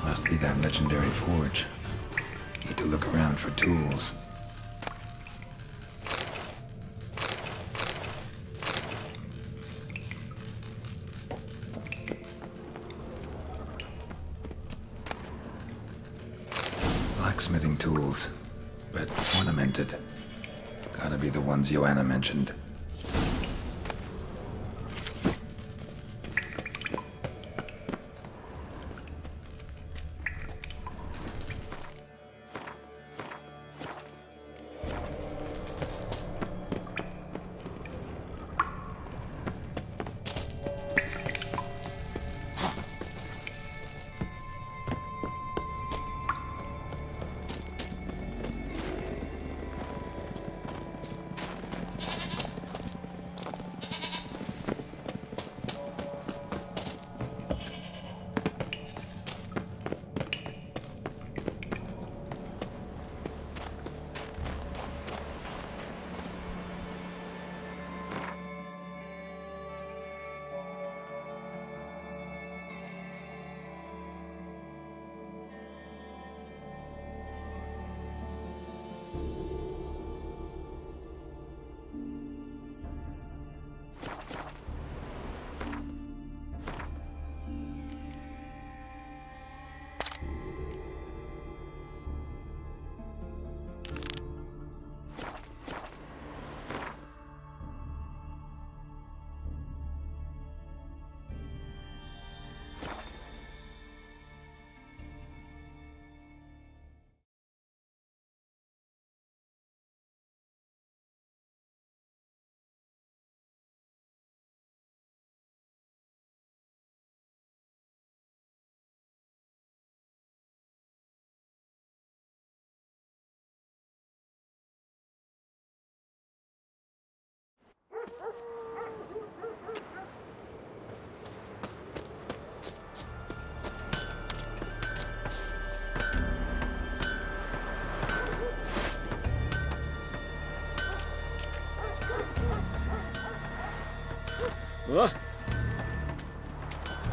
Must be that legendary forge. Need to look around for tools. Blacksmithing tools, but ornamented. Gotta be the ones Joanna mentioned.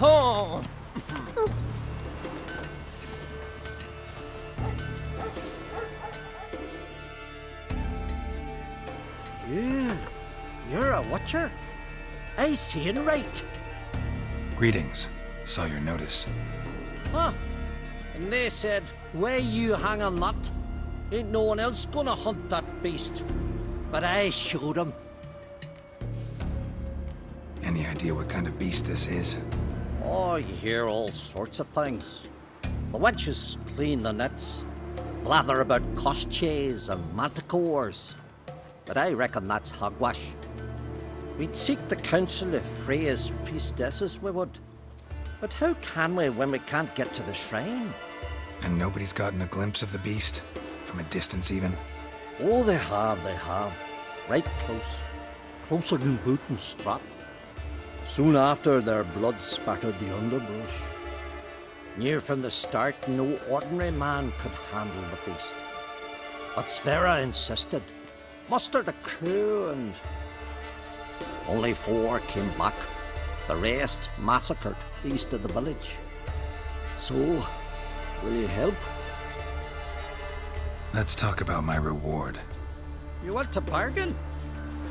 Oh! You're a watcher? I seeing right. Greetings. Saw your notice. Huh? And they said, where you hang on that, ain't no one else gonna hunt that beast. But I showed 'em. Any idea what kind of beast this is? Oh, you hear all sorts of things. The wenches clean the nets, blather about koshchays and manticores. But I reckon that's hogwash. We'd seek the counsel of Freya's priestesses, we would. But how can we when we can't get to the shrine? And nobody's gotten a glimpse of the beast? From a distance, even? Oh, they have. Right close. Closer than boot and strap. Soon after, their blood spattered the underbrush. Near from the start, no ordinary man could handle the beast. But Sverre insisted. Mustered a crew and... only 4 came back. The rest massacred east of the village. So, will you help? Let's talk about my reward. You want to bargain?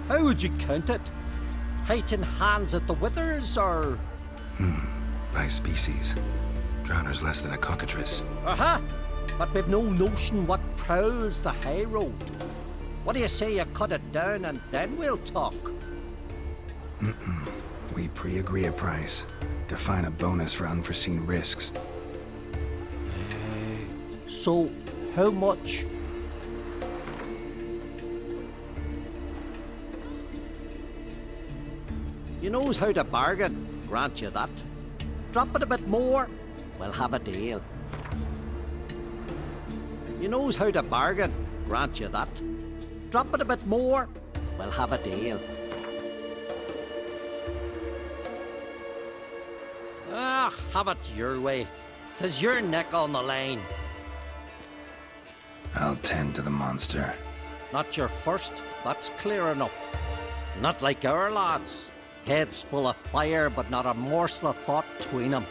How would you count it? Height in hands at the withers, or...? By species. Drowner's less than a cockatrice. Aha! But we've no notion what prowls the high road. What do you say you cut it down and then we'll talk? We pre-agree a price. Define a bonus for unforeseen risks. So, how much? You knows how to bargain, grant you that. Drop it a bit more, we'll have a deal. You knows how to bargain, grant you that. Drop it a bit more, we'll have a deal. Ah, have it your way. 'Tis your neck on the line. I'll tend to the monster. Not your first, that's clear enough. Not like our lads. Heads full of fire, but not a morsel of thought between them.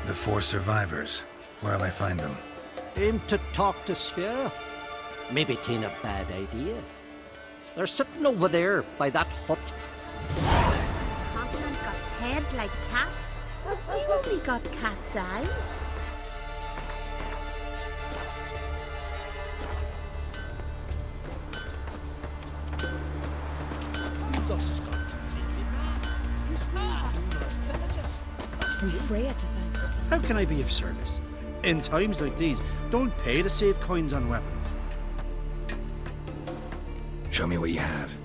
The 4 survivors. Where'll I find them? Aim to talk to Sphere. Maybe 'tain't a bad idea. They're sitting over there by that hut. Continent got heads like cats, but you only got cat's eyes. We're Freya to thank herself. How can I be of service? In times like these, don't pay to save coins on weapons. Show me what you have.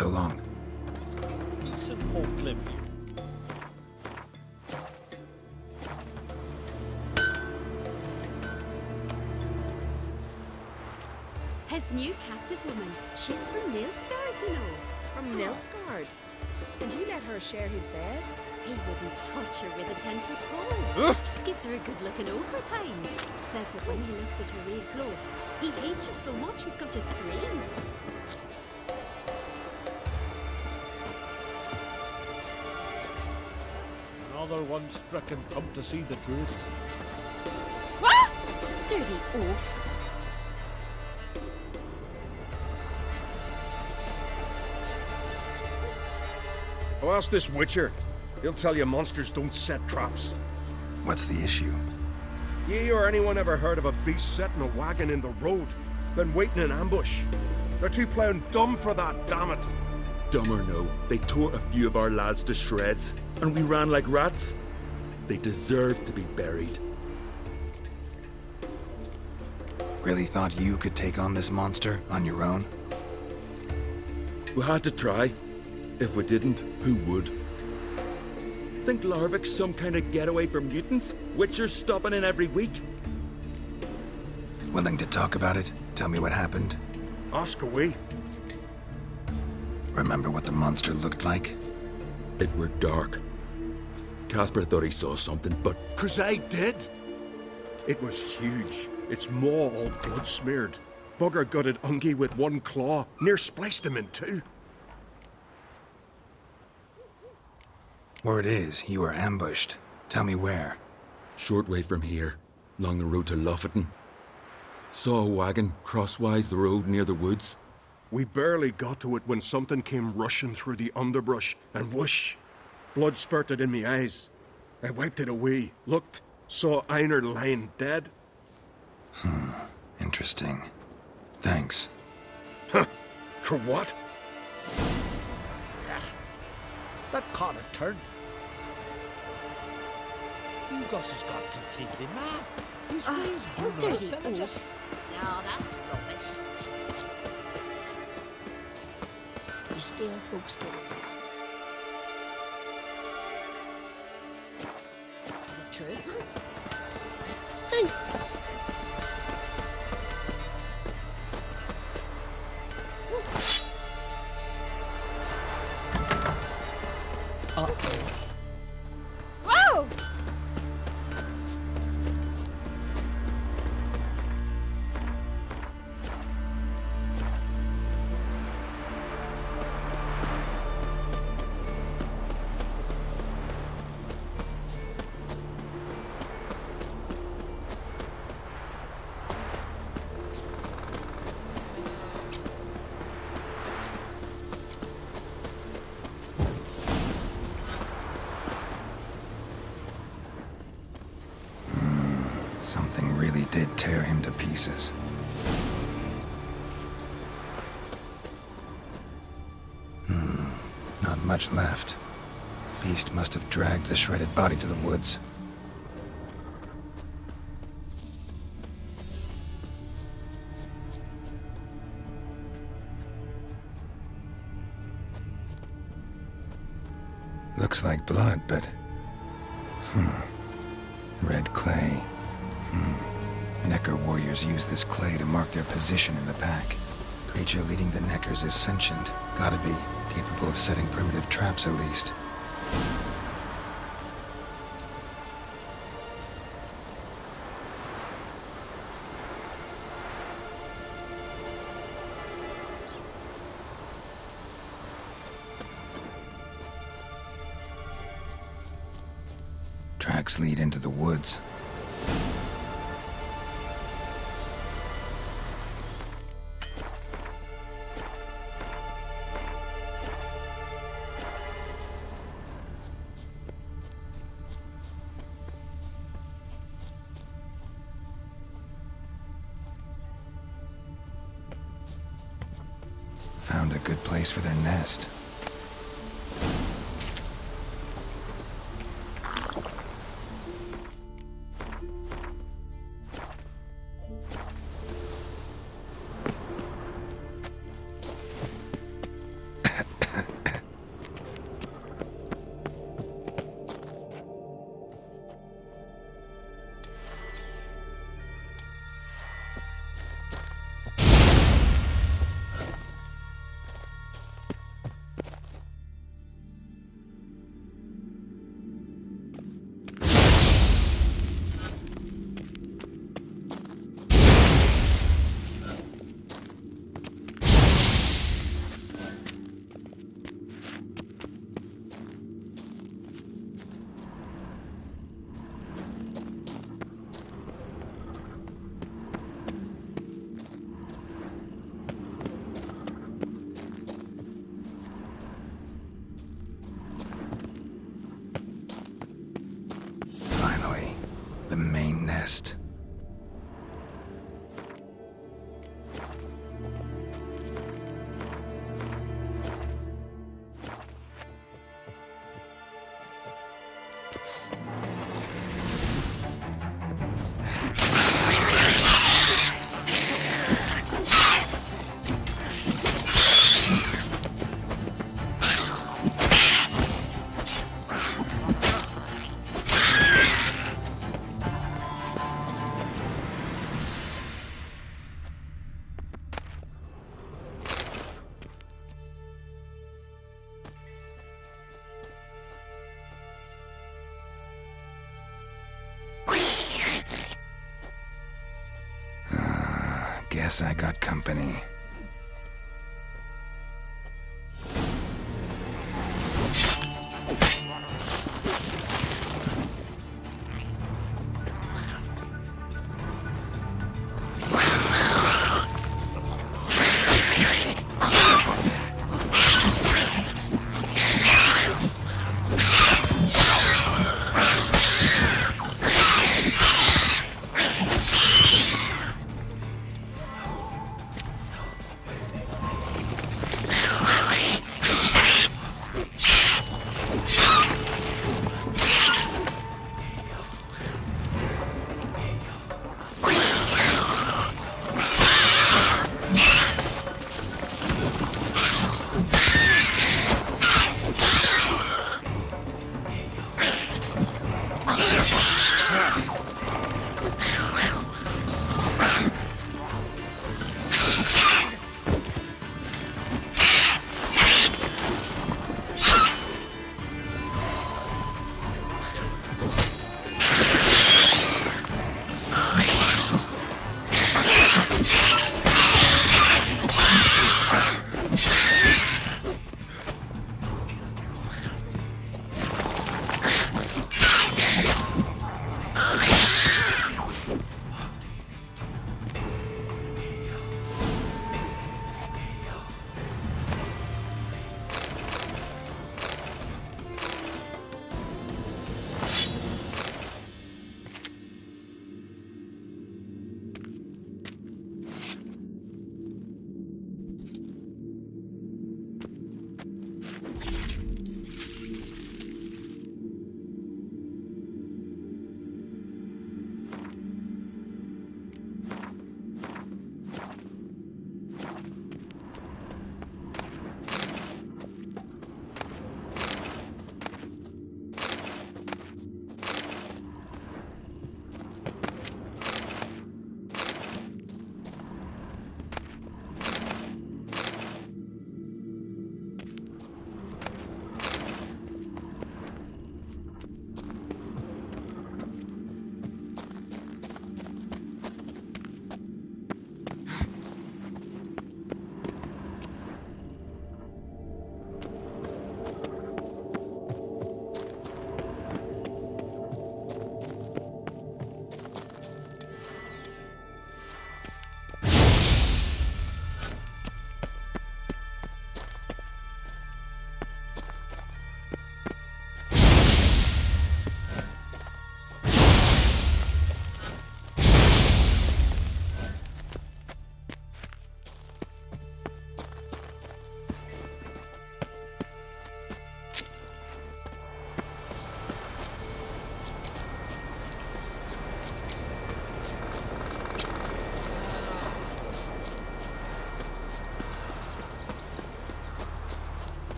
so long? Decent folk live here. His new captive woman, she's from Nilfgaard, you know. From Nilfgaard? And you let her share his bed? He wouldn't touch her with a 10-foot pole. Just gives her a good looking over times. Says that when he looks at her real close, he hates her so much he's got to scream. Another one stricken come to see the druids. What? Dirty oaf. Oh, ask this Witcher. He'll tell you monsters don't set traps. What's the issue? Ye or anyone ever heard of a beast setting a wagon in the road, then waiting in ambush? They're too plough dumb for that, damn it. Dumb or no, they tore a few of our lads to shreds, and we ran like rats. They deserve to be buried. Really thought you could take on this monster on your own? We had to try. If we didn't, who would? Think Larvik's some kind of getaway for mutants? Witchers stopping in every week? Willing to talk about it? Tell me what happened? Ask away. Remember what the monster looked like? It were dark. Casper thought he saw something, but... 'Cause I did. It was huge. Its maw all blood smeared. Bugger gutted Ungi with one claw, near spliced him in two. Word is, you were ambushed. Tell me where. Short way from here, along the road to Lofferton. Saw a wagon crosswise the road near the woods. We barely got to it when something came rushing through the underbrush, and whoosh! Blood spurted in me eyes. I wiped it away, looked, saw Einar lying dead. Interesting. Thanks. Huh? For what? That Connor turned. You guys has gone completely mad. He's raised Oh, juvenile dirty villages. oaf. No, that's rubbish. You steal folks' gold. Is it true? Hey! Whoa! Something really did tear him to pieces. Not much left. Beast must have dragged the shredded body to the woods. Looks like blood, but... Red clay. Necker warriors use this clay to mark their position in the pack. Creature leading the Neckers is sentient. Gotta be. Capable of setting primitive traps, at least. Tracks lead into the woods. Found a good place for their nest. The main nest. Guess I got company.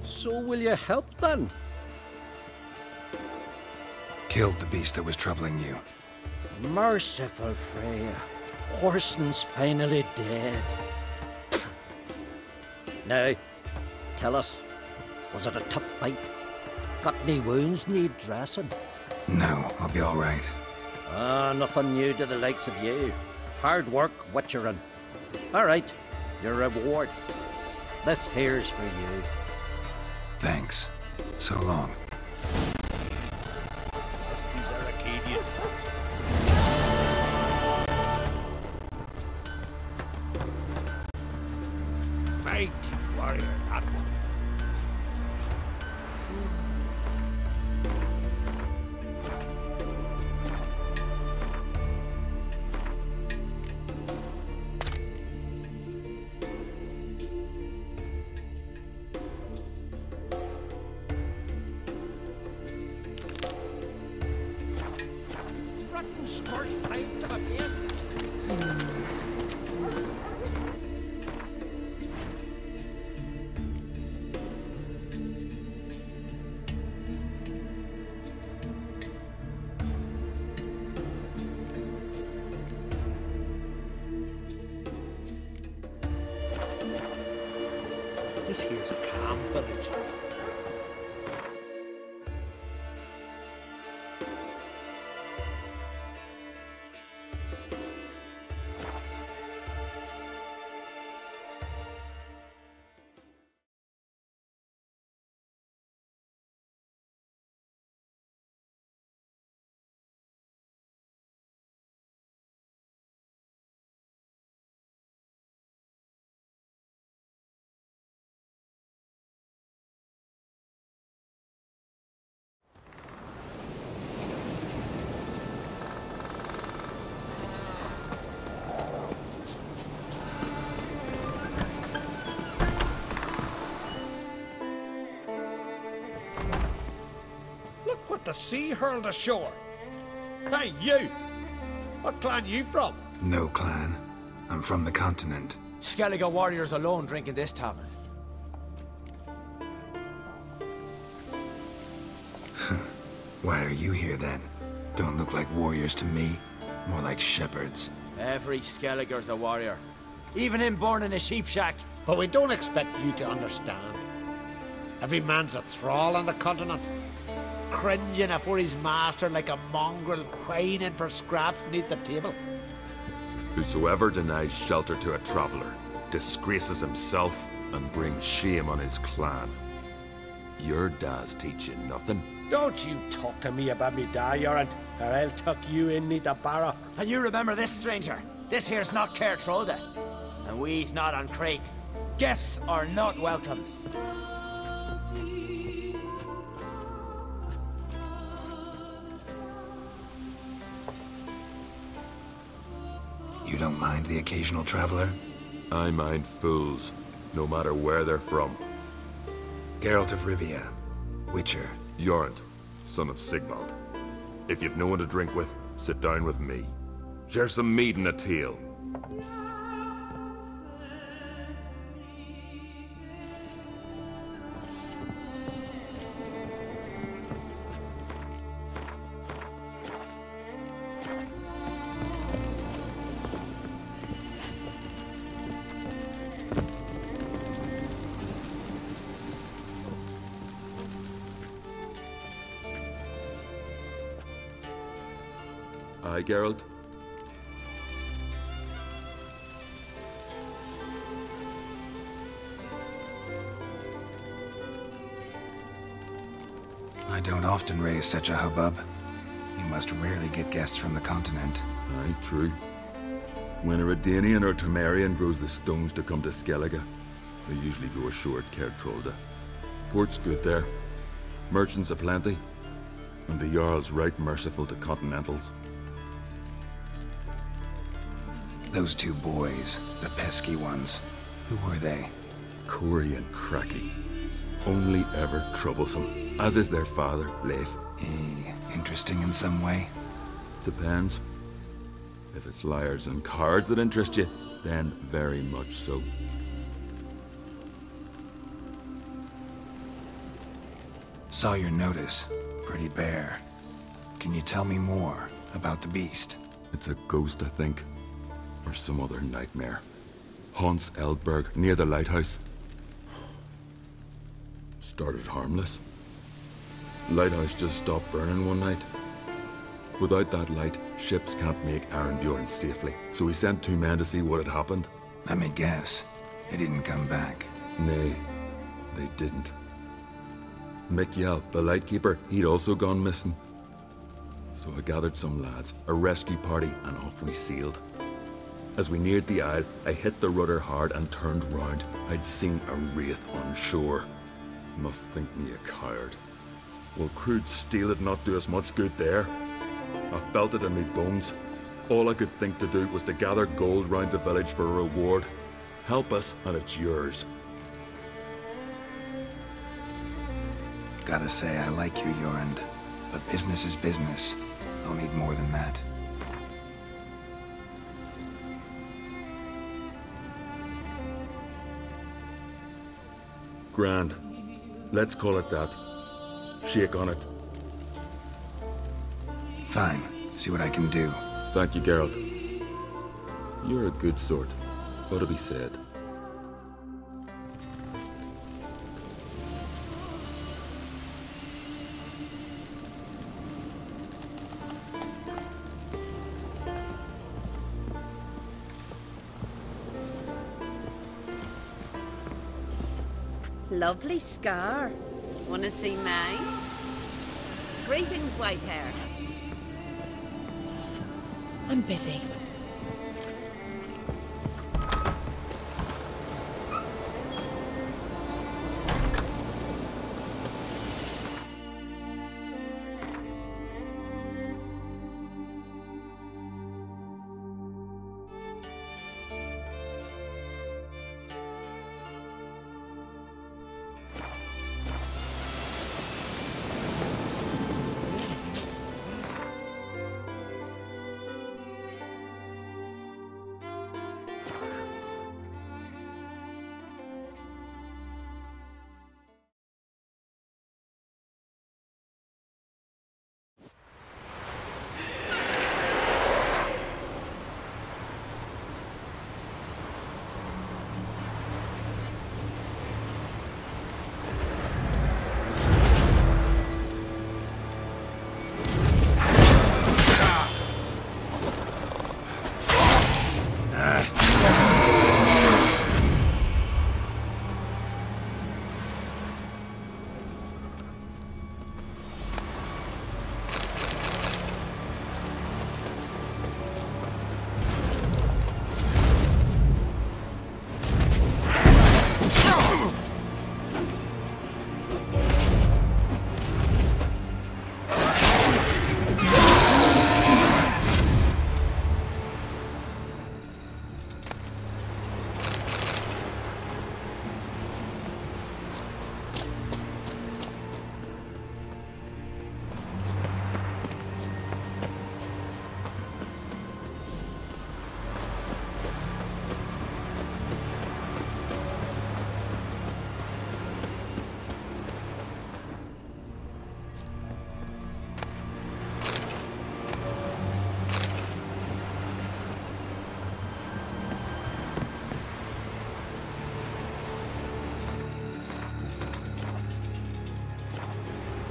So will you help then? Killed the beast that was troubling you. Merciful Freya. Horson's finally dead. Now, tell us, was it a tough fight? Got any wounds need dressing? No, I'll be all right. Nothing new to the likes of you. Hard work, witcherin'. All right, your reward. This here's for you. Thanks. So long. Must be Zaracadian. Mighty warrior, that one. Rotten skirt, pint of a face. This here's a calm village. Look what the sea hurled ashore. Hey, you! What clan you from? No clan. I'm from the continent. Skellige warriors alone drink in this tavern. Why are you here then? Don't look like warriors to me. More like shepherds. Every Skellige's a warrior. Even him born in a sheep shack. But we don't expect you to understand. Every man's a thrall on the continent, cringing afore his master like a mongrel whining for scraps neath the table. Whosoever denies shelter to a traveller disgraces himself and brings shame on his clan. Your da's teach you nothing. Don't you talk to me about me da, Yorant, or I'll tuck you in neath the barrow. And you remember this, stranger. This here's not Caer Trolde. And we's not on Crete. Guests are not welcome. You don't mind the occasional traveler? I mind fools, no matter where they're from. Geralt of Rivia, Witcher. Jorund, son of Sigvald. If you've no one to drink with, sit down with me. Share some mead and a tale. Aye, Geralt? I don't often raise such a hubbub. You must rarely get guests from the continent. Aye, true. When a Redanian or Temerian grows the stones to come to Skellige, they usually go ashore at Caer Trolde. Port's good there. Merchants aplenty. And the Jarl's right merciful to continentals. Those two boys, the pesky ones, who were they? Corey and Cracky. Only ever troublesome, as is their father, Leif. Interesting in some way? Depends. If it's liars and cards that interest you, then very much so. Saw your notice. Pretty bare. Can you tell me more about the beast? It's a ghost, I think. Or some other nightmare. Haunts Eldberg, near the lighthouse. Started harmless. Lighthouse just stopped burning one night. Without that light, ships can't make Arenbjorn safely. So we sent 2 men to see what had happened. Let me guess. They didn't come back. Nay, they didn't. Mikyal, the lightkeeper, he'd also gone missing. So I gathered some lads, a rescue party, and off we sailed. As we neared the isle, I hit the rudder hard and turned round. I'd seen a wraith on shore. Must think me a coward. Will crude steel it not do us much good there? I felt it in me bones. All I could think to do was to gather gold round the village for a reward. Help us, and it's yours. Gotta say, I like you, Jorund. But business is business. I'll need more than that. Grand. Let's call it that. Shake on it. Fine. See what I can do. Thank you, Geralt. You're a good sort. Ought to be said. Lovely scar. Wanna see mine? Greetings, Whitehair. I'm busy.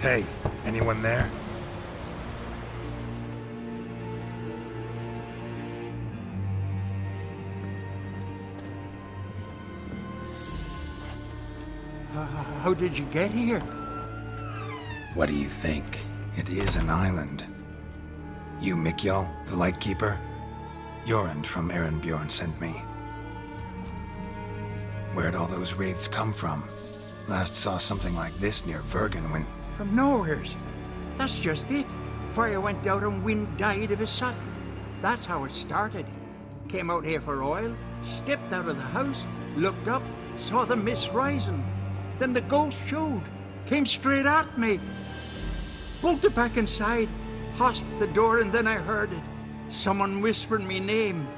Hey, anyone there? How did you get here? What do you think? It is an island. You Mikyal, the Lightkeeper? Jorund from Erenbjorn sent me. Where'd all those wraiths come from? Last saw something like this near Vergen when... From nowheres. That's just it. Fire went out and wind died of a sudden. That's how it started. Came out here for oil, stepped out of the house, looked up, saw the mist rising. Then the ghost showed, came straight at me. Bolted back inside, hosped the door, and then I heard it. Someone whispering me name.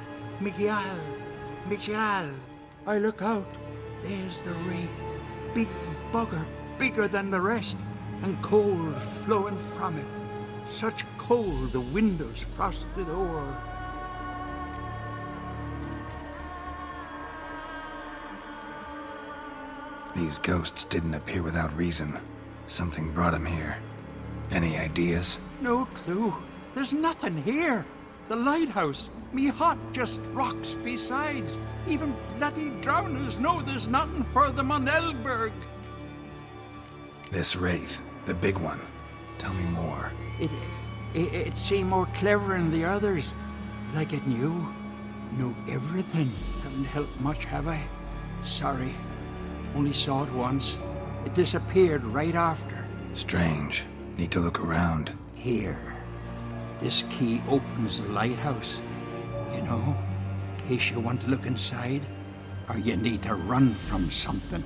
Mikyal. Mikyal. I look out. There's the wraith. Big bugger, bigger than the rest, and cold flowing from it. Such cold the windows frosted o'er. These ghosts didn't appear without reason. Something brought them here. Any ideas? No clue. There's nothing here. The lighthouse, Me hot just rocks besides. Even bloody drowners know there's nothing for them on Elberg. This wraith, the big one. Tell me more. It seemed more clever than the others. Like it knew everything. Haven't helped much, have I? Sorry. Only saw it once. It disappeared right after. Strange. Need to look around. Here. This key opens the lighthouse. You know, in case you want to look inside, or you need to run from something.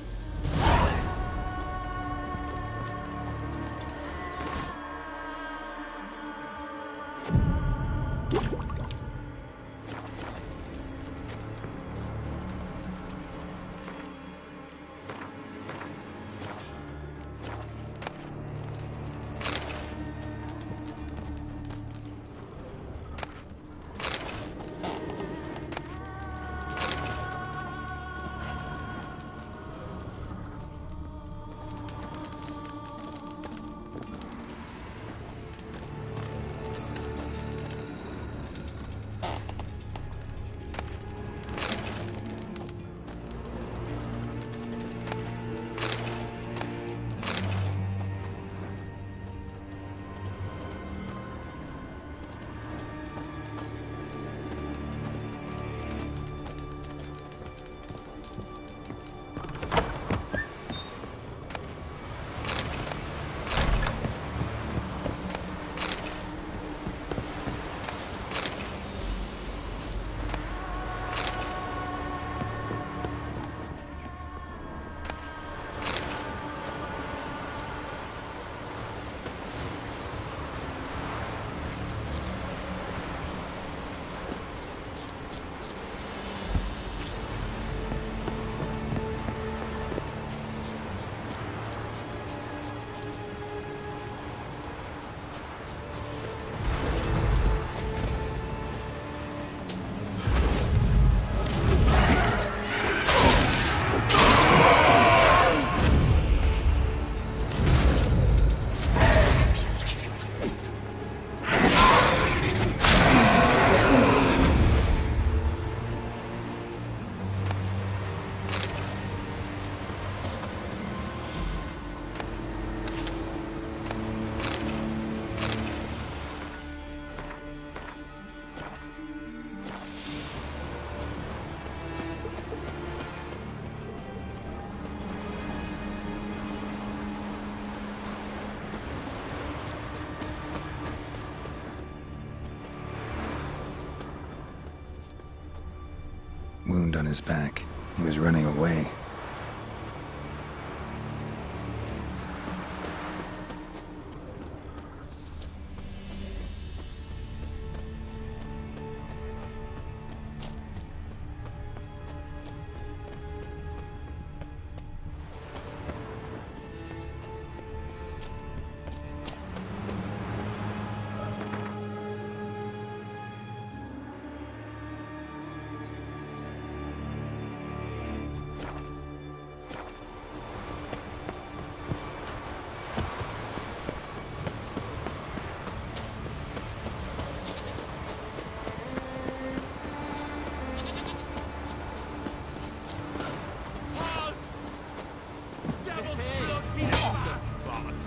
Wound on his back. He was running away.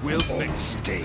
We'll fix steak.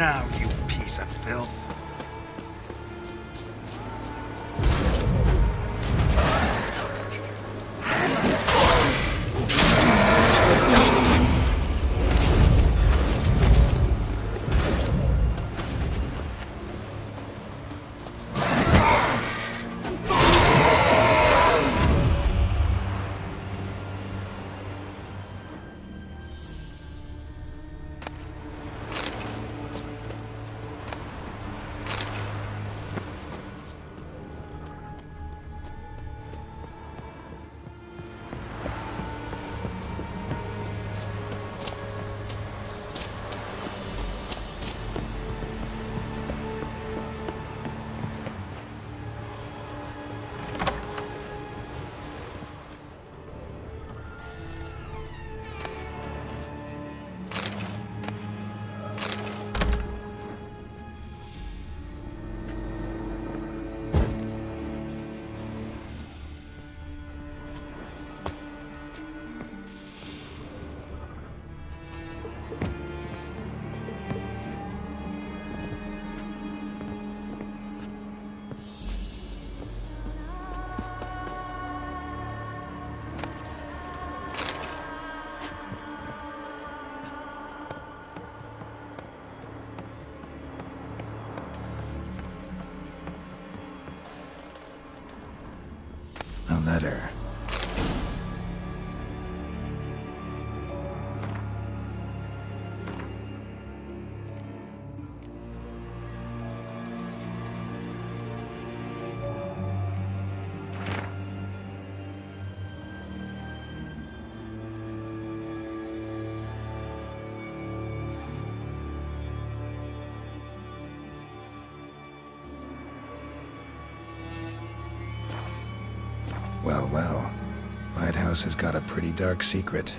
now, you piece of filth. A letter. Well, well. Lighthouse has got a pretty dark secret.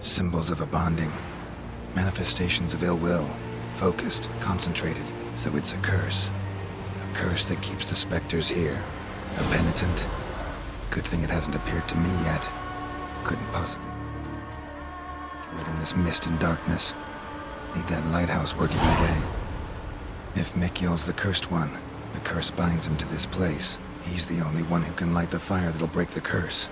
Symbols of a bonding. Manifestations of ill will. Focused, concentrated. So it's a curse. A curse that keeps the specters here. A penitent. Good thing it hasn't appeared to me yet. Couldn't possibly kill it in this mist and darkness. Need that lighthouse working again. If Mikyol's the cursed one, the curse binds him to this place. He's the only one who can light the fire that'll break the curse.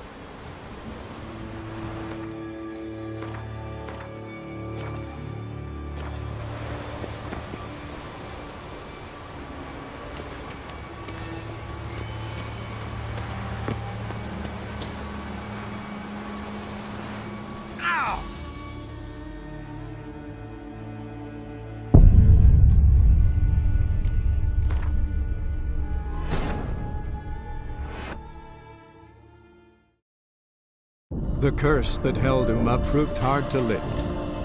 The curse that held Uma proved hard to lift,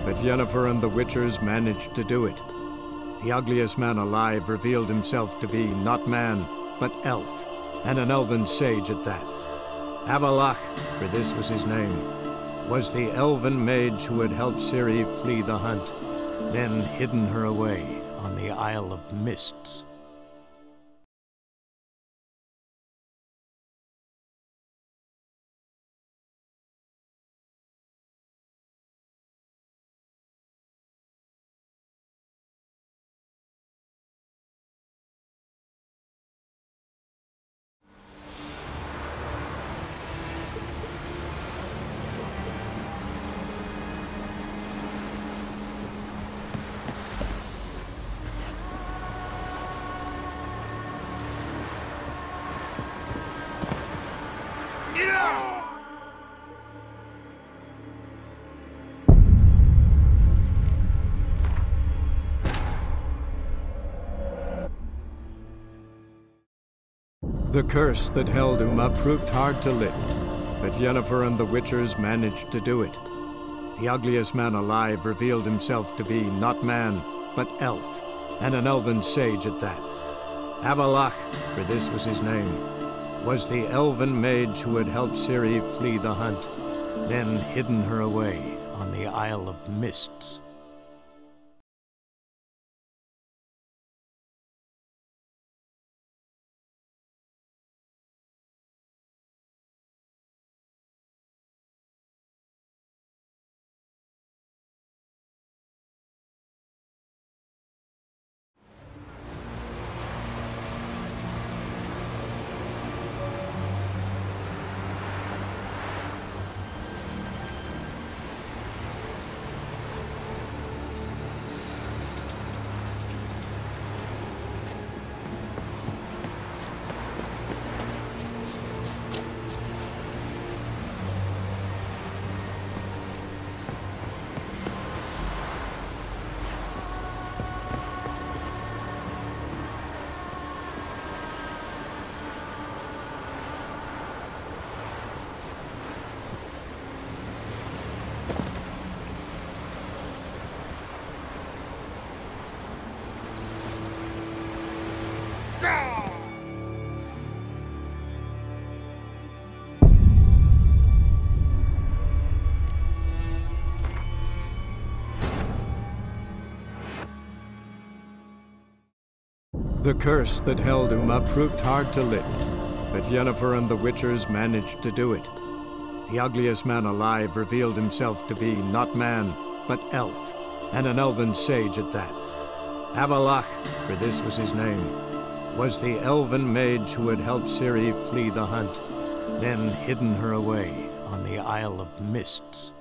but Yennefer and the Witchers managed to do it. The ugliest man alive revealed himself to be not man, but elf, and an elven sage at that. Avallac'h, for this was his name. was the elven mage who had helped Ciri flee the hunt, then hidden her away on the Isle of Mists. The curse that held Uma proved hard to lift, but Yennefer and the Witchers managed to do it. The ugliest man alive revealed himself to be not man, but elf, and an elven sage at that. Avallac'h, for this was his name, was the elven mage who had helped Ciri flee the hunt, then hidden her away on the Isle of Mists. The curse that held Uma proved hard to lift, but Yennefer and the Witchers managed to do it. The ugliest man alive revealed himself to be not man, but elf, and an elven sage at that. Avallac'h, for this was his name, was the elven mage who had helped Ciri flee the hunt, then hidden her away on the Isle of Mists.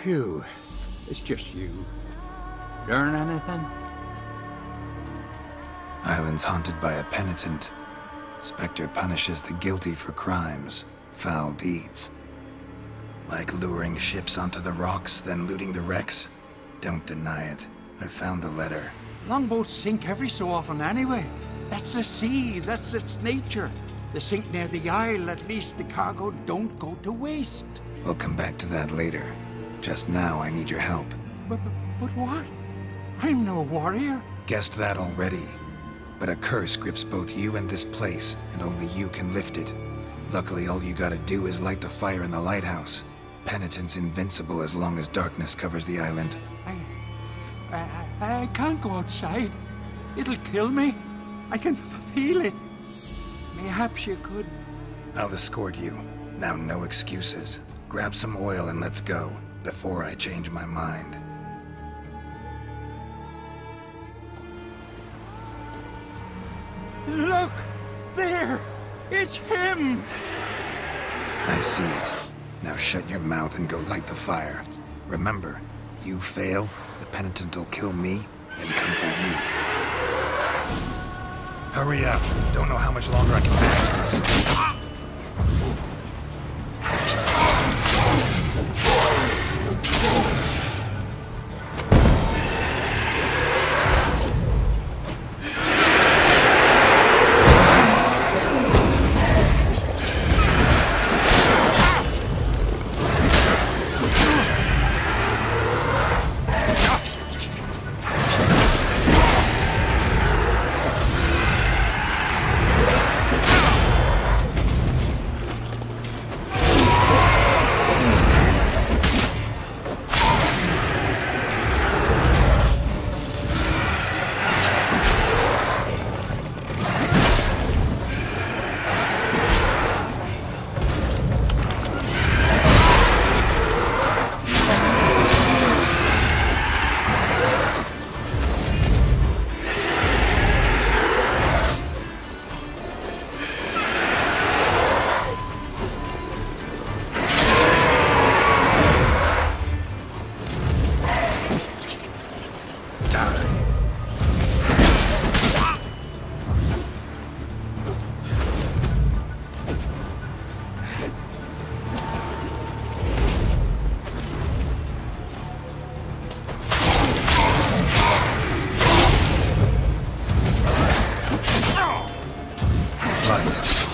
Phew. It's just you. Learn anything? Island's haunted by a penitent. Spectre punishes the guilty for crimes, foul deeds. Like luring ships onto the rocks, then looting the wrecks. Don't deny it. I found the letter. Longboats sink every so often anyway. That's the sea, that's its nature. They sink near the isle, at least the cargo don't go to waste. We'll come back to that later. Just now, I need your help. But what? I'm no warrior. Guessed that already. But a curse grips both you and this place, and only you can lift it. Luckily, all you gotta do is light the fire in the lighthouse. Penitent's invincible as long as darkness covers the island. I can't go outside. It'll kill me. I can feel it. Mayhaps you could. I'll escort you. Now, no excuses. Grab some oil and let's go, before I change my mind. Look! There! It's him! I see it. Now shut your mouth and go light the fire. Remember, you fail, the penitent will kill me, then come for you. Hurry up. Don't know how much longer I can manage this.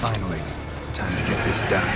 Finally, time to get this done.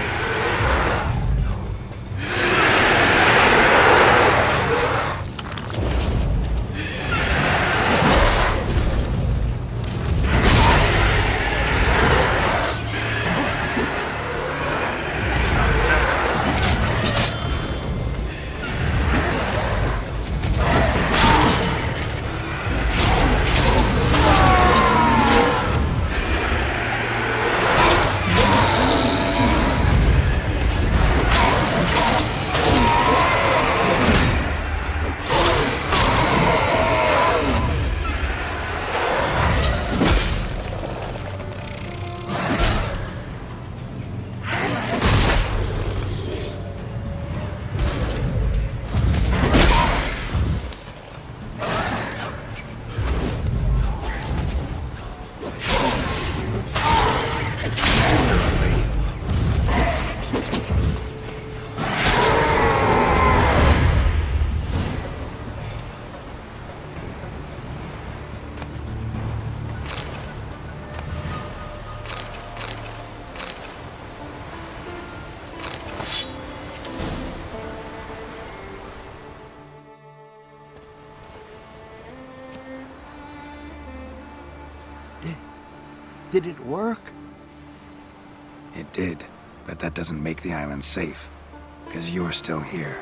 Did it work? It did, but that doesn't make the island safe. Because you're still here.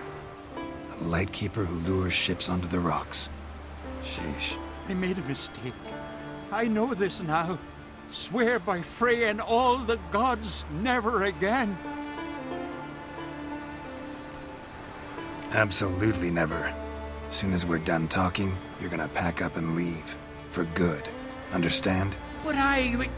A lightkeeper who lures ships onto the rocks. Sheesh. I made a mistake. I know this now. Swear by Freya and all the gods, never again. Absolutely never. Soon as we're done talking, you're gonna pack up and leave. For good. Understand? But I understand.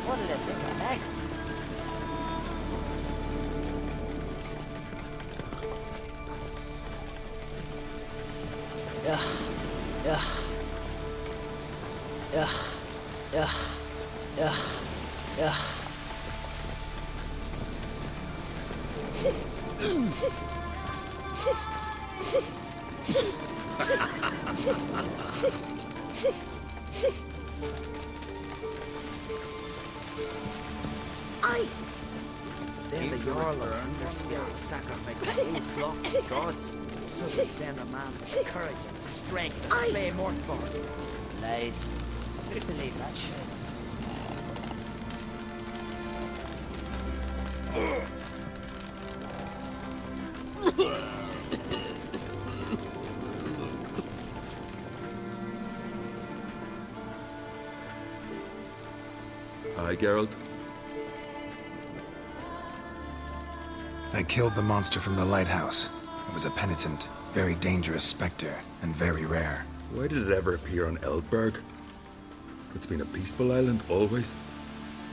What did it think of next? Ugh. Ugh. Ugh. Ugh. Ugh. Ugh. Aye. Then the Jarl of Underscale sacrificed the whole flock to gods, so they send a man with the courage and the strength to slay Mortford. Lies. Who'd believe that shit? Aye, Geralt. I killed the monster from the lighthouse. It was a penitent, very dangerous specter, and very rare. Why did it ever appear on Eldberg? It's been a peaceful island, always.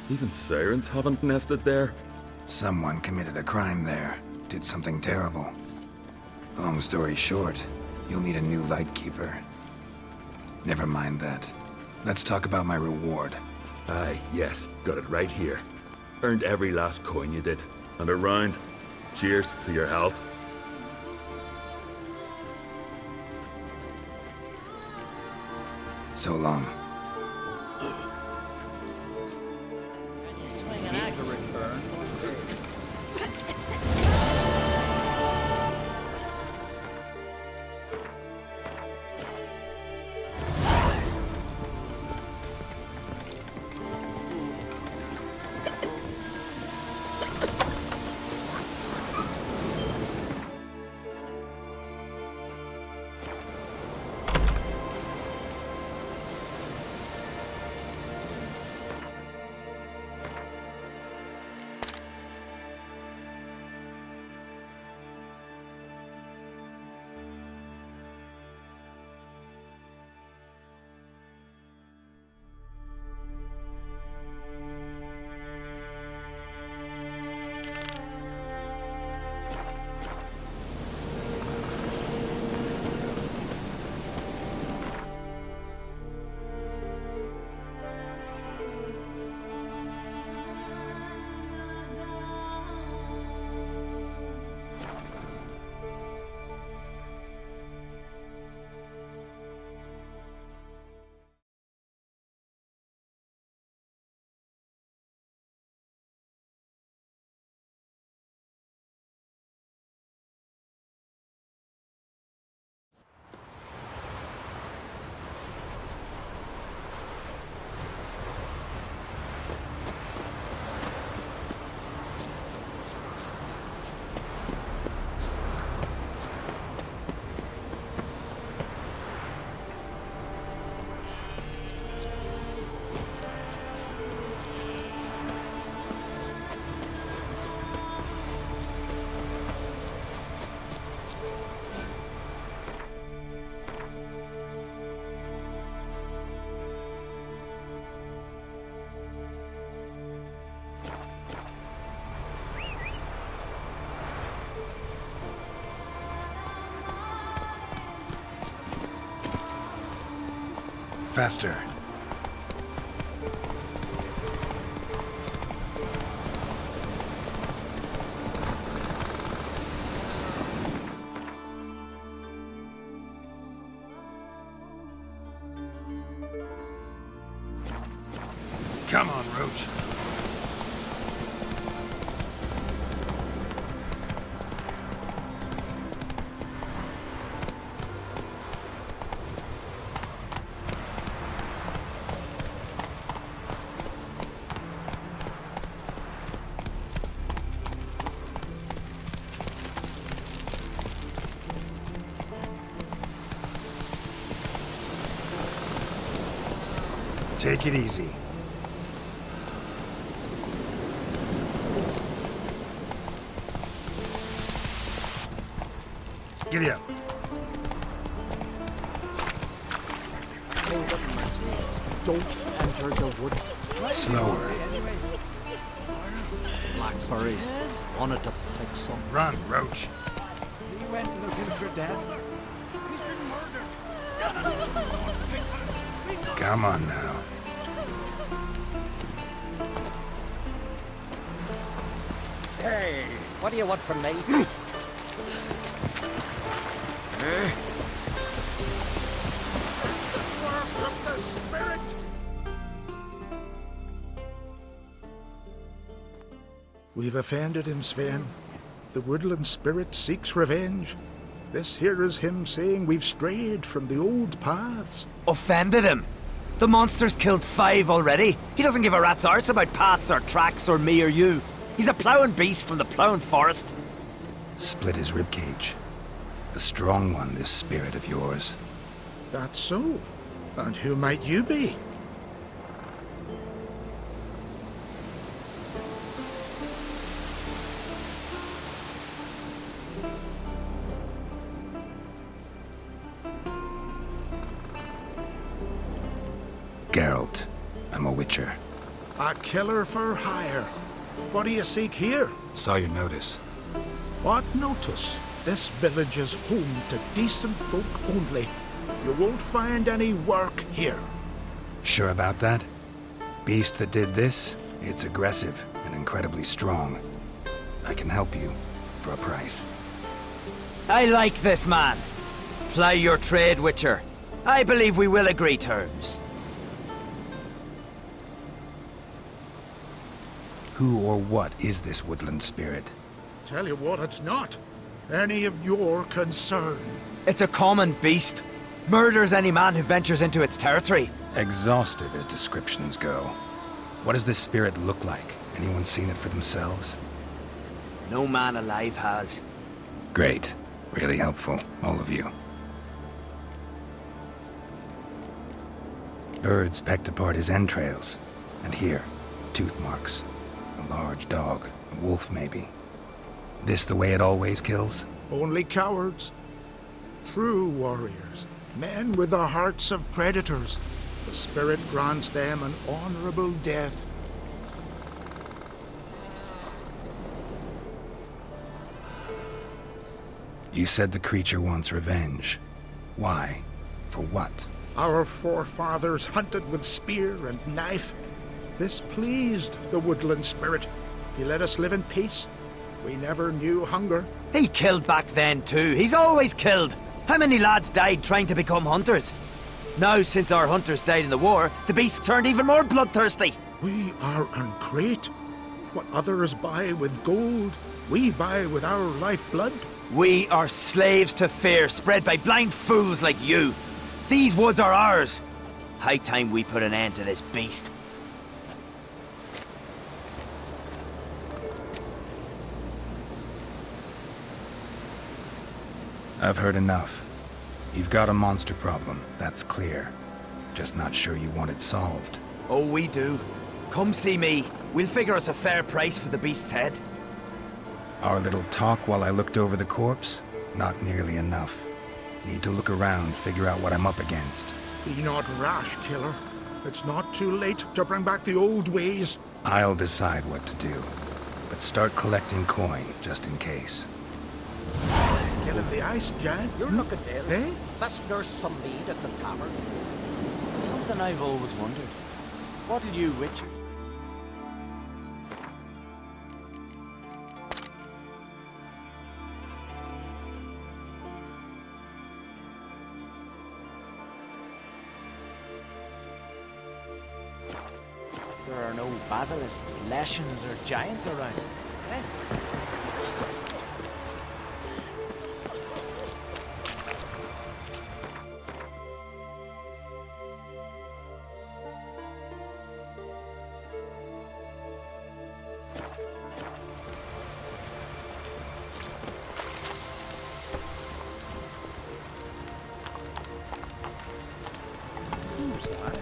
Even sirens haven't nested there. Someone committed a crime there. Did something terrible. Long story short, you'll need a new Lightkeeper. Never mind that. Let's talk about my reward. Aye, yes. Got it right here. Earned every last coin you did. And a round. Cheers to your health. So long. Can you swing an axe? Return. Faster. Come on, Roach. Take it easy. Giddy up. Don't enter the wood. Slower. Black furries. Wanted to pick some. Run, Roach. He went looking for death. He's been murdered. Come on now. Hey, what do you want from me? It's the work of the spirit. We've offended him, Sven. The woodland spirit seeks revenge. This here is him saying we've strayed from the old paths. Offended him? The monster's killed 5 already. He doesn't give a rat's arse about paths or tracks or me or you. He's a ploughing beast from the ploughing forest. Split his ribcage. A strong one, this spirit of yours. That's so. And who might you be? Geralt. I'm a witcher. A killer for hire. What do you seek here? Saw your notice. What notice? This village is home to decent folk only. You won't find any work here. Sure about that? Beast that did this, it's aggressive and incredibly strong. I can help you for a price. I like this man. Ply your trade, Witcher. I believe we will agree terms. Who or what is this woodland spirit? Tell you what, it's not any of your concern. It's a common beast. Murders any man who ventures into its territory. Exhaustive as descriptions go. What does this spirit look like? Anyone seen it for themselves? No man alive has. Great. Really helpful, all of you. Birds pecked apart his entrails. And here, tooth marks. A large dog. A wolf, maybe. This the way it always kills? Only cowards. True warriors. Men with the hearts of predators. The spirit grants them an honorable death. You said the creature wants revenge. Why? For what? Our forefathers hunted with spear and knife. This pleased the woodland spirit. He let us live in peace. We never knew hunger. He killed back then too. He's always killed. How many lads died trying to become hunters? Now, since our hunters died in the war, the beast turned even more bloodthirsty. We are great. What others buy with gold, we buy with our lifeblood. We are slaves to fear spread by blind fools like you. These woods are ours. High time we put an end to this beast. I've heard enough. You've got a monster problem, that's clear. Just not sure you want it solved. Oh, we do. Come see me. We'll figure us a fair price for the beast's head. Our little talk while I looked over the corpse? Not nearly enough. Need to look around, figure out what I'm up against. Be not rash, killer. It's not too late to bring back the old ways. I'll decide what to do. But start collecting coin, just in case. Get at the ice, Jan. You're looking ill. Eh? Best nurse some mead at the tavern. Something I've always wondered. What'll you witchers? There are no basilisks, leshens, or giants around. Eh? Who's that?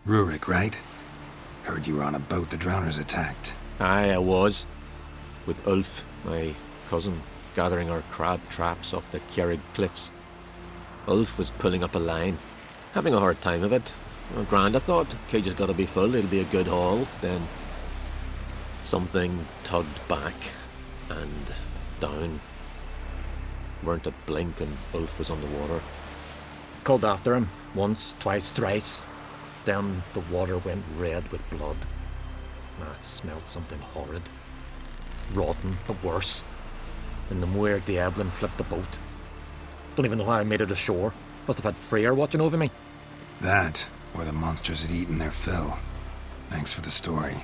Rurik, right? Heard you were on a boat the drowners attacked. Aye, I was. With Ulf, my cousin, gathering our crab traps off the Kjerrig cliffs. Ulf was pulling up a line, having a hard time of it. Well, grand, I thought. Cage has got to be full, it'll be a good haul. Then something tugged back and down. Weren't a blink and Ulf was on the water. Called after him, once, twice, thrice. Then the water went red with blood. I smelled something horrid. Rotten, but worse. And the Muir Diablin flipped the boat. Don't even know how I made it ashore. Must have had Freyr watching over me. That, or the monsters had eaten their fill. Thanks for the story.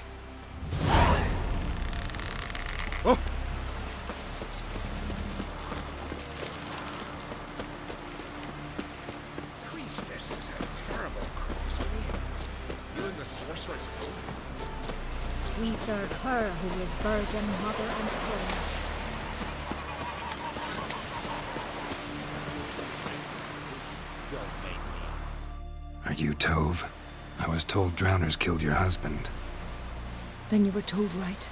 Oh! Priestess is a terrible crossway. You and the sorceress both. We serve her who is virgin, mother, and queen. Are you Tove? I was told drowners killed your husband. Then you were told right.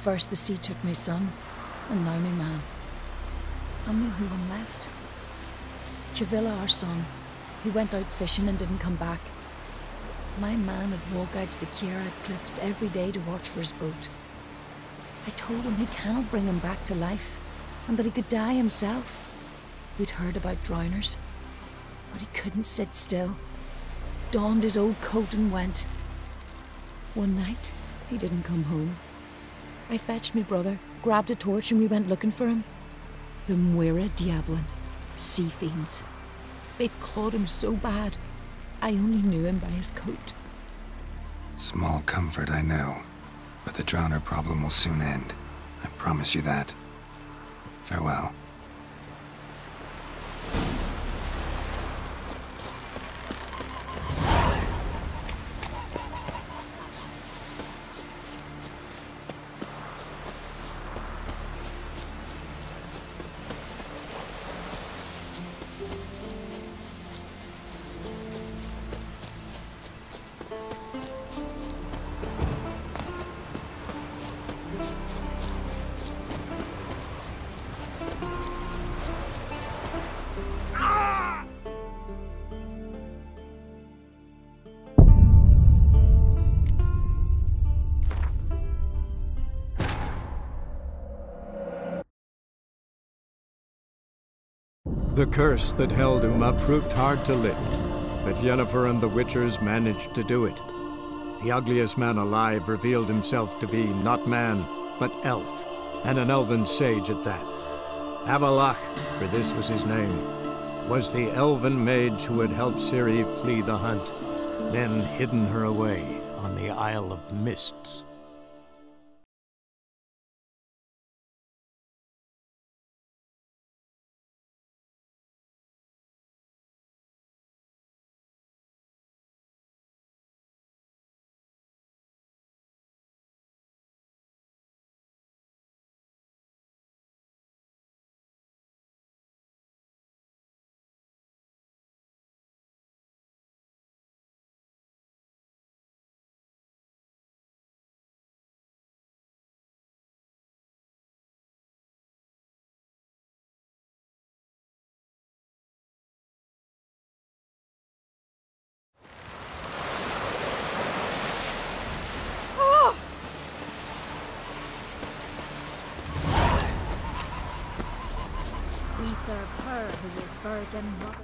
First the sea took my son, and now my man. I'm the only one left. Kjavilla, our son, he went out fishing and didn't come back. My man would walk out to the Kjerrig cliffs every day to watch for his boat. I told him he cannot bring him back to life, and that he could die himself. We'd heard about drowners, but he couldn't sit still. Donned his old coat and went. One night, he didn't come home. I fetched my brother, grabbed a torch, and we went looking for him. The Muir Diablin, sea fiends. They'd clawed him so bad, I only knew him by his coat. Small comfort, I know. But the drowner problem will soon end. I promise you that. Farewell. The curse that held Uma proved hard to lift, but Yennefer and the Witchers managed to do it. The ugliest man alive revealed himself to be not man, but elf, and an elven sage at that. Avalach, for this was his name, was the elven mage who had helped Ciri flee the hunt, then hidden her away on the Isle of Mists. We serve her who is virgin, mother.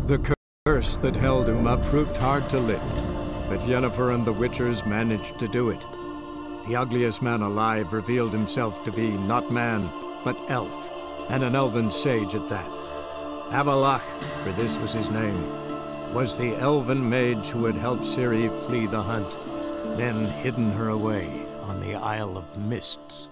The curse that held Uma proved hard to lift, but Yennefer and the Witchers managed to do it. The ugliest man alive revealed himself to be not man, but elf, and an elven sage at that. Avallac'h, for this was his name, was the elven mage who had helped Ciri flee the hunt, then hidden her away on the Isle of Mists.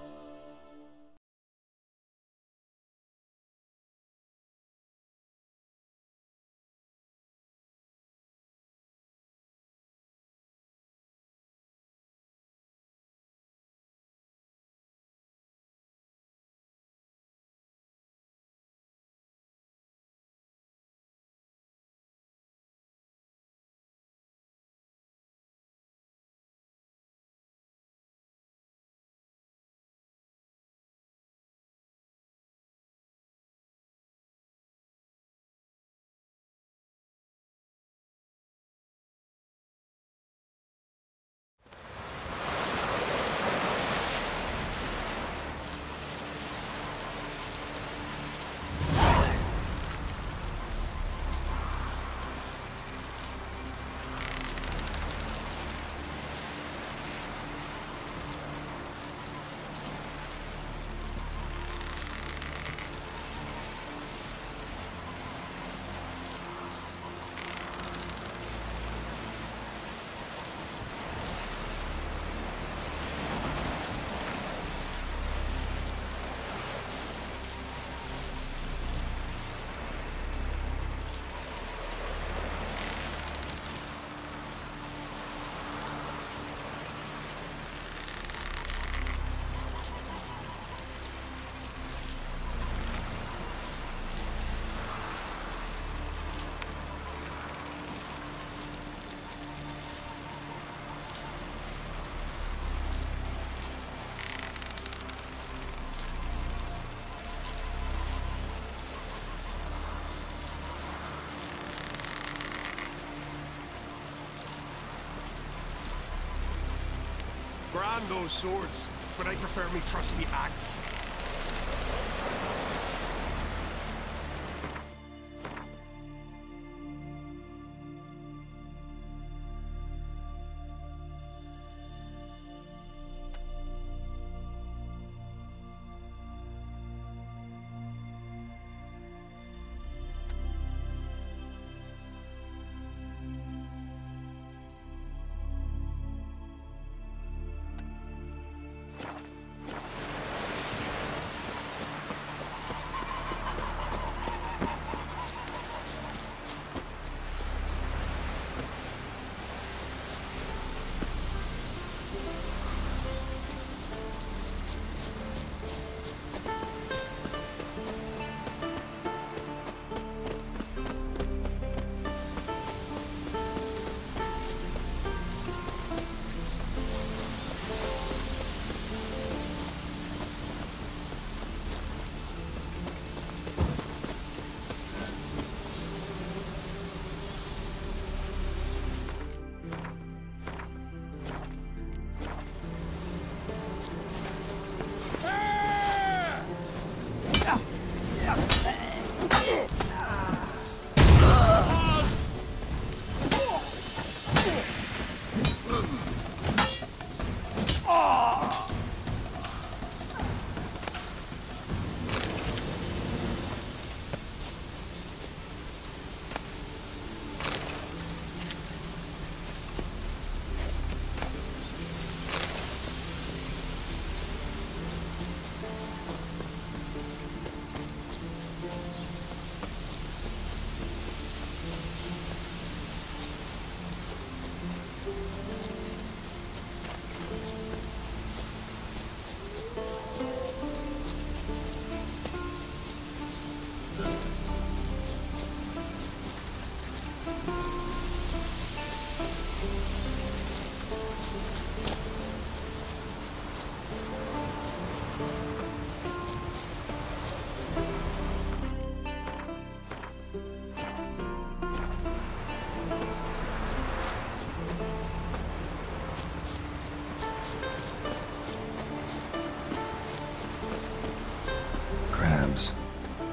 Grand those swords, but I prefer me trusty axe.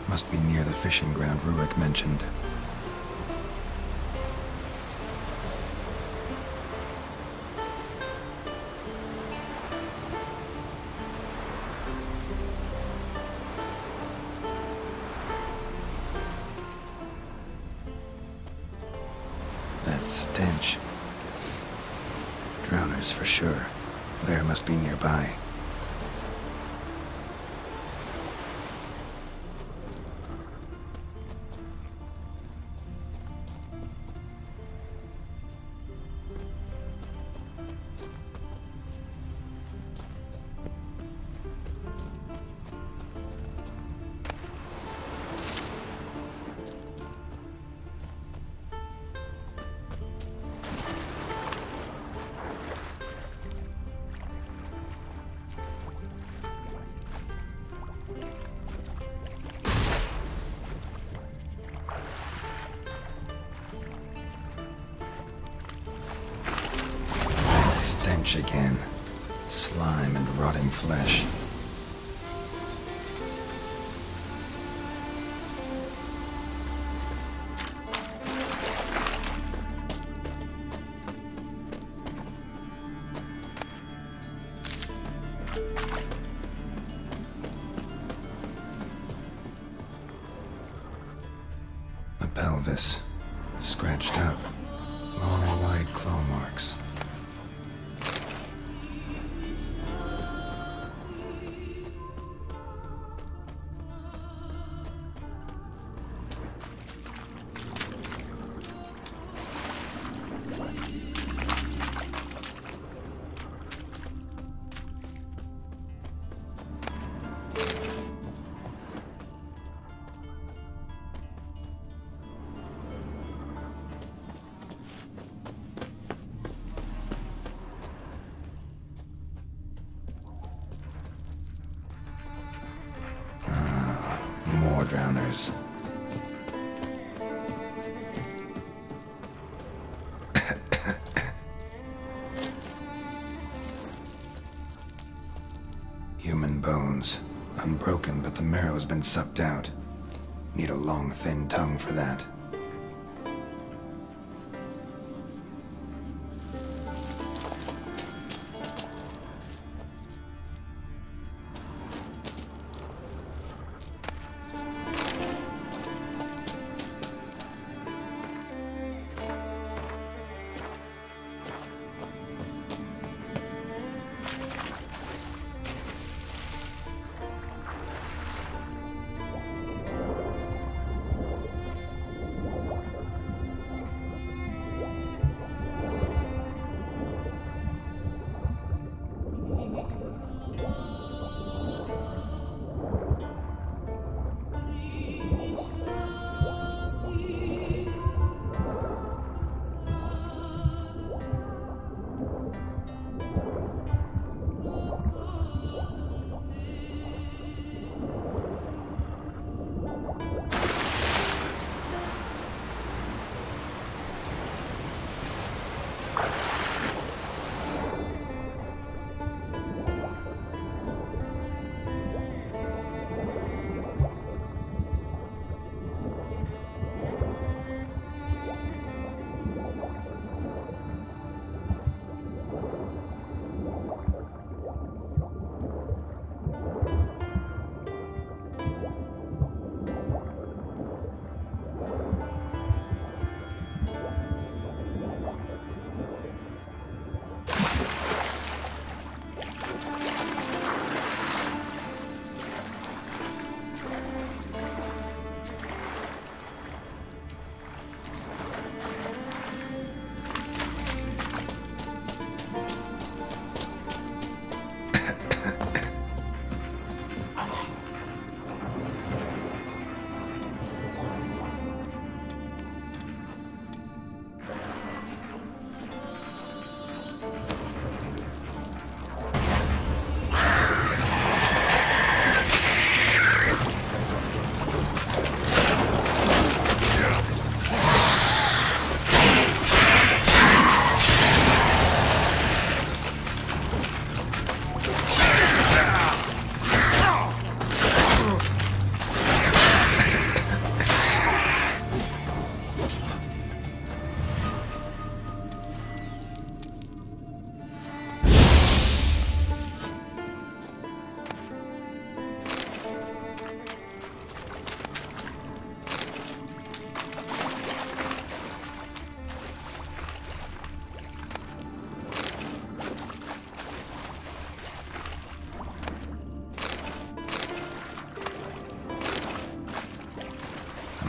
Must be near the fishing ground Rurik mentioned. stench. Drowners for sure. Lair must be nearby. Stench again. Slime and rotting flesh. A pelvis. Scratched up. Long, wide claw marks. More drowners. Human bones. Unbroken, but the marrow's been sucked out. Need a long, thin tongue for that.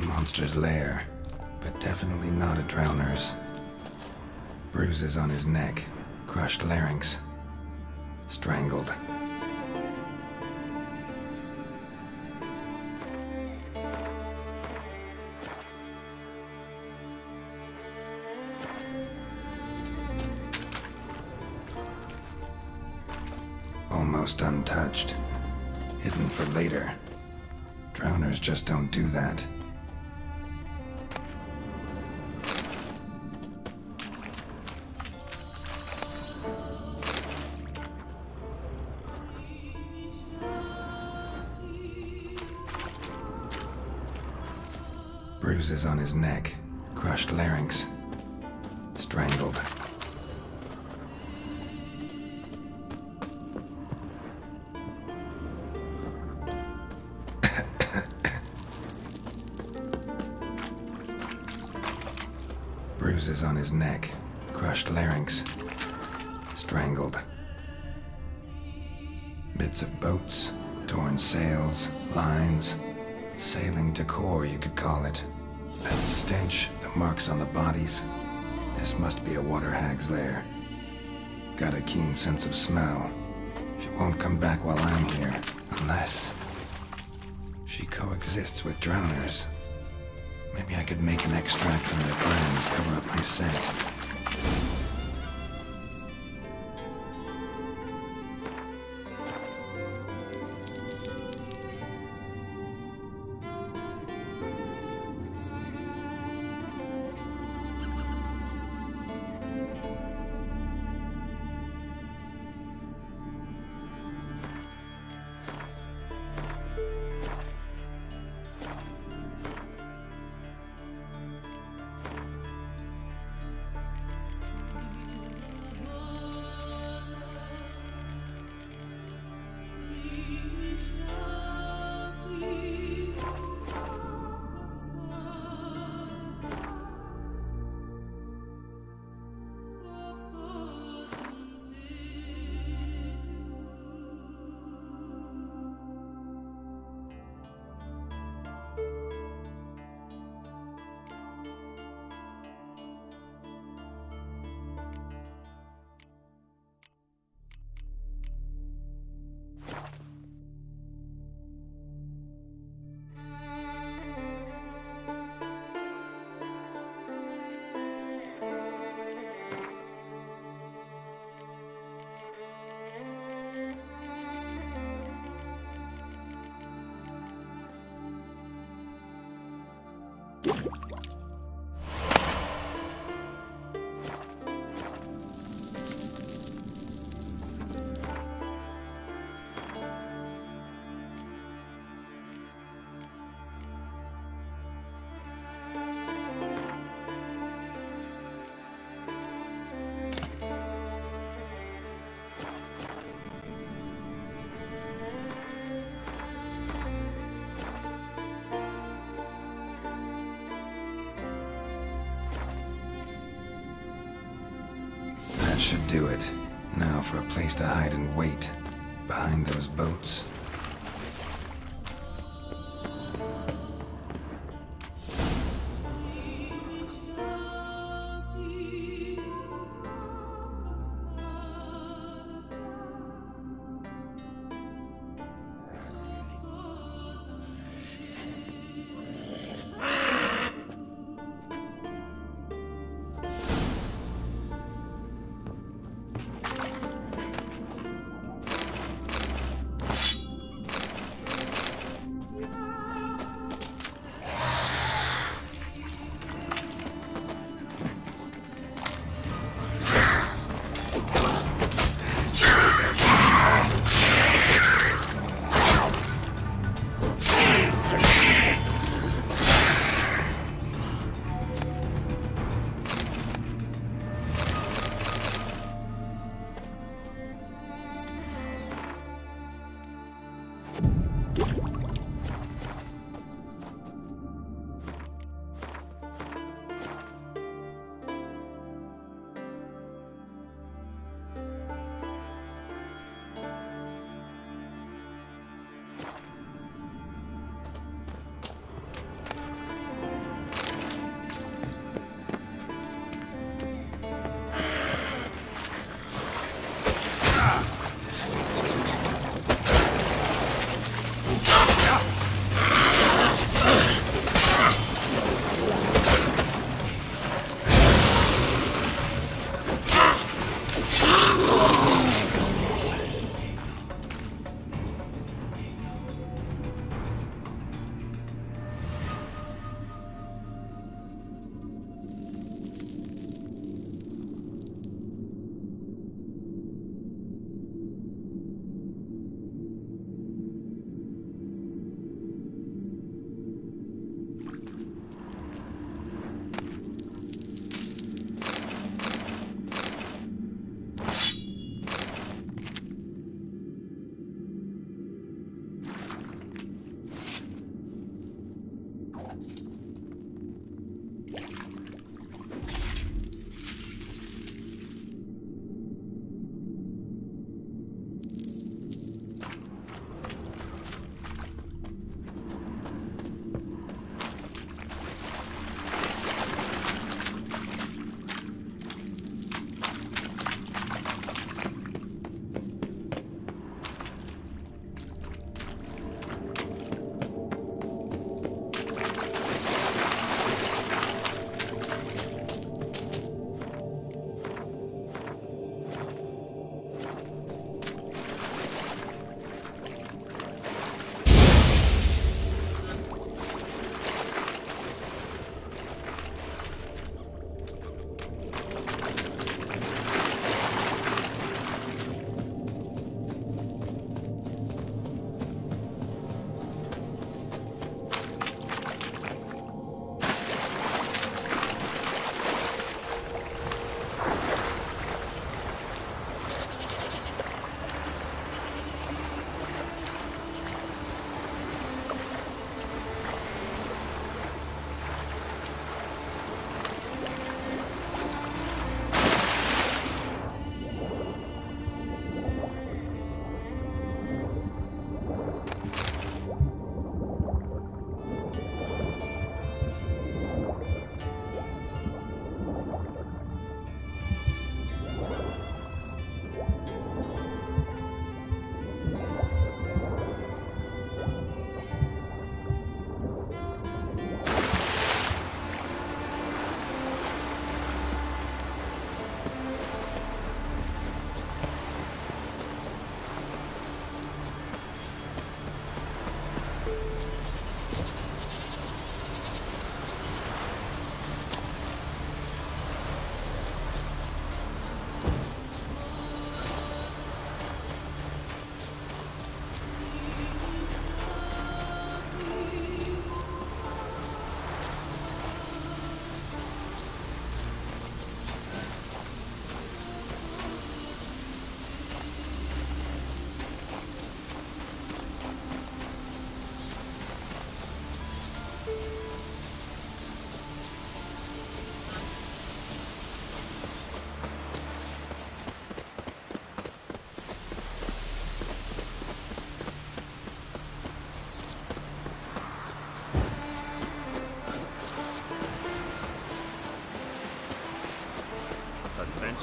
monster's lair, but definitely not a drowner's. Bruises on his neck, crushed larynx, strangled. Almost untouched, hidden for later. Drowners just don't do that. Bruises on his neck, crushed larynx, strangled. Bruises on his neck, crushed larynx, strangled. Bits of boats, torn sails, lines, sailing decor, you could call it. That stench, the marks on the bodies. This must be a water hag's lair. Got a keen sense of smell. She won't come back while I'm here, unless she coexists with drowners. Maybe I could make an extract from their glands cover up my scent. That should do it. Now for a place to hide and wait. Behind those boats.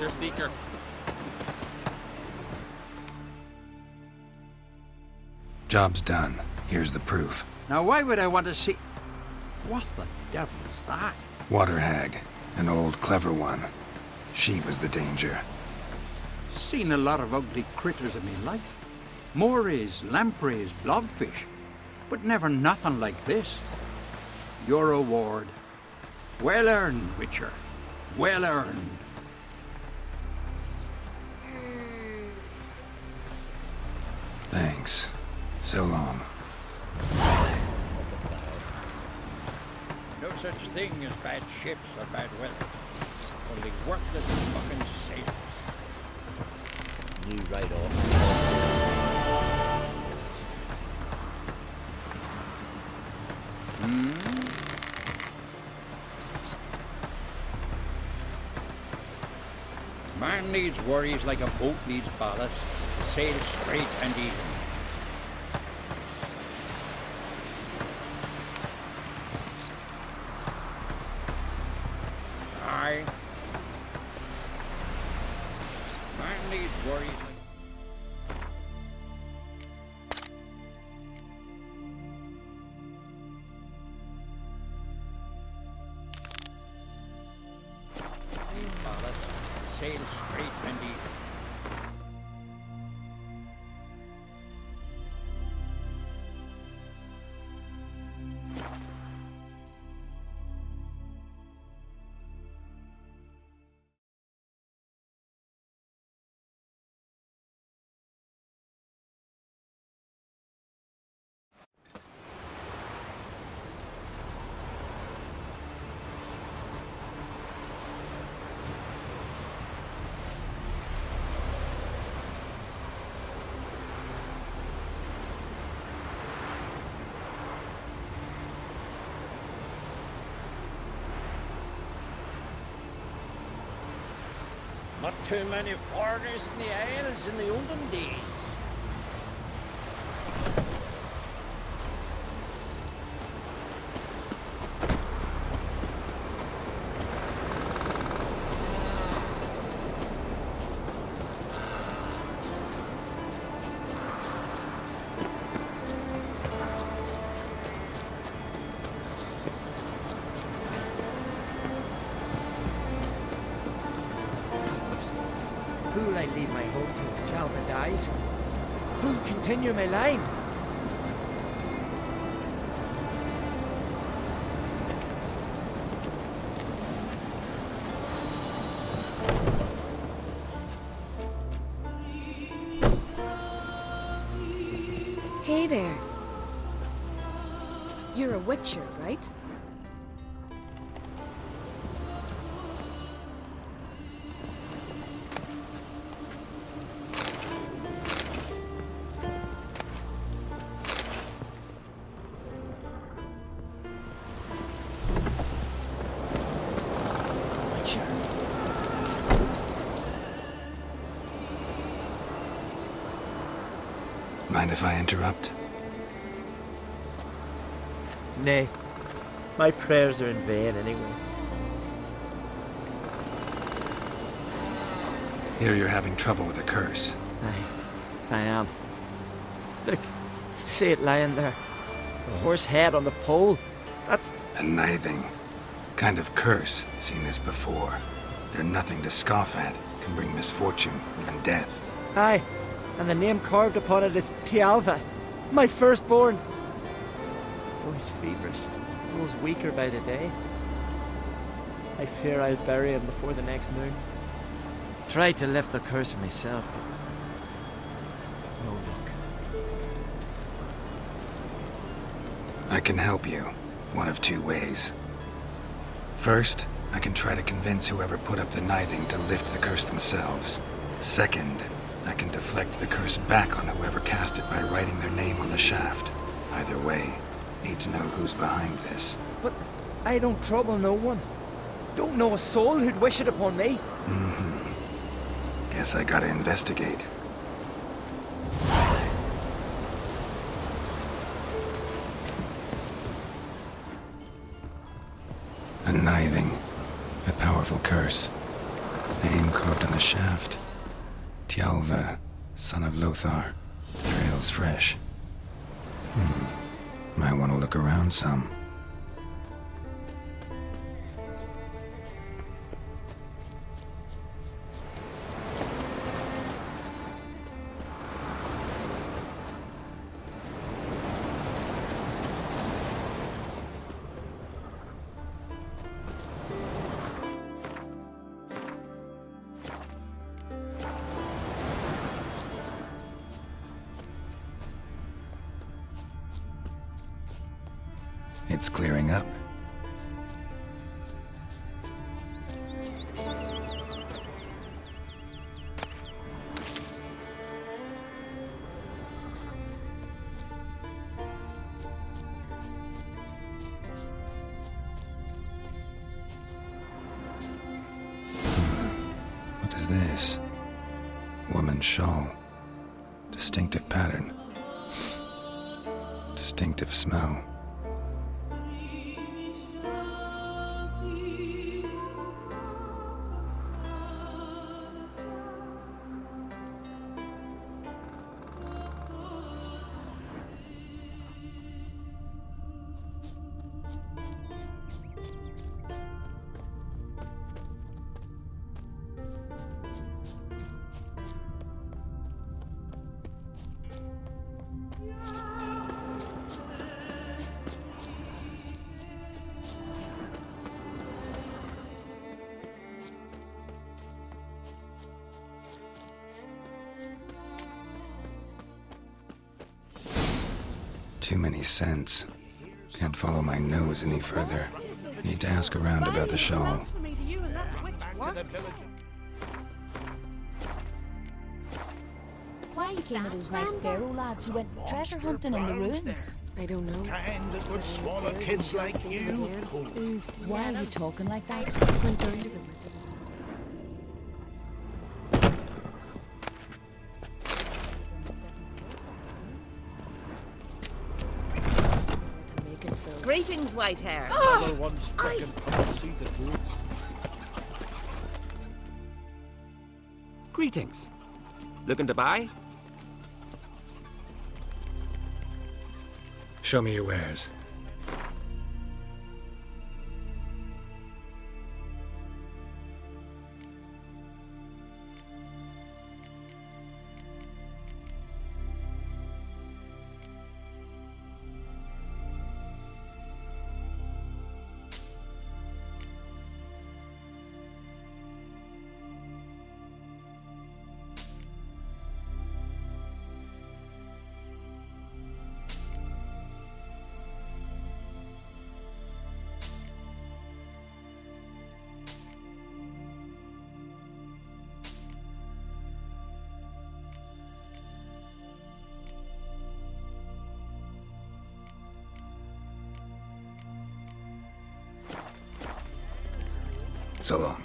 Witcher Seeker. Job's done. Here's the proof. Now, why would I want to see... What the devil is that? Water hag. An old, clever one. She was the danger. Seen a lot of ugly critters in my life. Morays, lampreys, blobfish. But never nothing like this. Your reward. Well earned, Witcher. Well earned. Thanks. So long. No such thing as bad ships or bad weather. Only worthless fucking sailors. Knew right off. Man needs worries like a boat needs ballast to sail straight and even. Aye. Man needs worries like... ballast, sail straight and even. Not too many foreigners in the Isles in the olden days. Who'll I leave my home to if Talbot dies? Who'll continue my line? Hey there. You're a witcher, right? Mind if I interrupt? Nay. My prayers are in vain anyways. Here you're having trouble with a curse. I am. Look, see it lying there. A horse head on the pole. That's... A nithing. Kind of curse. Seen this before. They're nothing to scoff at. Can bring misfortune, even death. Aye. And the name carved upon it is Tialva, my firstborn. Oh, he's feverish. Grows weaker by the day. I fear I'll bury him before the next moon. Tried to lift the curse myself, but no luck. I can help you. One of two ways. First, I can try to convince whoever put up the nithing to lift the curse themselves. Second, I can deflect the curse back on whoever cast it by writing their name on the shaft. Either way, need to know who's behind this. But I don't trouble no one. Don't know a soul who'd wish it upon me. Guess I gotta investigate. A nithing. A powerful curse. Name carved on the shaft. Tjalve, son of Lothar. Trail's fresh. Might want to look around some. It's clearing up. What is this? Woman's shawl. Distinctive pattern. Distinctive smell. Too many scents. Can't follow my nose any further. Need to ask around about the shawl. Why came of those nice Darrow lads who went treasure hunting in the ruins? I don't know. Kind that would swallow kids like you. Oof, why are you talking like that? Went down to them. Greetings, Whitehair. Another one stricken come to see the goods. Greetings. Looking to buy? Show me your wares. So long.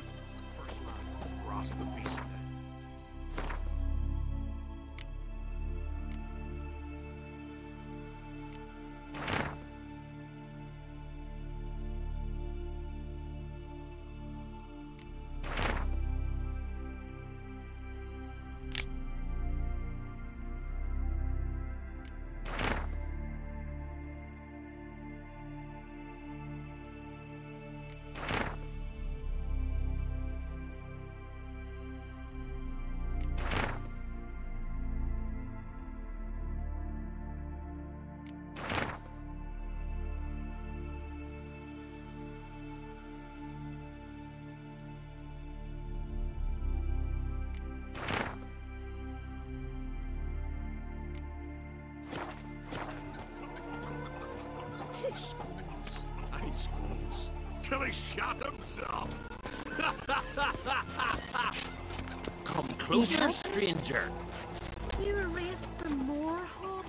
Schools. I schools. Till he shot himself. Come closer, stranger. You're a wraith from Moorhawk.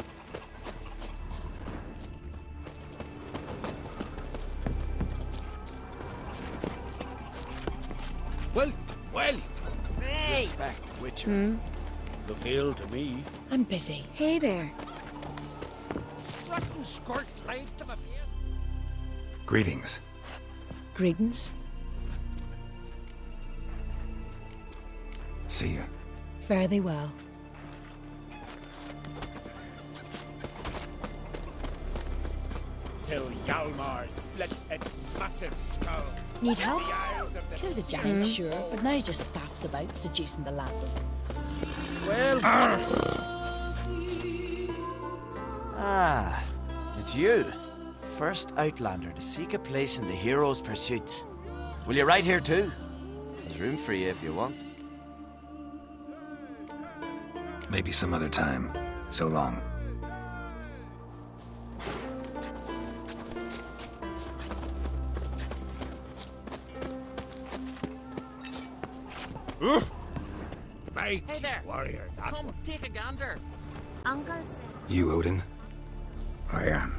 Well. Hey! Respect, Witcher. Look ill to me. I'm busy. Hey there. Rotten skirt laid to my face. Greetings. Greetings. See ya. Fare thee well. Till Hjalmar split its massive skull. Need help? The eyes of the Killed a giant, sure, but now he just faffs about seducing the lasses. Well, it's you. First Outlander to seek a place in the hero's pursuits. Will you ride here too? There's room for you if you want. Maybe some other time. So long. Mate, hey there, warrior, come take a gander. Uncle said. You, Odin? I am.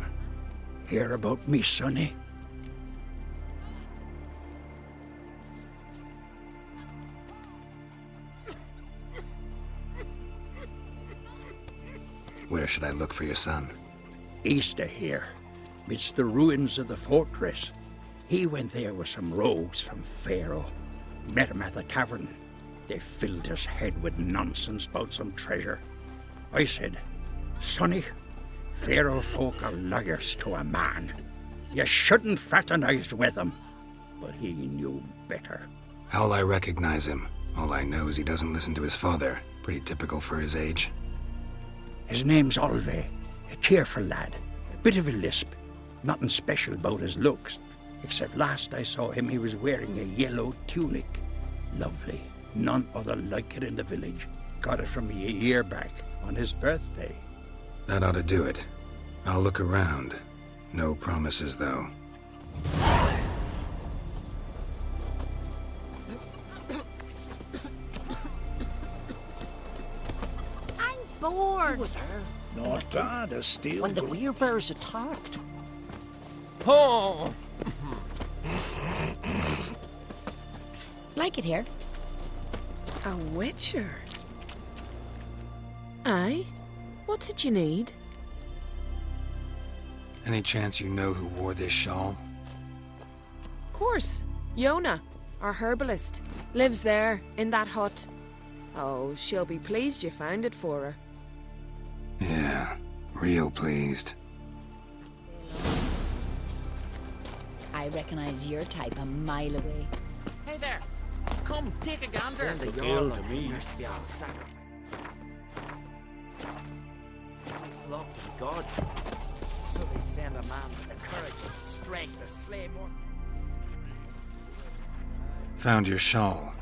Hear about me, sonny? Where should I look for your son? East of here. It's the ruins of the fortress. He went there with some rogues from Pharaoh. Met him at the tavern. They filled his head with nonsense about some treasure. I said, Sonny, Pharaoh folk are liars to a man. You shouldn't fraternize with them. But he knew better. How'll I recognize him? All I know is he doesn't listen to his father. Pretty typical for his age. His name's Olve, a cheerful lad. A bit of a lisp. Nothing special about his looks. Except last I saw him, he was wearing a yellow tunic. Lovely. None other like it in the village. Got it from me a year back, on his birthday. That ought to do it. I'll look around. No promises, though. I'm bored. You were there. Not bad, a steel. When the werebears attacked. Oh! Like it here. A witcher? Aye? What's it you need? Any chance you know who wore this shawl? Course. Yona, our herbalist, lives there, in that hut. Oh, she'll be pleased you found it for her. Yeah, real pleased. I recognize your type a mile away. Hey there, come take a gander. Then the Jarl to me. Sacrifice. Flock to the gods, so they'd send a man with the courage and strength to slay more. Found your shawl,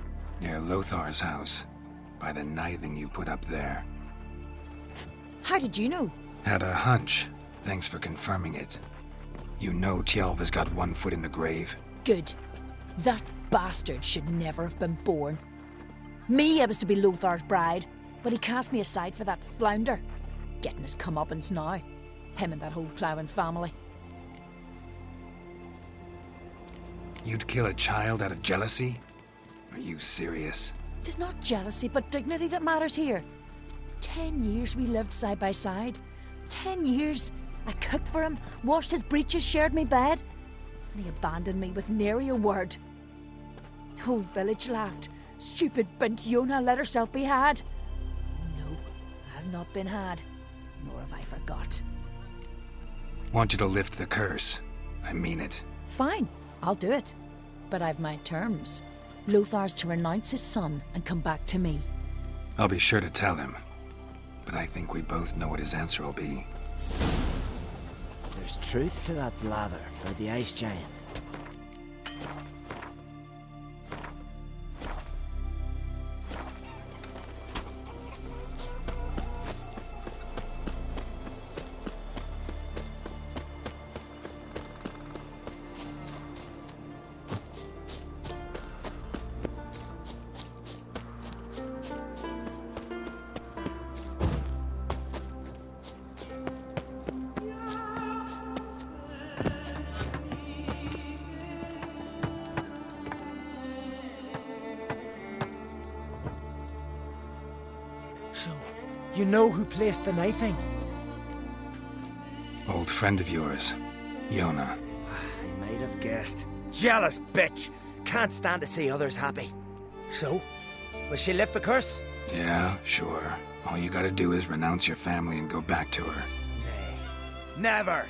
near Lothar's house, by the knithing you put up there. How did you know? Had a hunch. Thanks for confirming it. You know Tjalva's got one foot in the grave. Good. That bastard should never have been born. Me, I was to be Lothar's bride, but he cast me aside for that flounder. Getting his comeuppance now. Him and that whole ploughing family. You'd kill a child out of jealousy? Are you serious? It's not jealousy, but dignity that matters here. 10 years we lived side by side. 10 years I cooked for him, washed his breeches, shared me bed. And he abandoned me with nary a word. The whole village laughed. Stupid bint Yona let herself be had. Oh no, I've not been had. Nor have I forgot. Want you to lift the curse. I mean it. Fine, I'll do it. But I've my terms. Lothar's to renounce his son and come back to me. I'll be sure to tell him. But I think we both know what his answer will be. There's truth to that blather by the ice giant. So, you know who placed the knifing? Old friend of yours, Yona. I might have guessed. Jealous bitch! Can't stand to see others happy. So, Will she lift the curse? Yeah, sure. All you gotta do is renounce your family and go back to her. Nay. Never!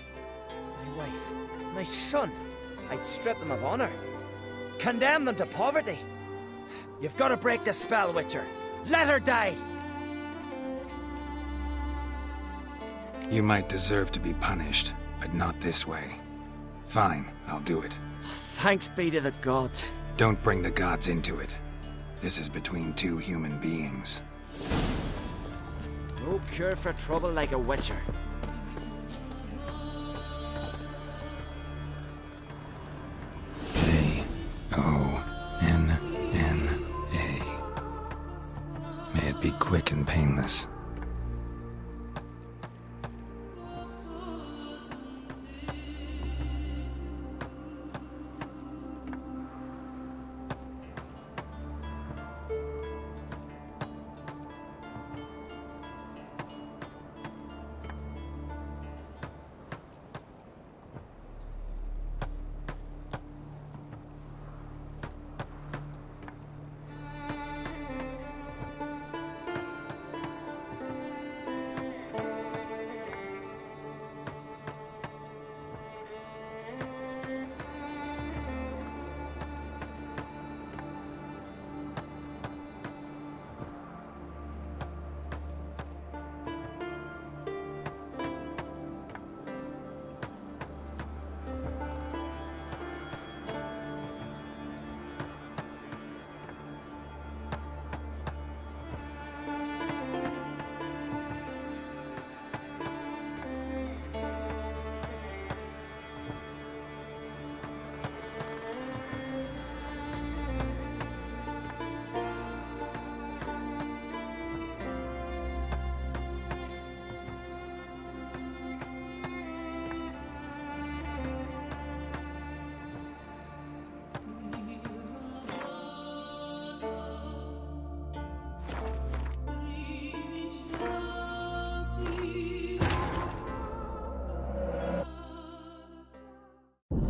My wife, my son, I'd strip them of honor. Condemn them to poverty. You've got to break the spell, Witcher. Let her die! You might deserve to be punished, but not this way. Fine, I'll do it. Thanks be to the gods. Don't bring the gods into it. This is between two human beings. No cure for trouble like a Witcher. J-O-N-N-A. May it be quick and painless.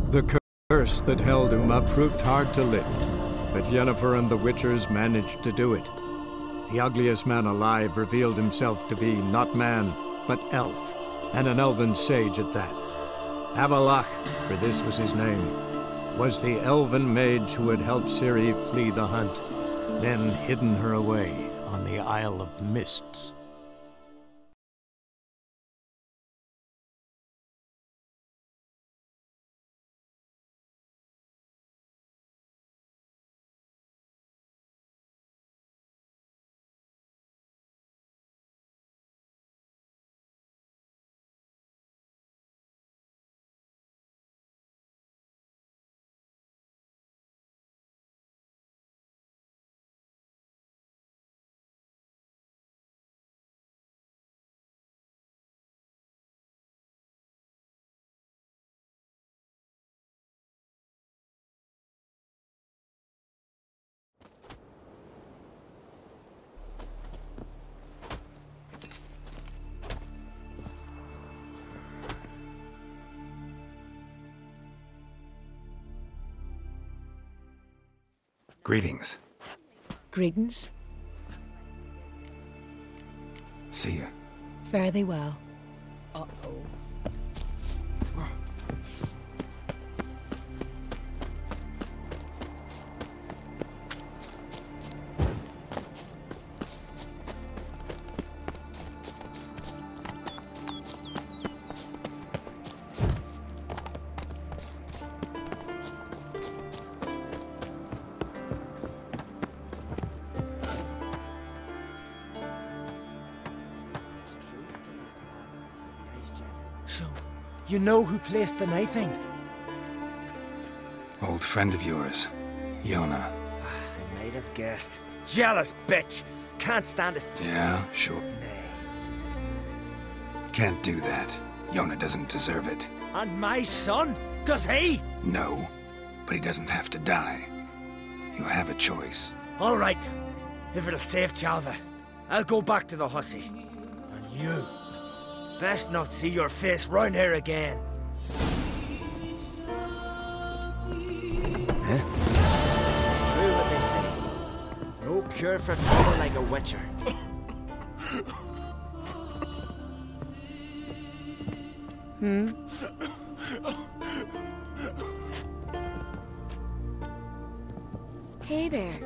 The curse that held Uma proved hard to lift, but Yennefer and the Witchers managed to do it. The ugliest man alive revealed himself to be not man, but elf, and an elven sage at that. Avallac'h, for this was his name, was the elven mage who had helped Ciri flee the hunt, then hidden her away on the Isle of Mists. Greetings. Greetings. See ya. Fare thee well. Uh-oh. So, you know who placed the knifing? Old friend of yours, Yona. I might have guessed. Jealous bitch! Can't stand this. Yeah, sure. Nay. Can't do that. Yona doesn't deserve it. And my son? Does he? No, but he doesn't have to die. You have a choice. All right. If it'll save Chalva, I'll go back to the hussy. And you, best not see your face round here again. Huh? It's true what they say. No pure for trouble like a witcher. Hey there.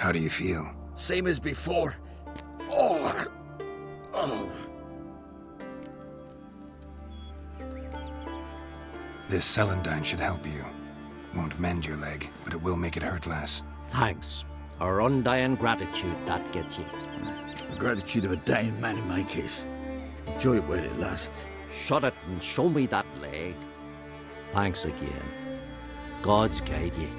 How do you feel? Same as before. Oh. This celandine should help you. Won't mend your leg, but it will make it hurt less. Thanks. Our undying gratitude, that gets you. The gratitude of a dying man in my case. Enjoy it while it lasts. Shut it and show me that leg. Thanks again. God's guide you.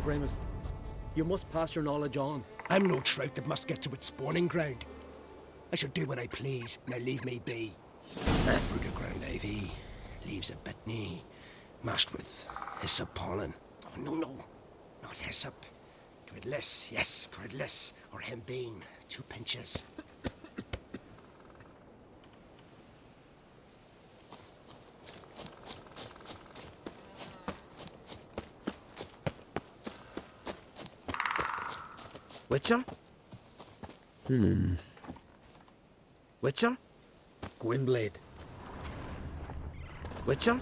Gramist. You must pass your knowledge on. I'm no trout that must get to its spawning ground. I shall do what I please, now leave me be. For the ground ivy, leaves a bitney, mashed with hyssop pollen. Oh, no, not hyssop. Gridless, yes, gridless, or hembean, 2 pinches. Witcher? Witcher? Gwynblade. Witcher?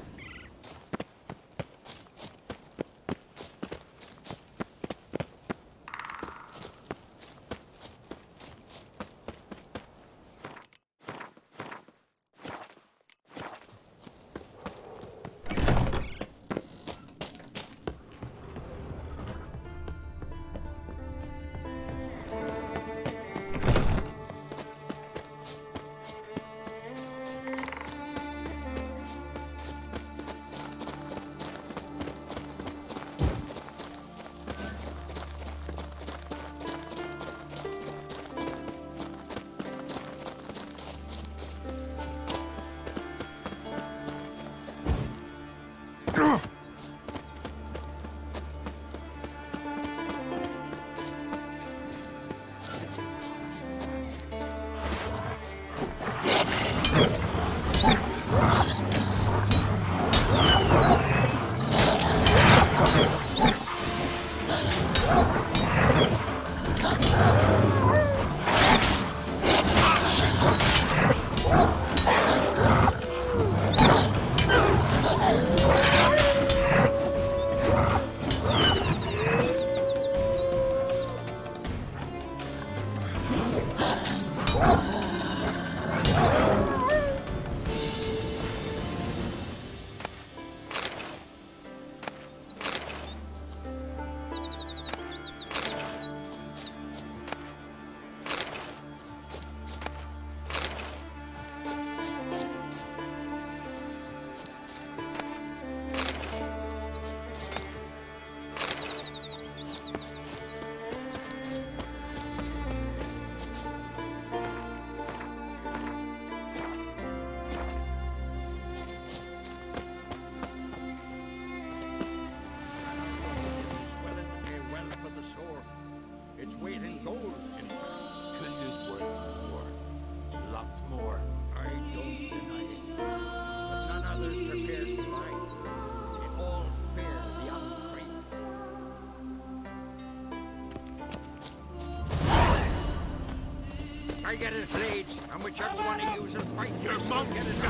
I get his blades, and whichever one he uses fight. Your mum get his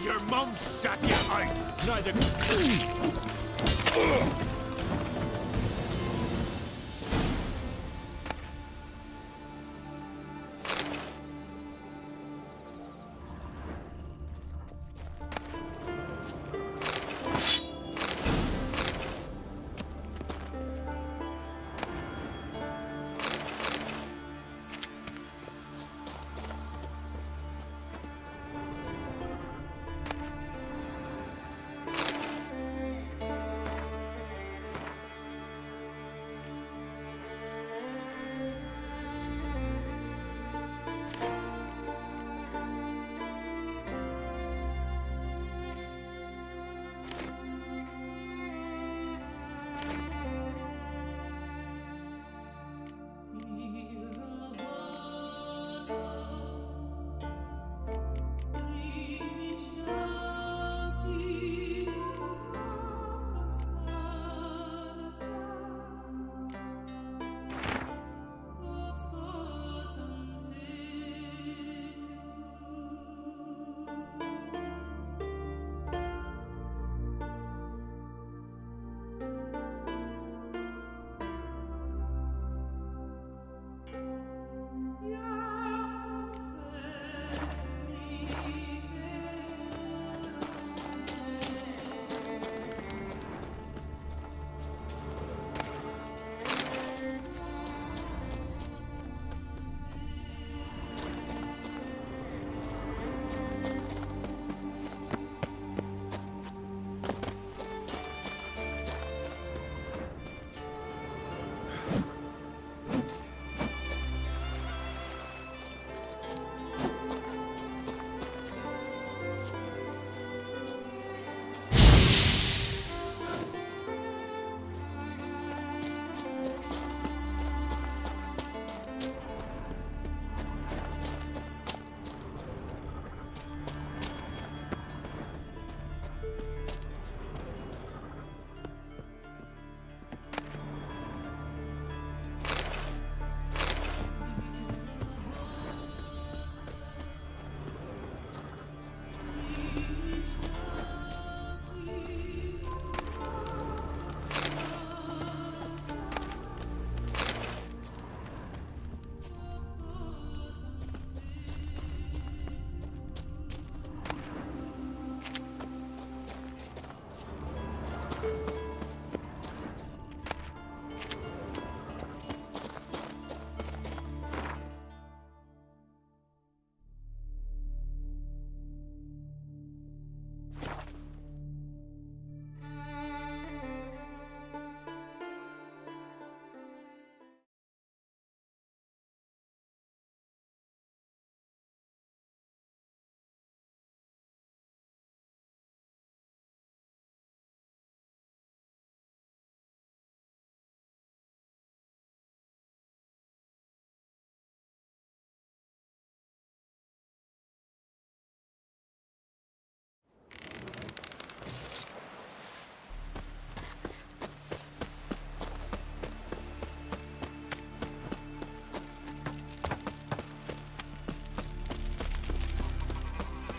Your mum shot you out. Neither.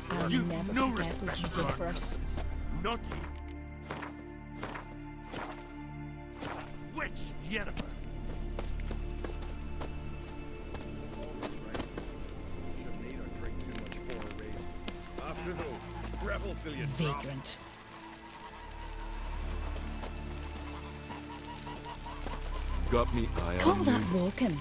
I'll never no forget what respect you for did our for us. Not you. Witch Jennifer. Shouldn't eat or drink too much for a raid. Afternoon. Revel till you drop. Vagrant. Got me eye Call on that you. walking.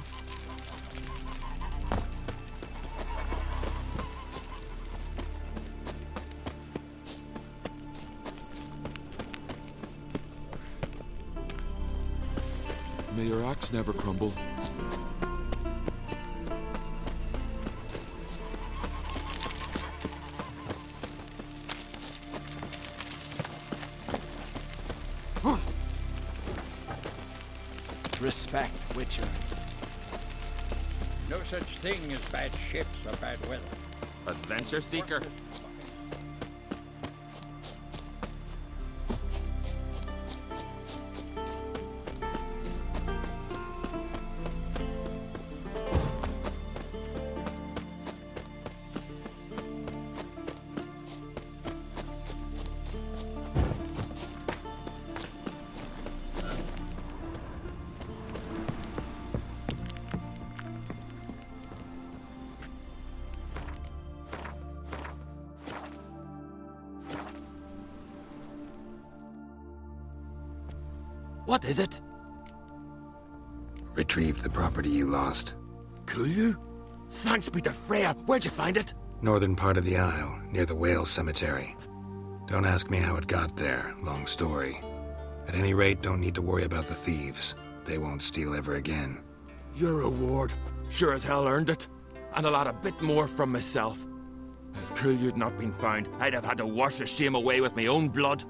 May your axe never crumble. Respect, Witcher. No such thing as bad ships or bad weather. Adventure seeker. What is it? Retrieve the property you lost. Cool. Thanks be to Freya. Where'd you find it? Northern part of the Isle, near the whale cemetery. Don't ask me how it got there, long story. At any rate, don't need to worry about the thieves. They won't steal ever again. Your reward. Sure as hell earned it. And a lot a bit more from myself. If Cool'd not been found, I'd have had to wash the shame away with my own blood.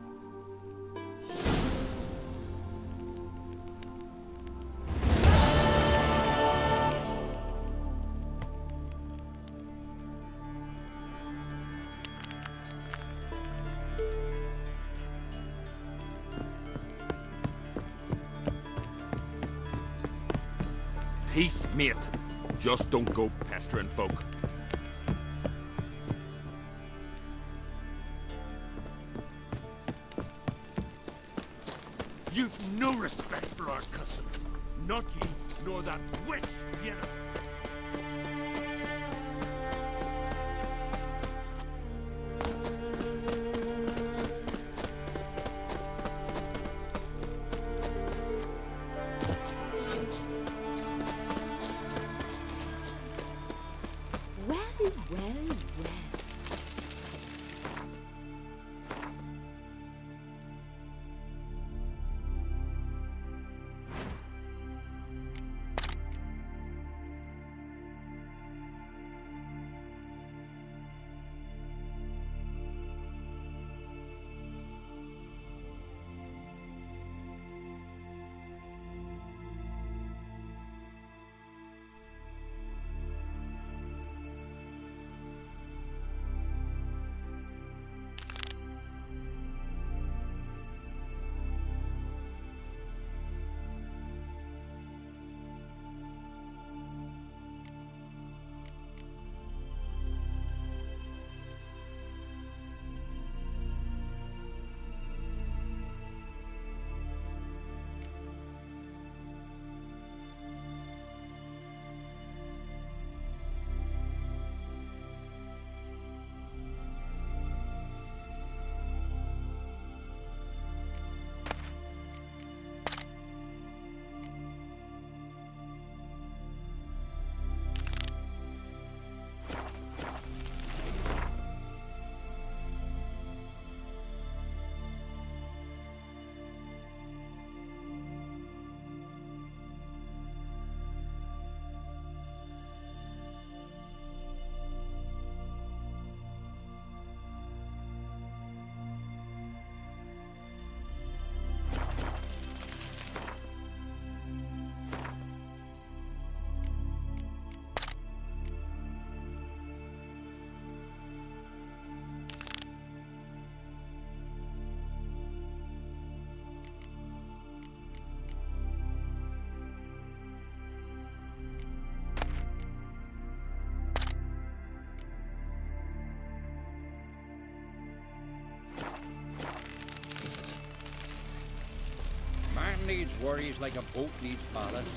Peace, mate. Just don't go pestering folk. You've no respect for our customs. Not ye, nor that witch, Yennefer. Man needs worries like a boat needs ballast.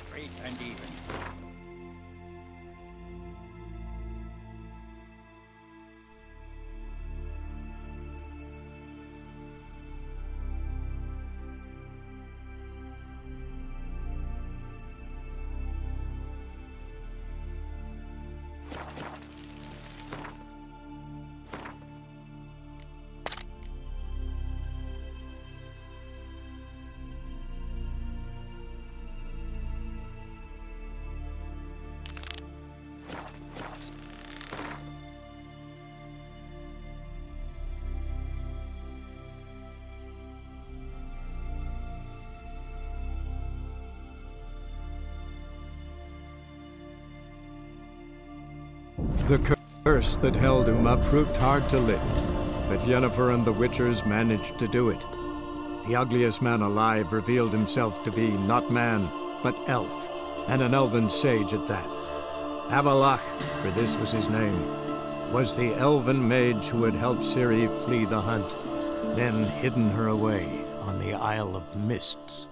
Straight and even. The curse that held Uma proved hard to lift, but Yennefer and the Witchers managed to do it. The ugliest man alive revealed himself to be not man, but elf, and an elven sage at that. Avalach, for this was his name, was the elven mage who had helped Ciri flee the hunt, then hidden her away on the Isle of Mists.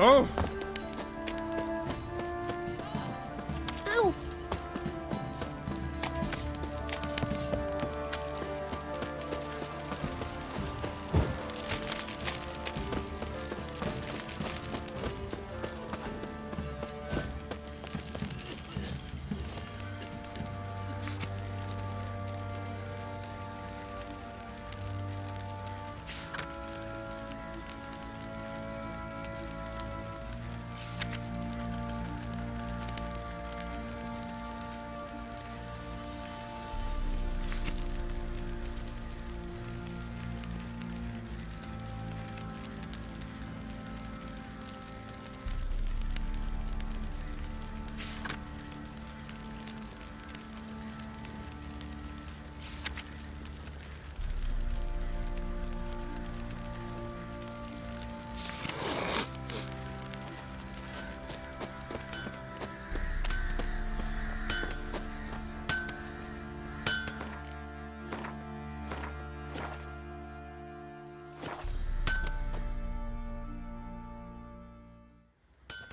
Oh! Ow!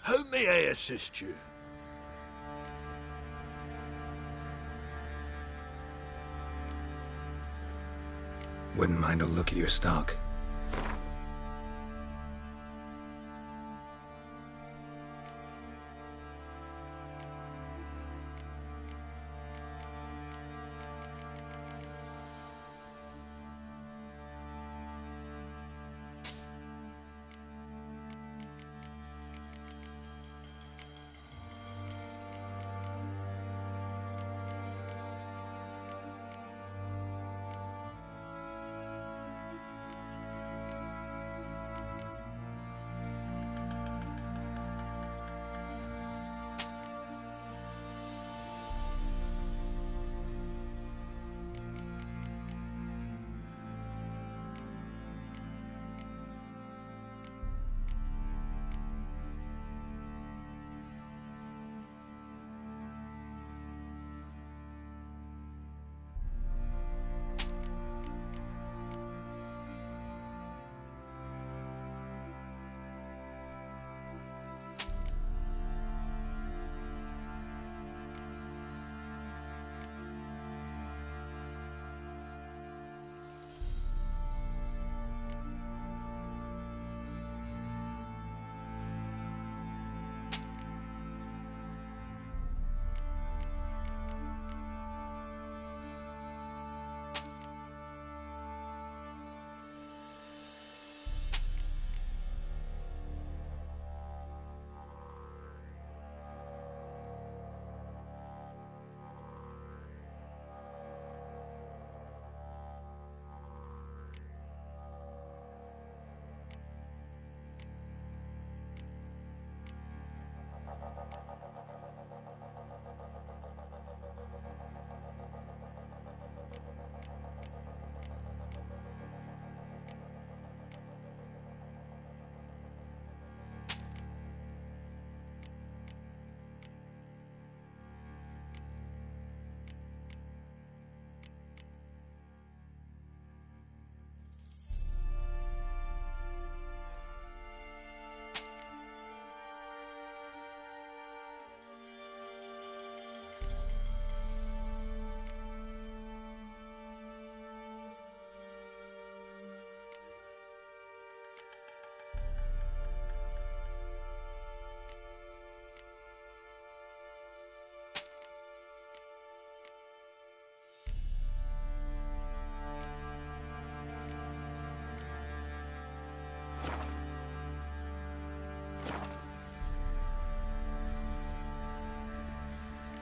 How may I assist you? Wouldn't mind a look at your stock.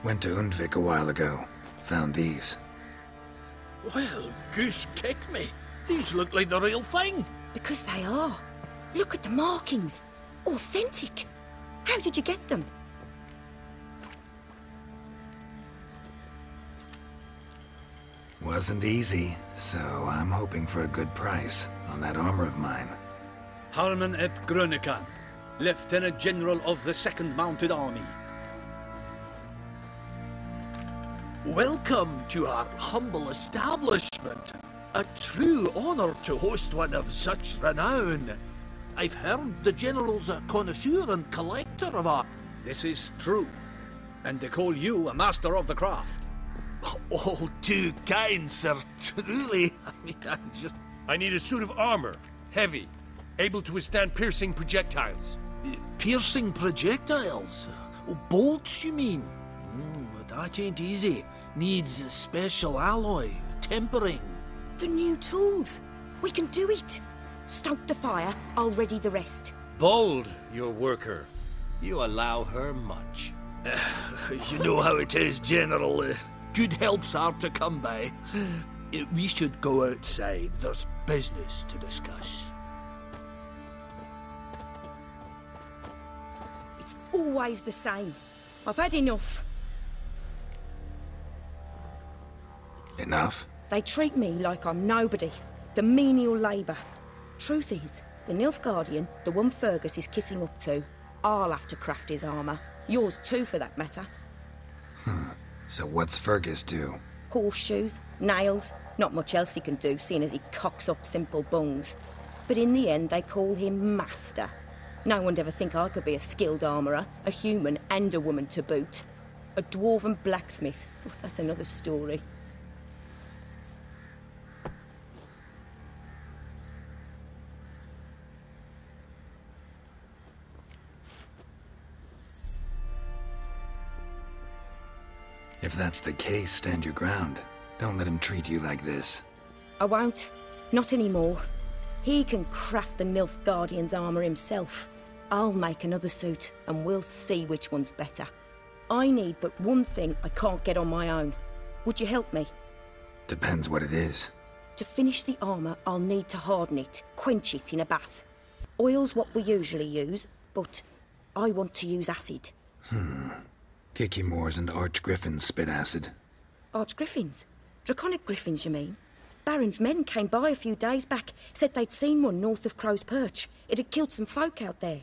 Went to Undvik a while ago. Found these. Well, goose kick me. These look like the real thing. Because they are. Look at the markings. Authentic. How did you get them? Wasn't easy, so I'm hoping for a good price on that armor of mine. Harman ep Grönekan, Lieutenant General of the 2nd Mounted Army. Welcome to our humble establishment. A true honor to host one of such renown. I've heard the General's a connoisseur and collector of art. This is true. And they call you a master of the craft. All too kind, sir. Truly. I need a suit of armor. Heavy. Able to withstand piercing projectiles. Piercing projectiles? Oh, bolts, you mean? That ain't easy. Needs a special alloy, tempering. The new tools. We can do it. Stoke the fire, I'll ready the rest. Bold, your worker. You allow her much. You know how it is, General. Good help's hard to come by. We should go outside. There's business to discuss. It's always the same. I've had enough. Enough? They treat me like I'm nobody. The menial labour. Truth is, the Nilfgaardian, the one Fergus is kissing up to, I'll have to craft his armour. Yours too, for that matter. So what's Fergus do? Horseshoes, nails, not much else he can do, seeing as he cocks up simple bungs. But in the end, they call him Master. No one'd ever think I could be a skilled armourer, a human and a woman to boot. A dwarven blacksmith. Oh, that's another story. If that's the case, stand your ground. Don't let him treat you like this. I won't. Not anymore. He can craft the Nilfgaardian's armour himself. I'll make another suit, and we'll see which one's better. I need but one thing I can't get on my own. Would you help me? Depends what it is. To finish the armour, I'll need to harden it, quench it in a bath. Oil's what we usually use, but I want to use acid. Kikimoors and Archgriffins spit acid. Archgriffins? Draconic griffins, you mean? Baron's men came by a few days back, said they'd seen one north of Crow's Perch. It had killed some folk out there.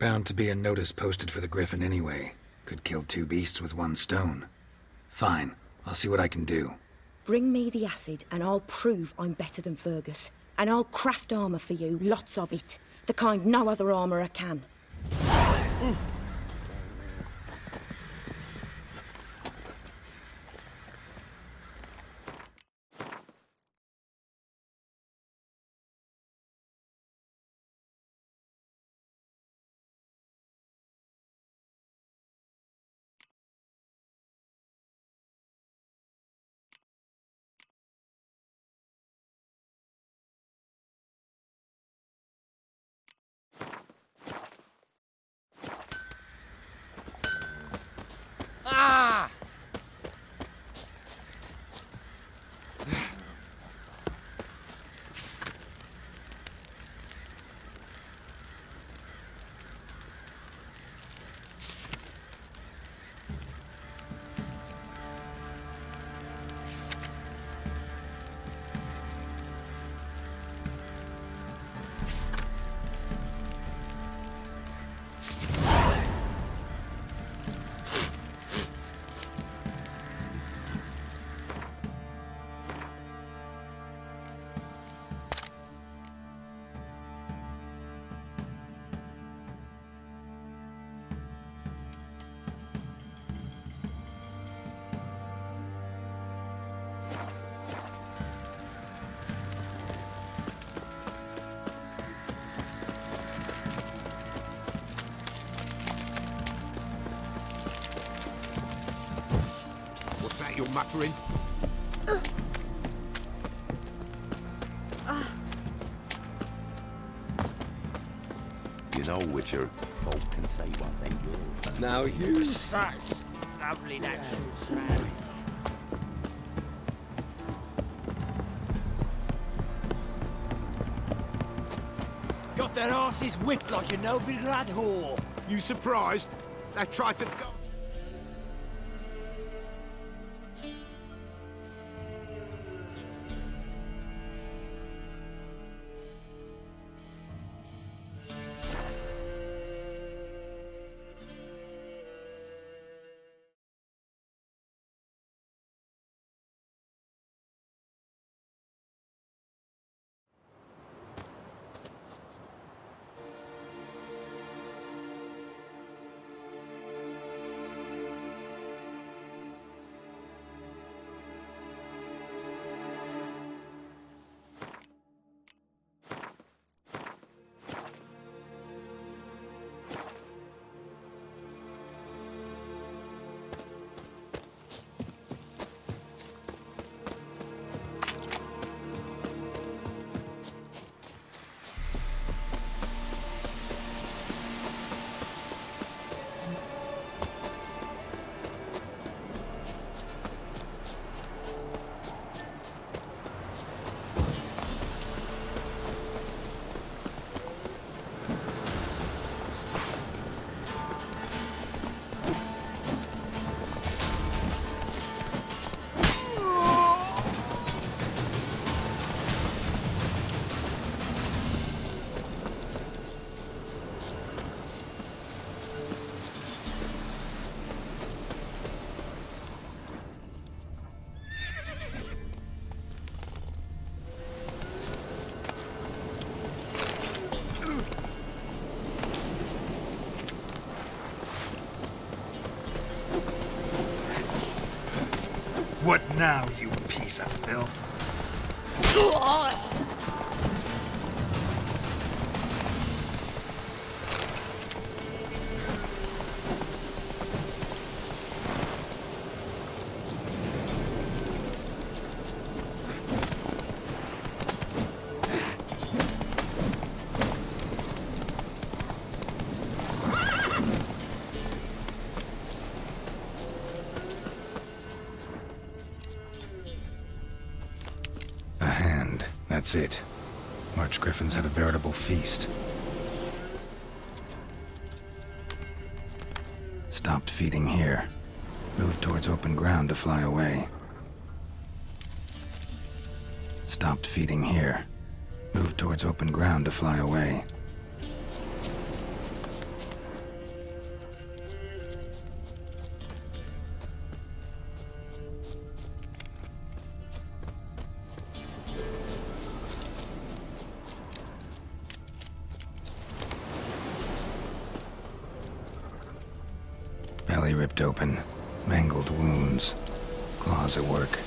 Bound to be a notice posted for the Griffin anyway. Could kill two beasts with one stone. Fine, I'll see what I can do. Bring me the acid and I'll prove I'm better than Fergus. And I'll craft armour for you, lots of it. The kind no other armourer can. Ah! What's that you're muttering? You know, Witcher, folk can say what they will. Now you... Such lovely natural smells. Got their asses whipped like a Novigrad whore. You surprised? They tried to go... What now, you piece of filth? That's it. March Griffins had a veritable feast. Stopped feeding here. Moved towards open ground to fly away. Stopped feeding here. Moved towards open ground to fly away. Belly ripped open, mangled wounds, claws at work.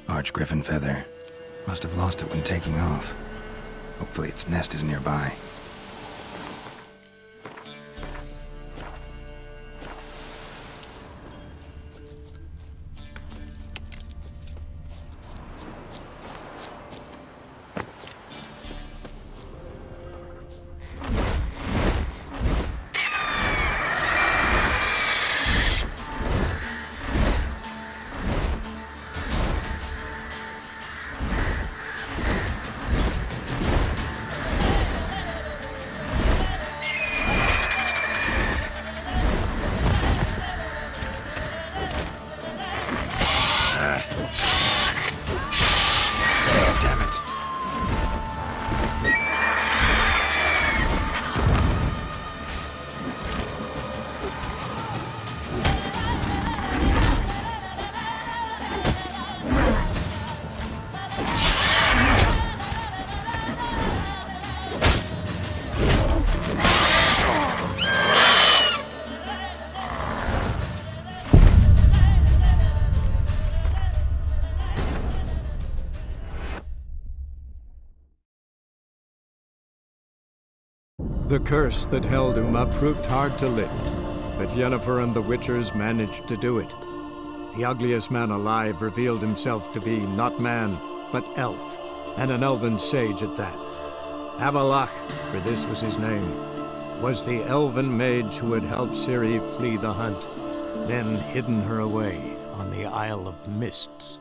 Arch-griffin feather. Must have lost it when taking off. Hopefully its nest is nearby. The curse that held Uma proved hard to lift, but Yennefer and the Witchers managed to do it. The ugliest man alive revealed himself to be not man, but elf, and an elven sage at that. Avallac'h, for this was his name, was the elven mage who had helped Ciri flee the hunt, then hidden her away on the Isle of Mists.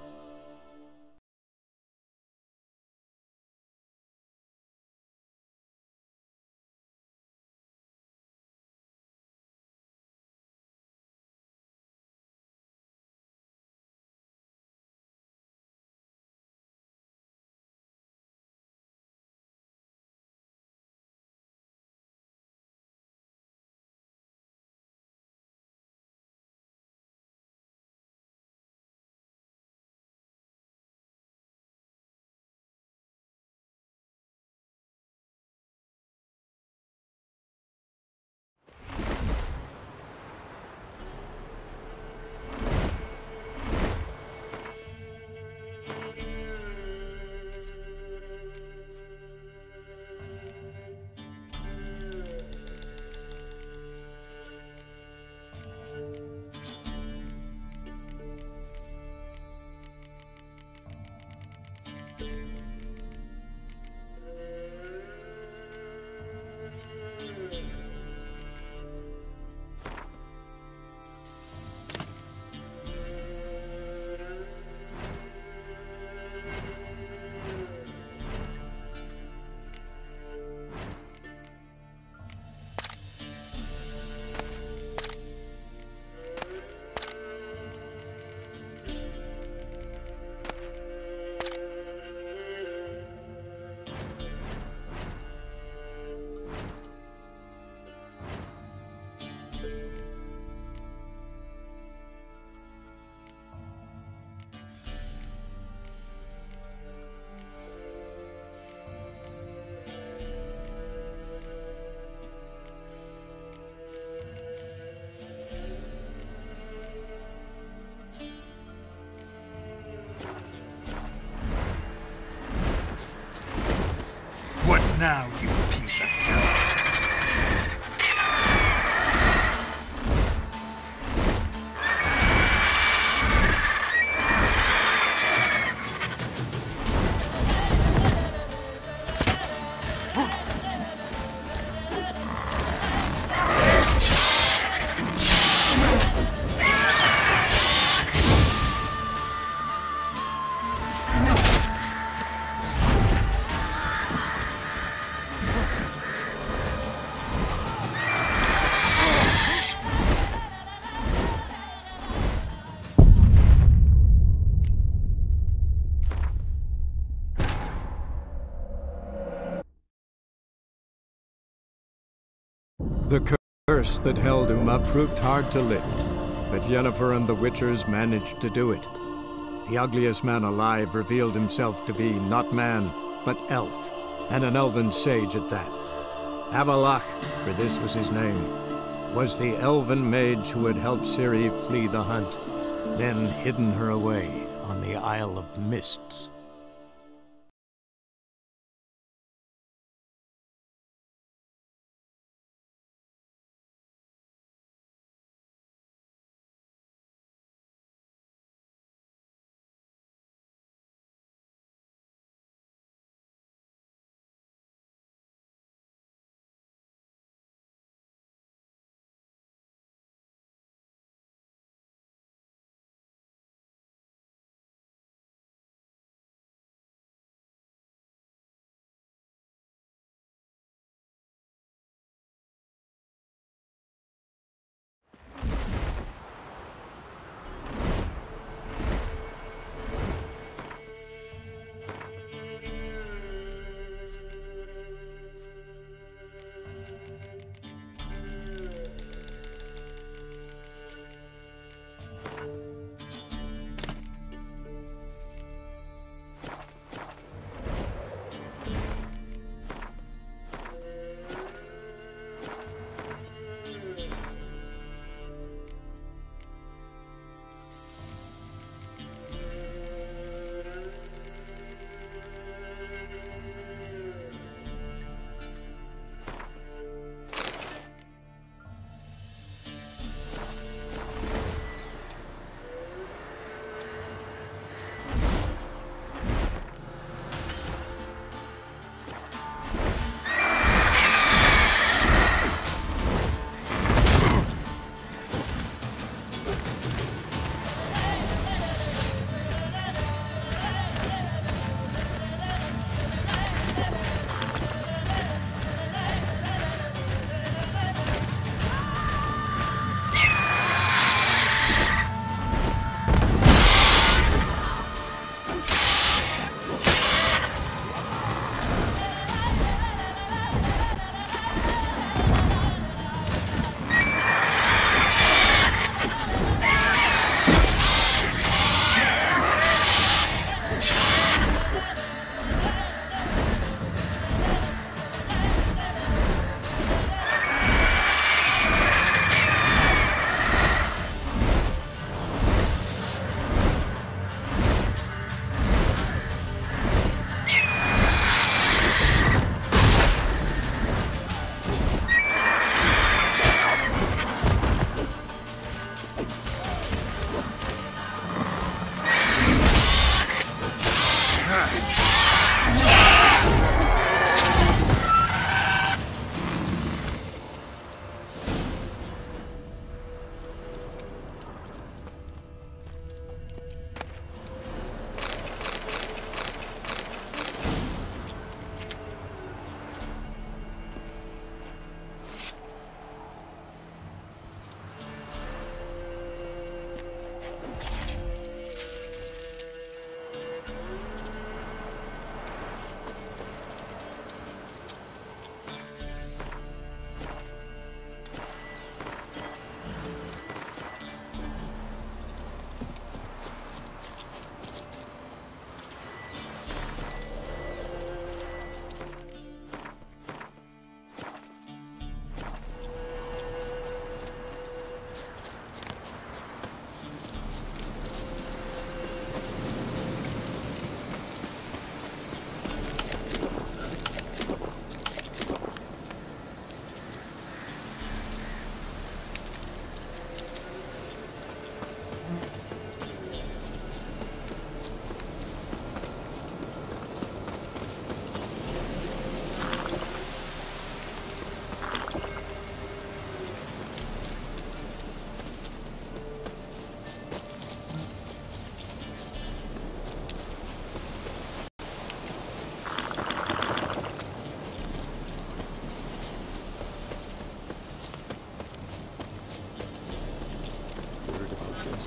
Now, you piece of filth. The curse that held Uma proved hard to lift, but Yennefer and the Witchers managed to do it. The ugliest man alive revealed himself to be not man, but elf, and an elven sage at that. Avallac'h, for this was his name, was the elven mage who had helped Ciri flee the hunt, then hidden her away on the Isle of Mists.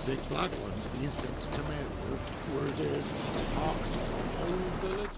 sick black ones being sent to Temeria, where there's hawks in the whole village.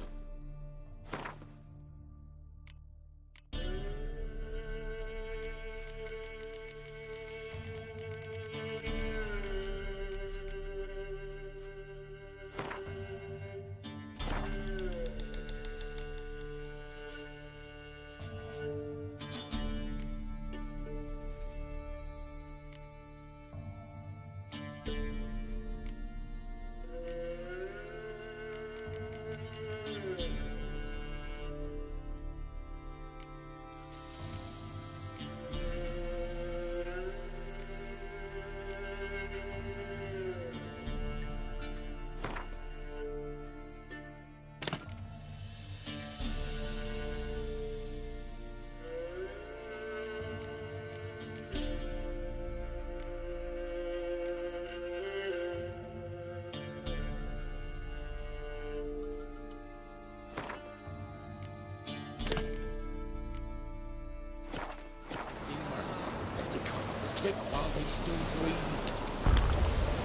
Sick while they still breathe.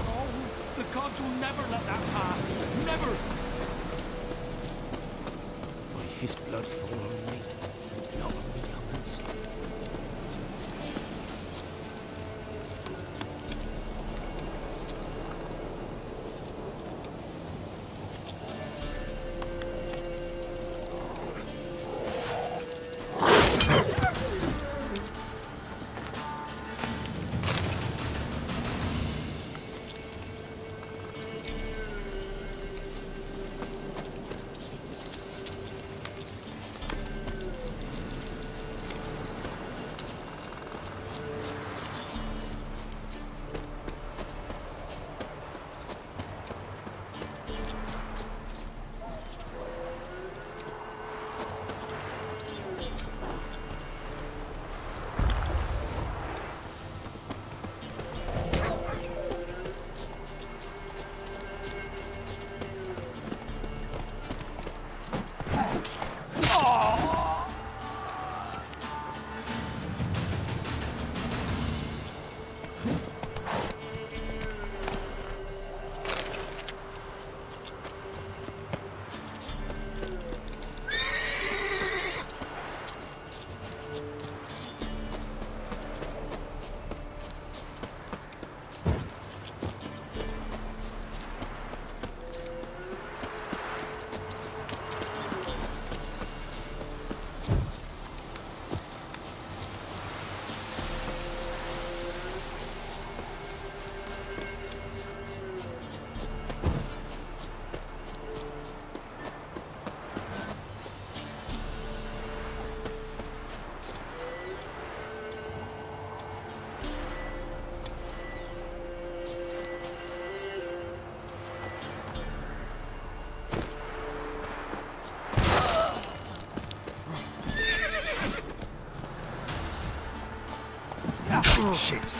No, the gods will never let that pass. Never! May his blood fall on me, not on the young'uns. Shit.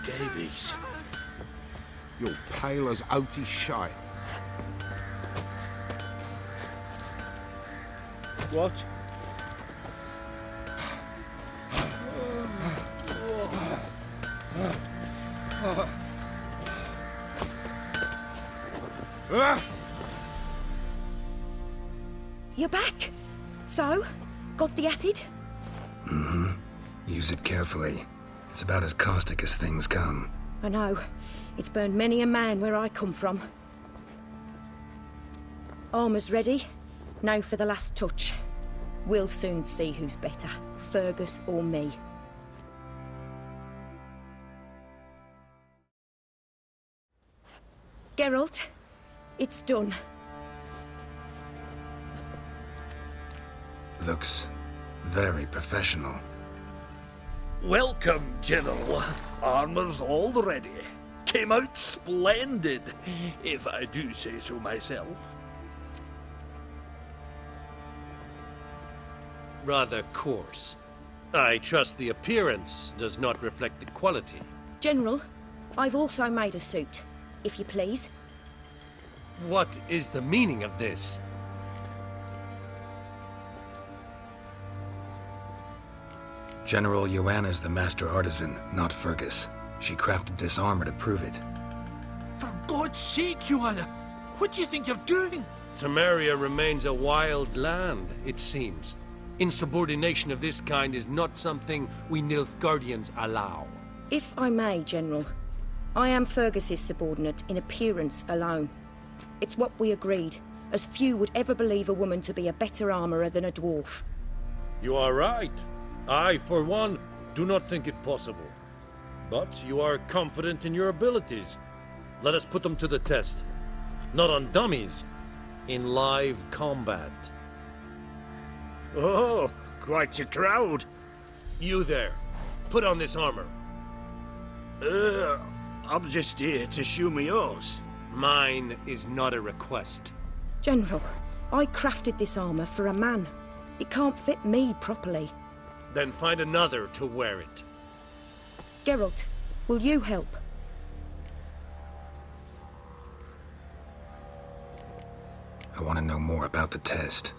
scabies. You're pale as outy shite. What? You're back? So? Got the acid? Mm-hmm. Use it carefully. It's about as caustic as things come. I know. It's burned many a man where I come from. Armour's ready. Now for the last touch. We'll soon see who's better, Fergus or me. Geralt, it's done. Looks very professional. Welcome, General. Armour's all ready. Came out splendid, if I do say so myself. Rather coarse. I trust the appearance does not reflect the quality. General, I've also made a suit, if you please. What is the meaning of this? General Joanna's the master artisan, not Fergus. She crafted this armor to prove it. For God's sake, Joanna! What do you think you're doing? Temeria remains a wild land, it seems. Insubordination of this kind is not something we Nilfgaardians allow. If I may, General, I am Fergus's subordinate in appearance alone. It's what we agreed, as few would ever believe a woman to be a better armourer than a dwarf. You are right. I, for one, do not think it possible. But you are confident in your abilities. Let us put them to the test. Not on dummies, in live combat. Oh, quite a crowd. You there, put on this armor. I'm just here to show me yours. Mine is not a request. General, I crafted this armor for a man. It can't fit me properly. Then find another to wear it. Geralt, will you help? I want to know more about the test.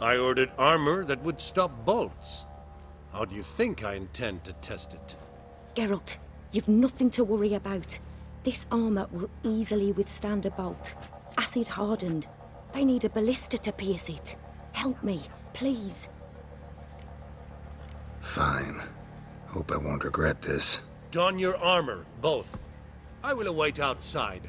I ordered armor that would stop bolts. How do you think I intend to test it? Geralt, you've nothing to worry about. This armor will easily withstand a bolt. Acid hardened. They need a ballista to pierce it. Help me, please. Fine. Hope I won't regret this. Don your armor, both. I will await outside.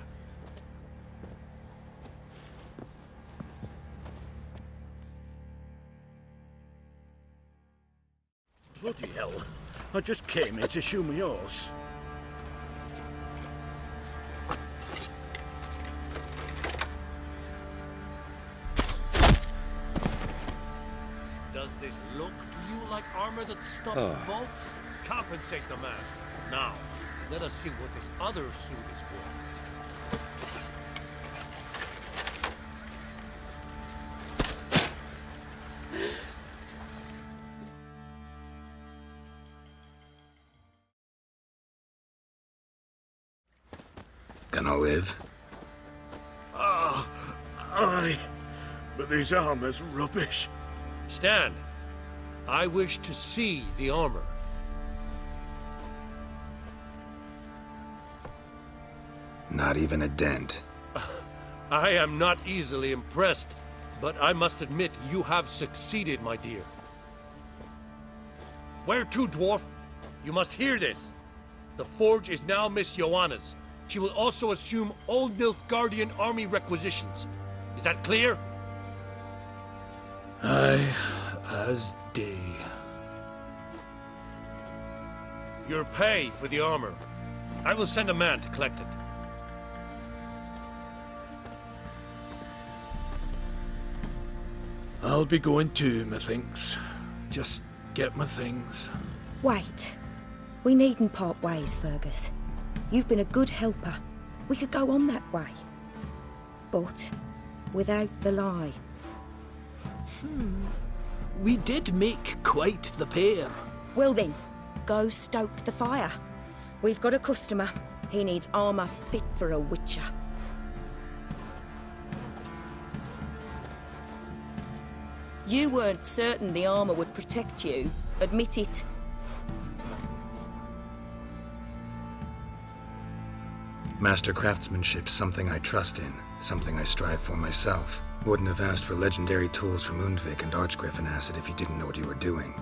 Bloody hell. I just came here to show me yours. Does this look to you like armor that stops bolts? Compensate the man. Now, let us see what this other suit is worth. Gonna live? Aye. But this armor's rubbish. Stand. I wish to see the armor. Not even a dent. I am not easily impressed, but I must admit you have succeeded, my dear. Where to, dwarf? You must hear this. The forge is now Miss Joanna's. She will also assume all Nilfgaardian army requisitions. Is that clear? Aye, as day. Your pay for the armor. I will send a man to collect it. I'll be going too, methinks. Just get my things. Wait. We needn't part ways, Fergus. You've been a good helper. We could go on that way. But without the lie. We did make quite the pair. Well then, go stoke the fire. We've got a customer. He needs armour fit for a witcher. You weren't certain the armour would protect you. Admit it. Master craftsmanship's something I trust in, something I strive for myself. Wouldn't have asked for legendary tools from Undvik and Archgriffin Acid if you didn't know what you were doing.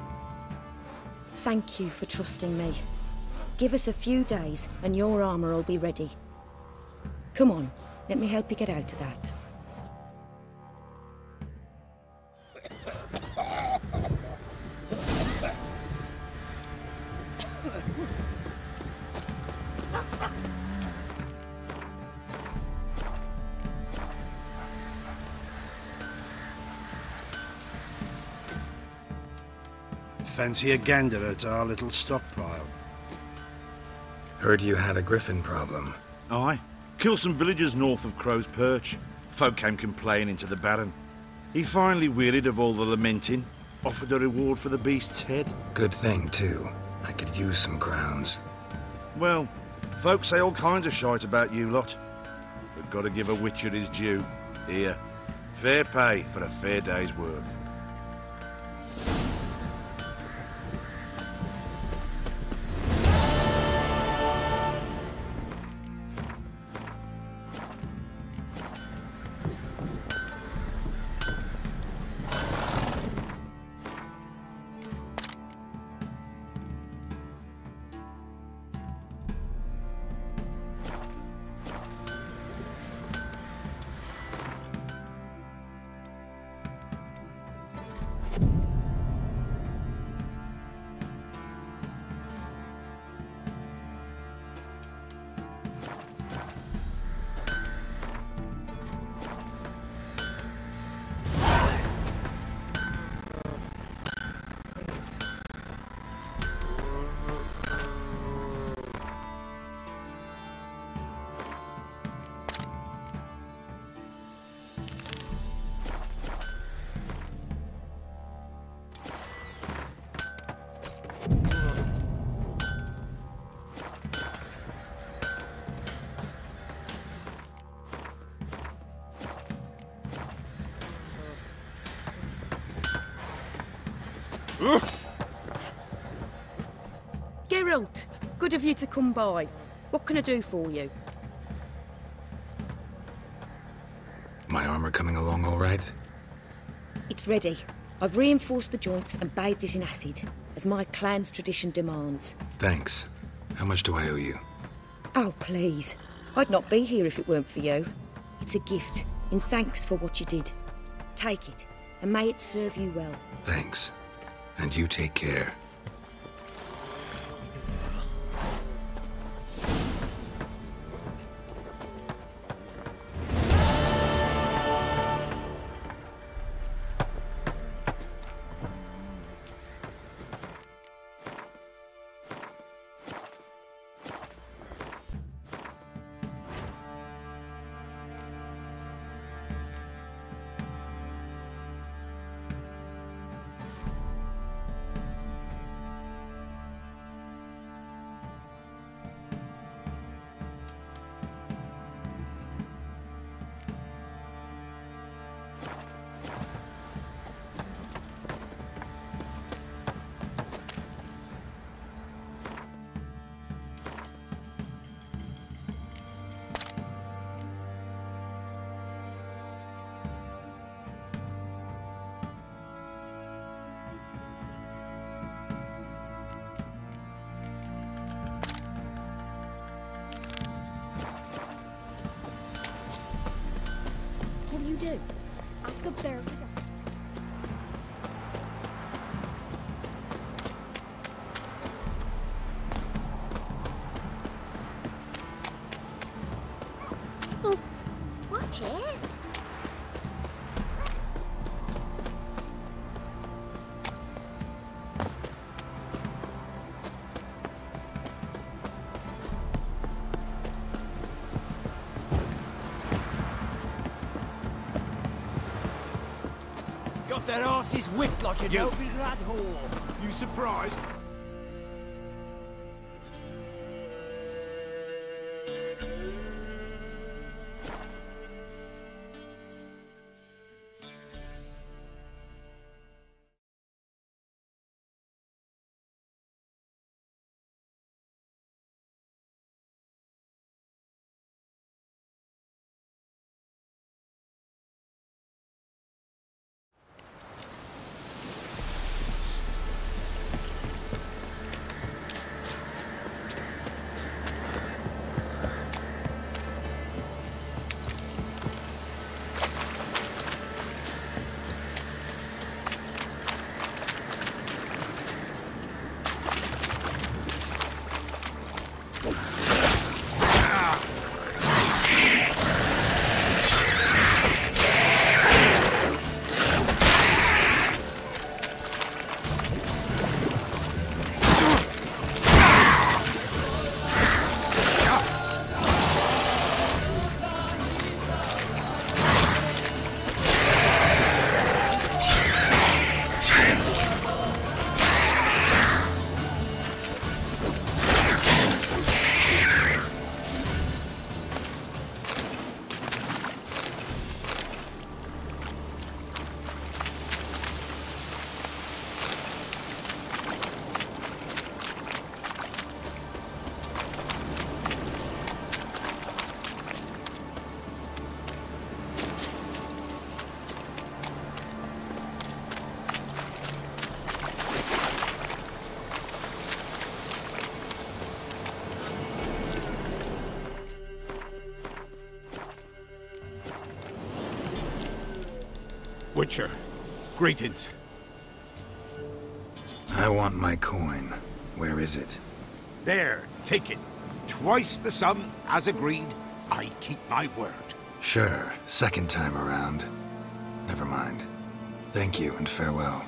Thank you for trusting me. Give us a few days and your armour will be ready. Come on, let me help you get out of that. Fancy a gander at our little stockpile. Heard you had a griffin problem. Aye. Killed some villagers north of Crow's Perch. Folk came complaining to the Baron. He finally wearied of all the lamenting, offered a reward for the beast's head. Good thing, too. I could use some crowns. Well, folks say all kinds of shite about you lot. But gotta give a witcher his due. Here, fair pay for a fair day's work. Geralt, good of you to come by. What can I do for you? My armor coming along all right? It's ready. I've reinforced the joints and bathed it in acid, as my clan's tradition demands. Thanks. How much do I owe you? Oh, please. I'd not be here if it weren't for you. It's a gift, in thanks for what you did. Take it, and may it serve you well. Thanks. And you take care. What do you do? Ask a bear. Oh, watch it. That arse is whipped like an open rat hole. You surprised? Witcher, greetings. I want my coin. Where is it? There, take it. Twice the sum, as agreed. I keep my word. Sure, second time around. Never mind. Thank you and farewell.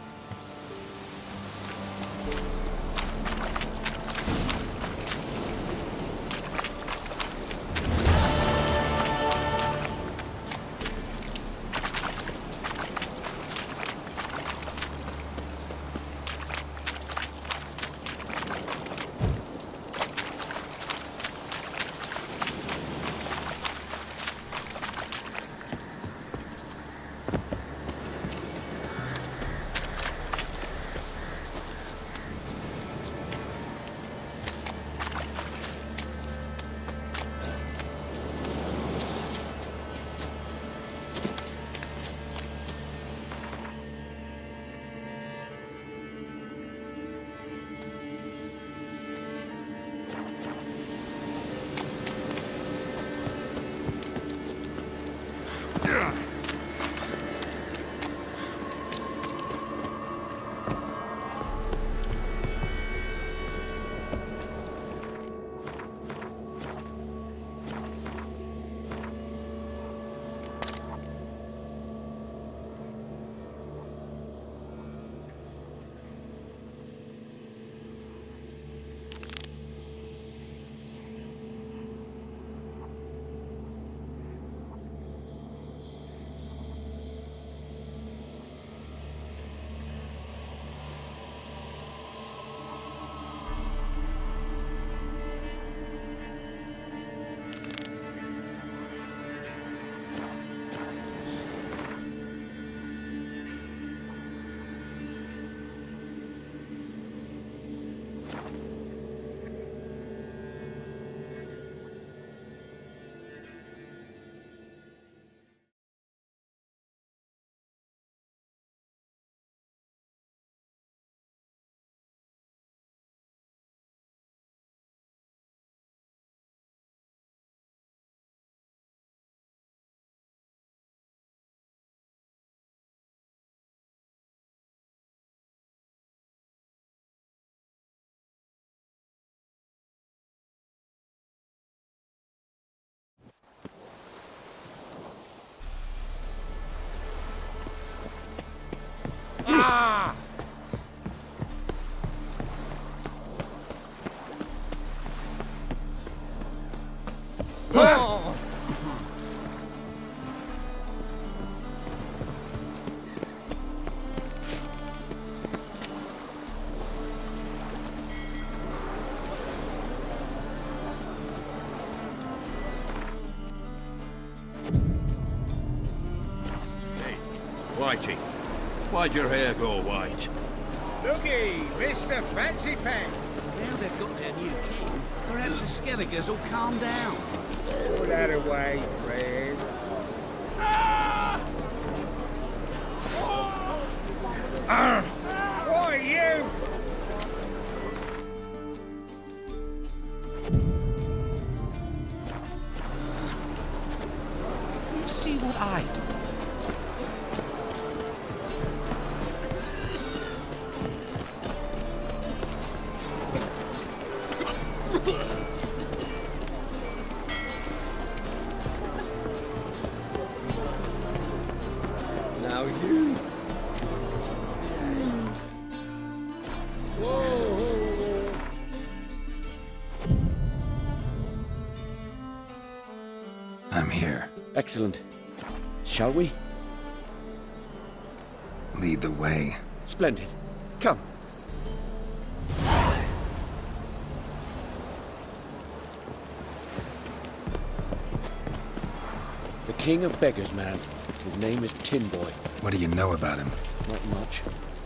Ah! Oh! Whitey, why'd your hair go white? Looky, Mr. Fancy Pants. Now they've got their new king, perhaps the Skelligers will calm down. Put that away, Fred. What are you? You see what I do? Now you. Whoa. I'm here. Excellent. Shall we? Lead the way. Splendid. Come. The King of Beggars, man. His name is Tin Boy. What do you know about him? Not much.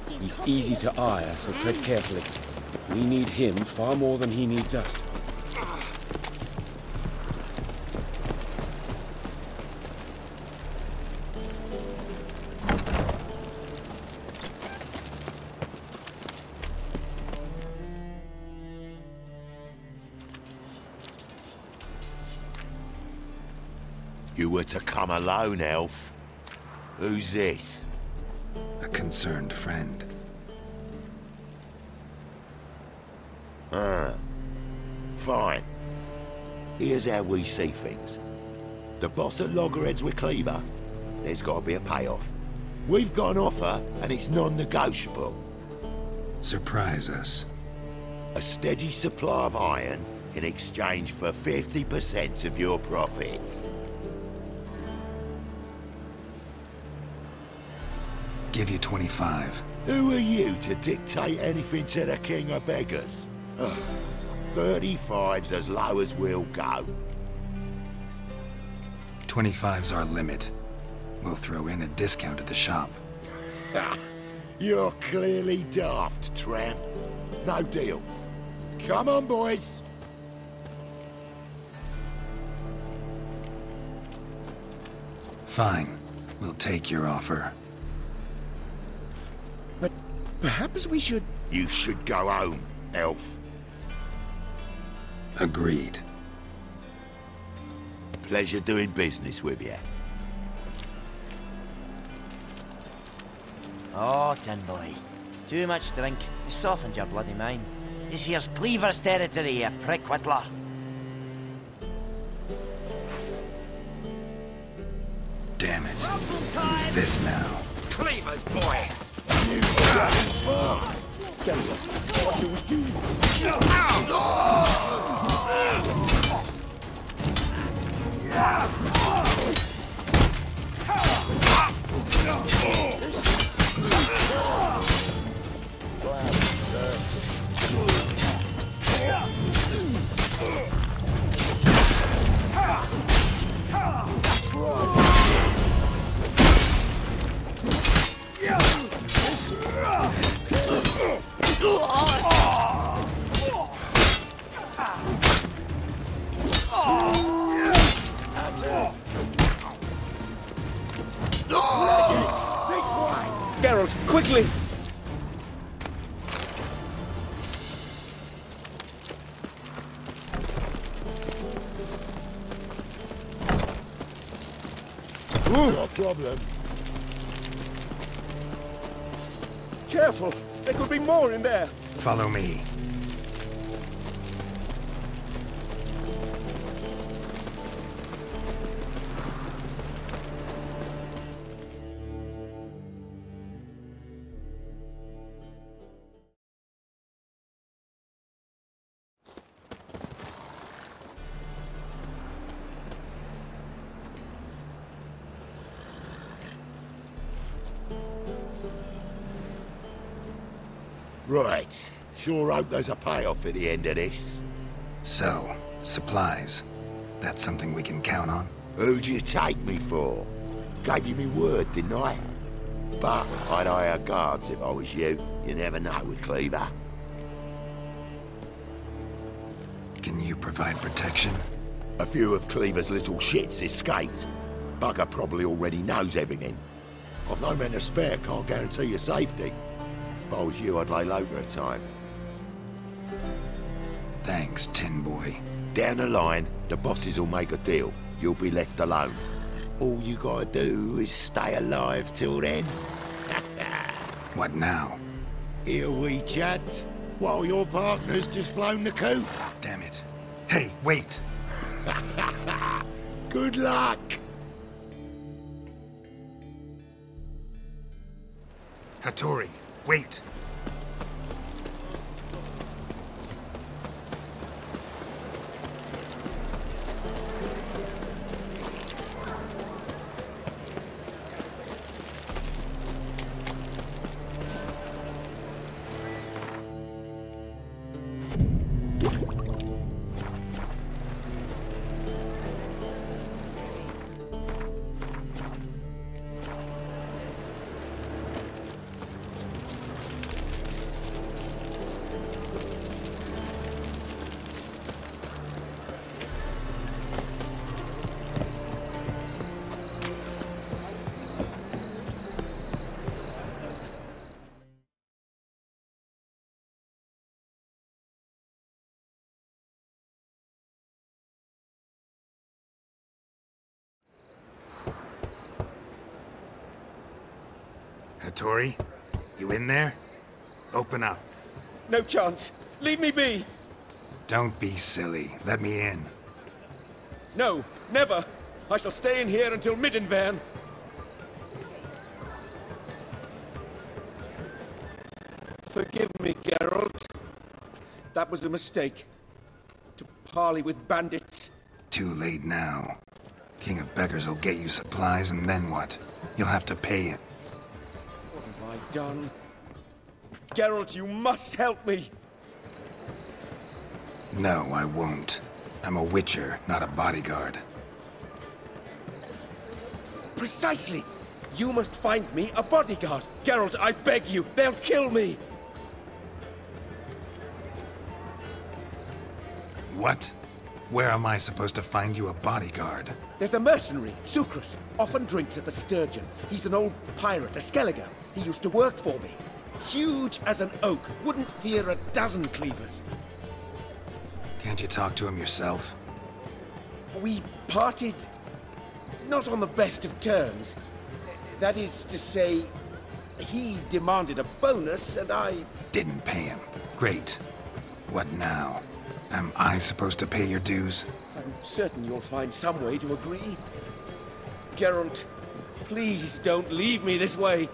He's easy to ire, so tread carefully. We need him far more than he needs us. You were to come alone, elf. Who's this? A concerned friend. Fine. Here's how we see things. The boss at Loggerheads with Cleaver, there's got to be a payoff. We've got an offer, and it's non-negotiable. Surprise us. A steady supply of iron in exchange for 50% of your profits. Give you 25. Who are you to dictate anything to the king of beggars? 35's as low as we'll go. 25's our limit. We'll throw in a discount at the shop. You're clearly daft, tramp. No deal. Come on, boys. Fine. We'll take your offer. But perhaps we should... You should go home, elf. Agreed. Pleasure doing business with you. Oh, Tin Boy. Too much drink. You softened your bloody mind. This here's Cleaver's territory, you prick whittler. Damn it. Who's this now? Cleaver's boys! You guys fast! What do we do? Geralt, quickly! No problem. Careful! There could be more in there! Follow me. Right. Sure hope there's a payoff at the end of this. So, supplies. That's something we can count on? Who'd you take me for? Gave you me word, didn't I? But I'd hire guards if I was you. You never know with Cleaver. Can you provide protection? A few of Cleaver's little shits escaped. Bugger probably already knows everything. I've no men to spare, can't guarantee your safety. If I was you, I'd lay low for a time. Thanks, Tin Boy. Down the line, the bosses will make a deal. You'll be left alone. All you gotta do is stay alive till then. What now? Here we chat, while your partner's just flown the coop. Damn it. Hey, wait! Good luck! Hattori, wait! Vittori? You in there? Open up. No chance. Leave me be. Don't be silly. Let me in. No, never. I shall stay in here until Middenvern. Forgive me, Geralt. That was a mistake. To parley with bandits. Too late now. King of Beggars will get you supplies, and then what? You'll have to pay it. What have I done? Geralt, you must help me! No, I won't. I'm a witcher, not a bodyguard. Precisely! You must find me a bodyguard. Geralt, I beg you, they'll kill me! What? Where am I supposed to find you a bodyguard? There's a mercenary, Sucrus. Often drinks at the Sturgeon. He's an old pirate, a Skelliger. He used to work for me. Huge as an oak. Wouldn't fear a dozen cleavers. Can't you talk to him yourself? We parted... not on the best of terms. That is to say, he demanded a bonus and I... Didn't pay him. Great. What now? Am I supposed to pay your dues? I'm certain you'll find some way to agree. Geralt, please don't leave me this way.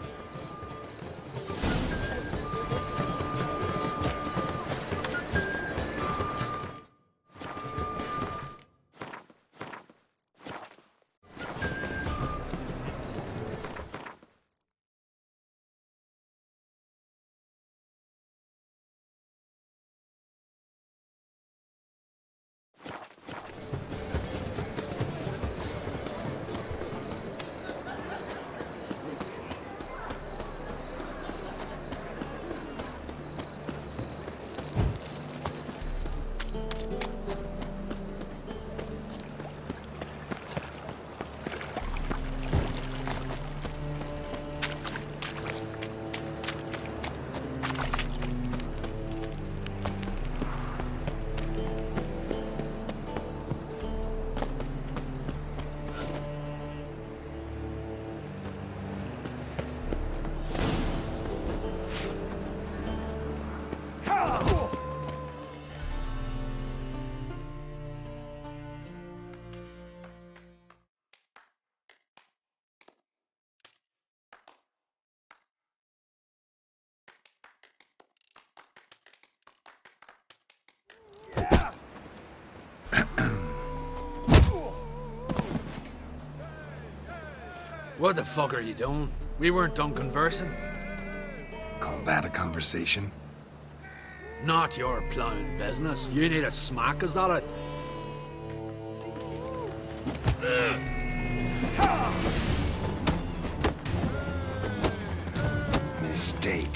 What the fuck are you doing? We weren't done conversing. Call that a conversation? Not your plowing business. You need a smack, is that it? Mistake.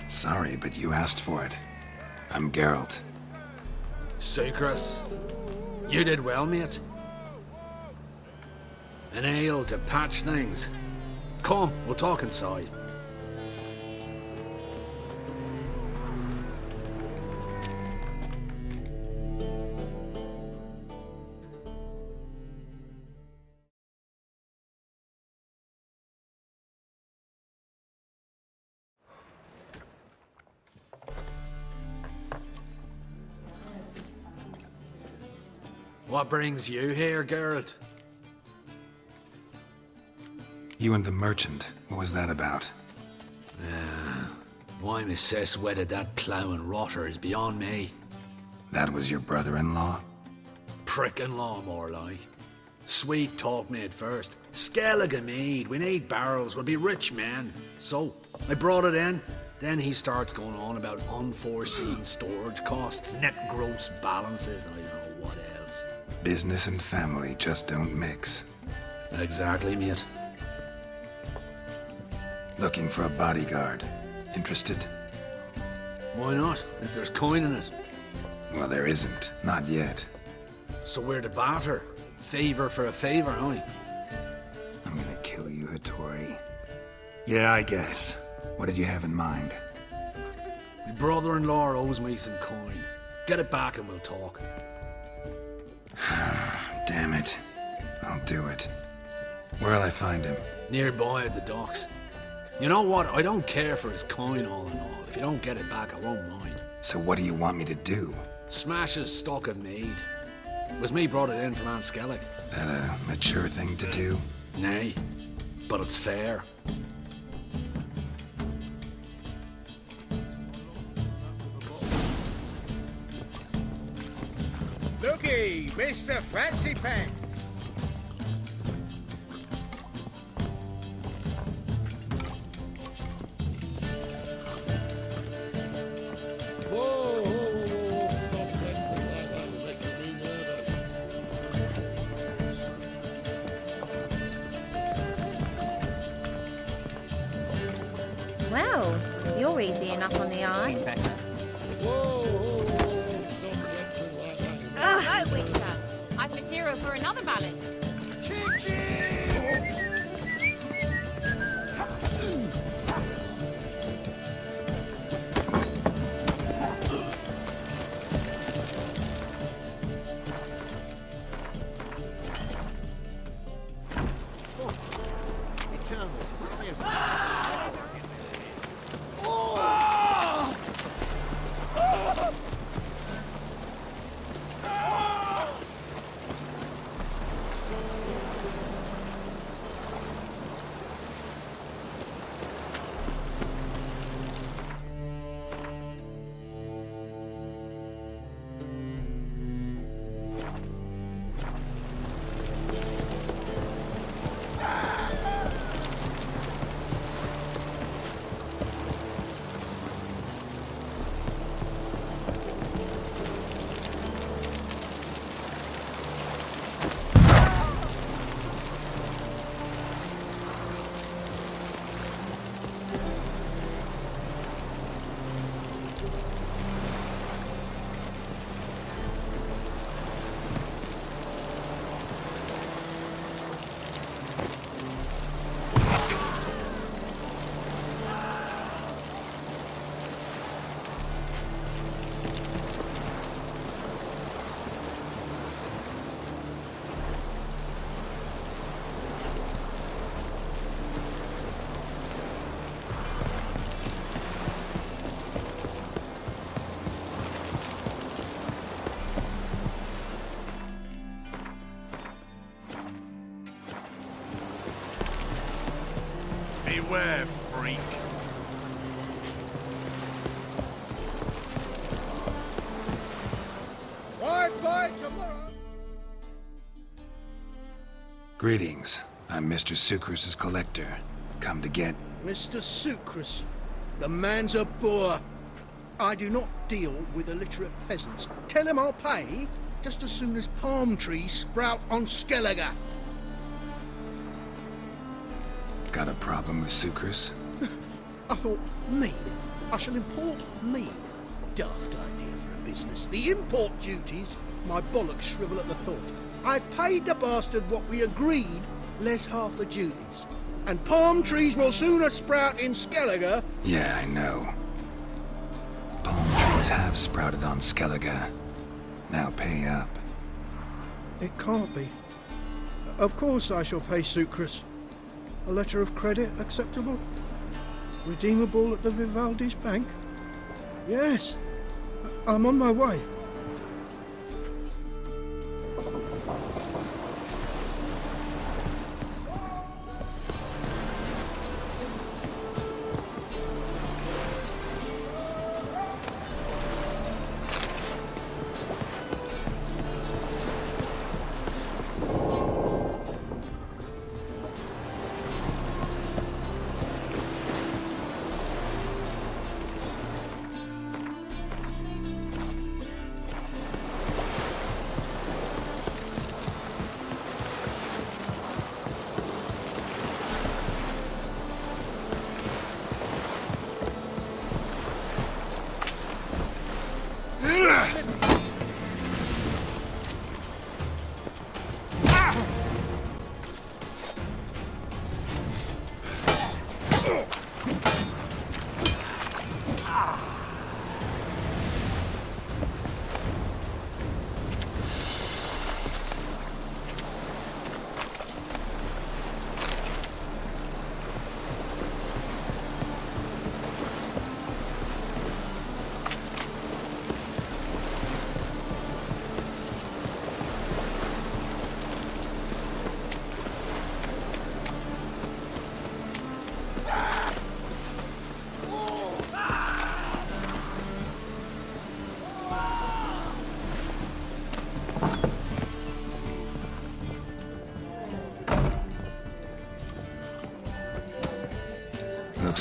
Sorry, but you asked for it. I'm Geralt. Sucrus, you did well, mate. An ale to patch things. Come, we'll talk inside. What brings you here, Geralt? You and the merchant. What was that about? Why my sis wedded that ploughing rotter is beyond me. That was your brother-in-law? Prick-in-law, more like. Sweet talk me at first. Skellige mead, we need barrels, we'll be rich men. So, I brought it in. Then he starts going on about unforeseen storage costs, net gross balances, and I don't know what else. Business and family just don't mix. Exactly, mate. Looking for a bodyguard. Interested? Why not, if there's coin in it? Well, there isn't. Not yet. So we're to barter. Favor for a favor, aye? I'm gonna kill you, Hattori. Yeah, I guess. What did you have in mind? My brother-in-law owes me some coin. Get it back and we'll talk. Damn it. I'll do it. Where'll I find him? Nearby at the docks. You know what? I don't care for his coin all in all. If you don't get it back, I won't mind. So what do you want me to do? Smash his stock of mead. It was me brought it in from Aunt Skellig. That a mature thing to do? Nay, but it's fair. Looky, Mr. Fancy Pants. Well, you're easy enough on the eye. No, Witcher. I've material for another ballad. Beware, freak. Bye tomorrow. Greetings. I'm Mr. Sucrus's collector. Come to get... Mr. Sucrus, the man's a boor. I do not deal with illiterate peasants. Tell him I'll pay just as soon as palm trees sprout on Skellige. Got a problem with Sucrus? I thought, mead. I shall import mead. Daft idea for a business. The import duties, my bollocks shrivel at the thought. I paid the bastard what we agreed, less half the duties. And palm trees will sooner sprout in Skellige. Yeah, I know. Palm trees have sprouted on Skellige. Now pay up. It can't be. Of course I shall pay Sucrus. A letter of credit acceptable? Redeemable at the Vivaldi's bank? Yes. I'm on my way.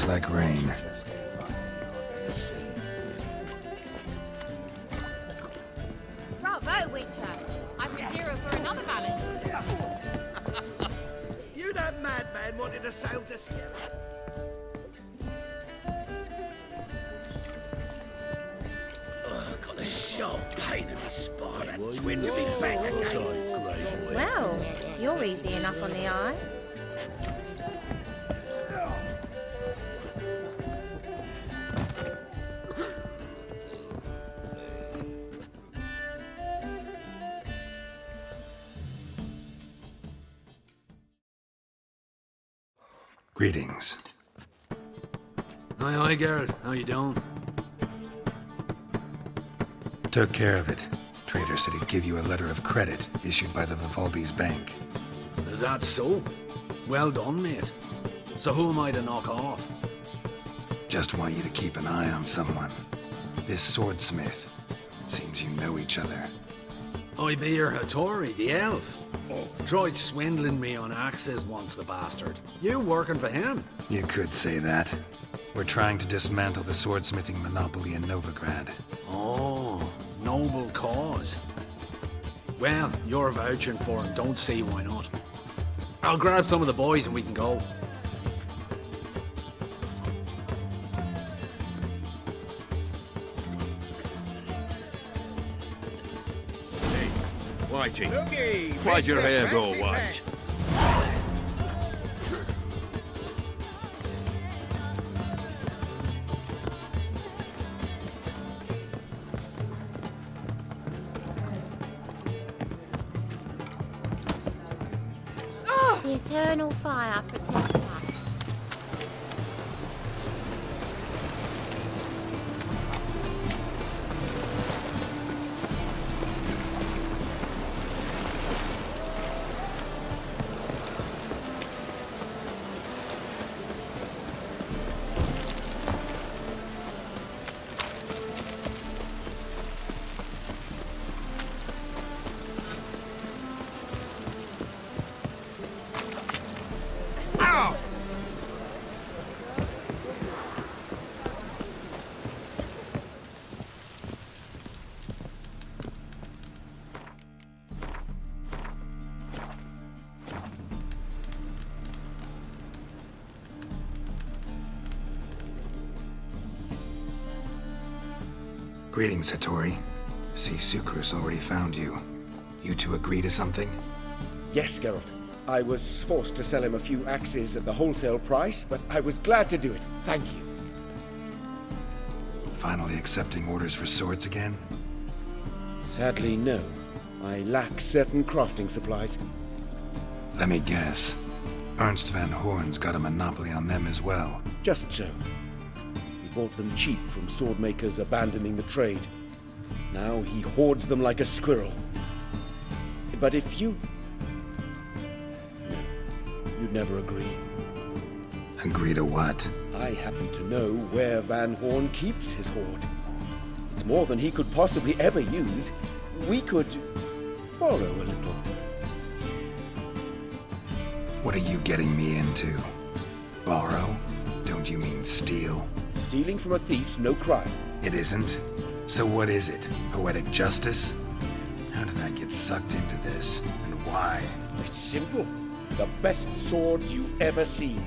Looks like rain. Bravo, Witcher! I've material for another ballad. You that madman wanted to sail to Skellige. Got a sharp pain in my spine and twinge of me back again. Well, you're easy enough on the eye. Greetings. Aye, Geralt. How you doing? Took care of it. Trader said he'd give you a letter of credit issued by the Vivaldi's bank. Is that so? Well done, mate. So who am I to knock off? Just want you to keep an eye on someone. This swordsmith. Seems you know each other. I be your Hattori, the elf. Tried swindling me on axes once, the bastard. You working for him? You could say that. We're trying to dismantle the swordsmithing monopoly in Novigrad. Oh, noble cause. Well, you're vouching for him, don't see why not. I'll grab some of the boys and we can go. Whitey, why'd your hair go white? The eternal fire protects us. Greetings, Hattori. See, Sukrus already found you. You two agree to something? Yes, Geralt. I was forced to sell him a few axes at the wholesale price, but I was glad to do it. Thank you. Finally accepting orders for swords again? Sadly, no. I lack certain crafting supplies. Let me guess. Ernst van Horn's got a monopoly on them as well. Just so. He bought them cheap from sword makers abandoning the trade. Now he hoards them like a squirrel. But if you... No, you'd never agree. Agree to what? I happen to know where Van Horn keeps his hoard. It's more than he could possibly ever use. We could borrow a little. What are you getting me into? Borrow? Don't you mean steal? Stealing from a thief's no crime. It isn't? So what is it? Poetic justice? How did I get sucked into this? And why? It's simple. The best swords you've ever seen.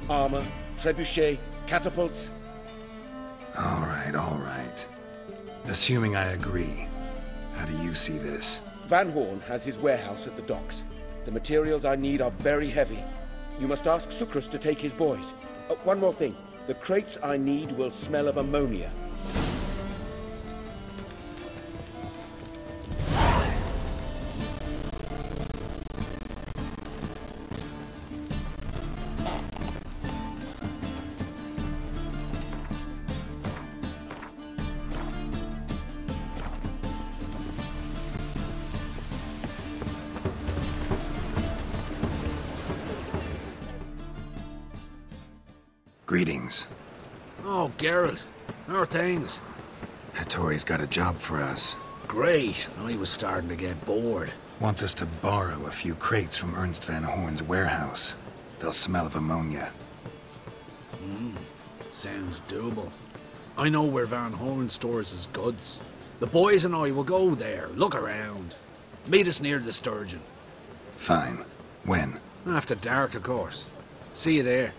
Armor, trebuchet, catapults. All right. Assuming I agree, how do you see this? Van Horn has his warehouse at the docks. The materials I need are very heavy. You must ask Sukrus to take his boys. One more thing. The crates I need will smell of ammonia. Greetings. Oh, Geralt. How are things? Hattori's got a job for us. Great. I was starting to get bored. Wants us to borrow a few crates from Ernst van Horn's warehouse. They'll smell of ammonia. Sounds doable. I know where Van Horn stores his goods. The boys and I will go there, look around. Meet us near the Sturgeon. Fine. When? After dark, of course. See you there.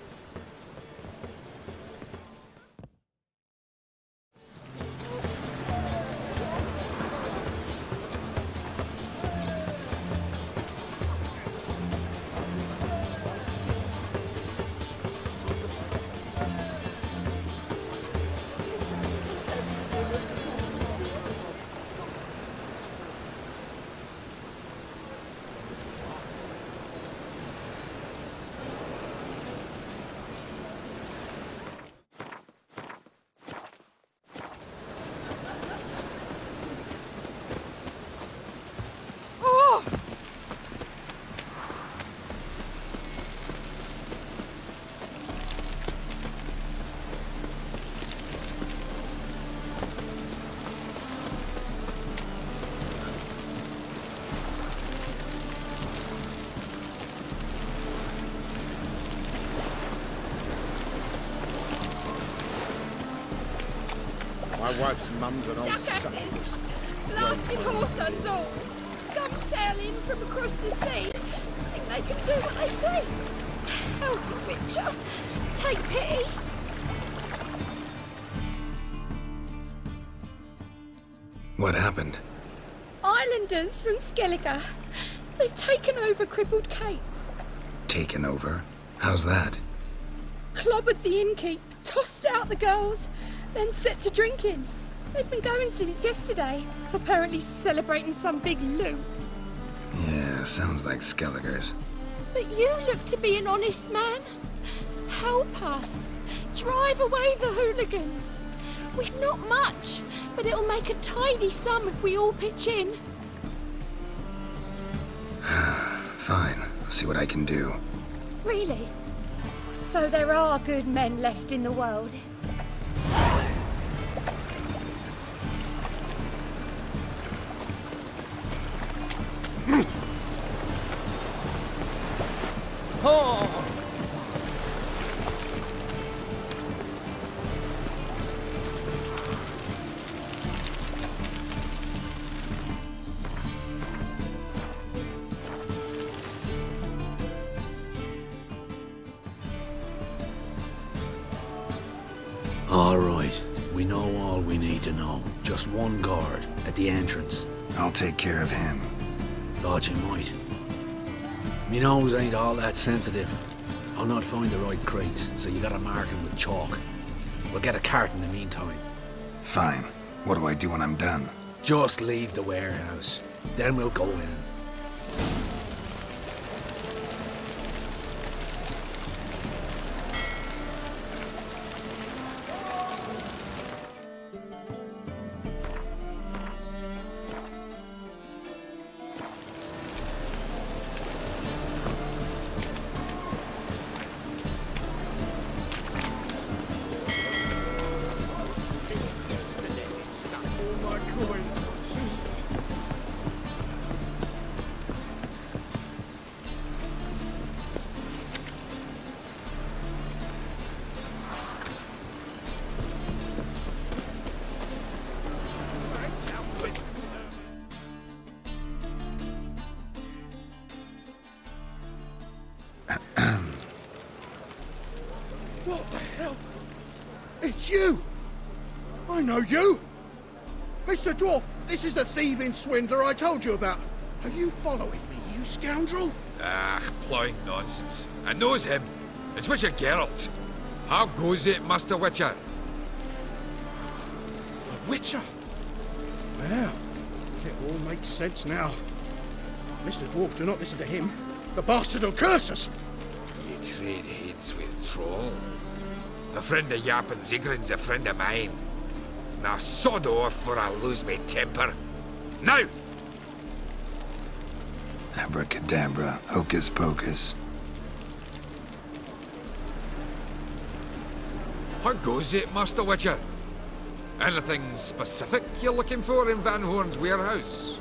My wife's mum's an old Jackasses! Blasted whoresons all! Scum sailing from across the sea! Think they can do what they please! Help me, Witcher! Take pity! What happened? Islanders from Skellige. They've taken over crippled Kate's. Taken over? How's that? Clobbered the innkeep, tossed out the girls, then set to drinking. They've been going since yesterday, apparently celebrating some big loot. Yeah, sounds like Skellige's. But you look to be an honest man. Help us. Drive away the hooligans. We've not much, but it'll make a tidy sum if we all pitch in. Fine, I'll see what I can do. Really? So there are good men left in the world. Oh! All right, we know all we need to know. Just one guard at the entrance. I'll take care of him. Thought you might. Me nose ain't all that sensitive. I'll not find the right crates, so you gotta mark him with chalk. We'll get a cart in the meantime. Fine. What do I do when I'm done? Just leave the warehouse. Then we'll go in. What the hell? It's you! I know you! Mr. Dwarf, this is the thieving swindler I told you about. Are you following me, you scoundrel? Ah, ploying nonsense. I knows him. It's Witcher Geralt. How goes it, Master Witcher? A witcher? Well, it all makes sense now. Mr. Dwarf, do not listen to him. The bastard will curse us. You trade heads with troll. A friend of Yap and Zigrin's a friend of mine. Now sod off before I lose my temper. Now! Abracadabra, hocus pocus. How goes it, Master Witcher? Anything specific you're looking for in Van Horn's warehouse?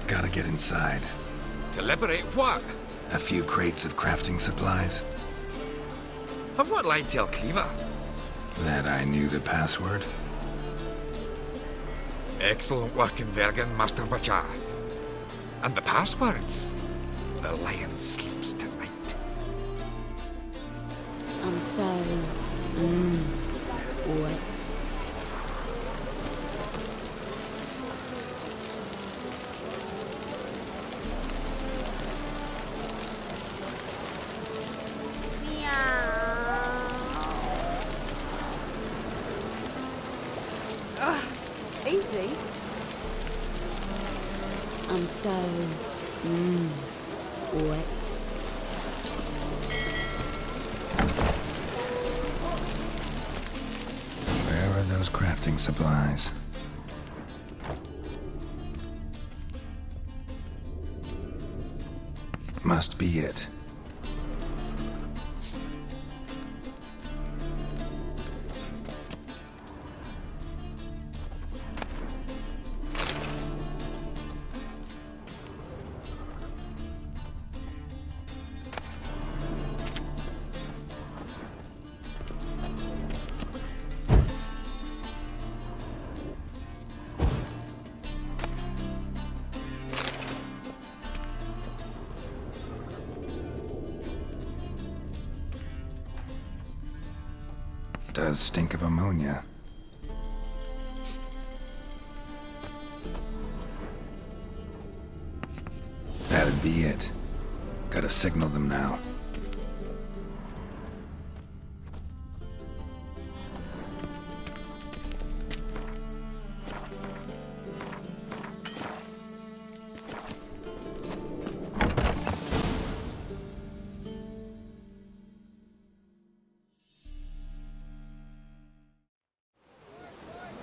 Gotta get inside. To liberate what? A few crates of crafting supplies. Of what lie tell Cleaver? That I knew the password. Excellent work in Vergen, Master Butcher. And the passwords? The lion sleeps tonight. I'm so... wet. Easy. I'm so... wet. Where are those crafting supplies? Must be it. Does stink of ammonia. That'd be it. Gotta signal them now.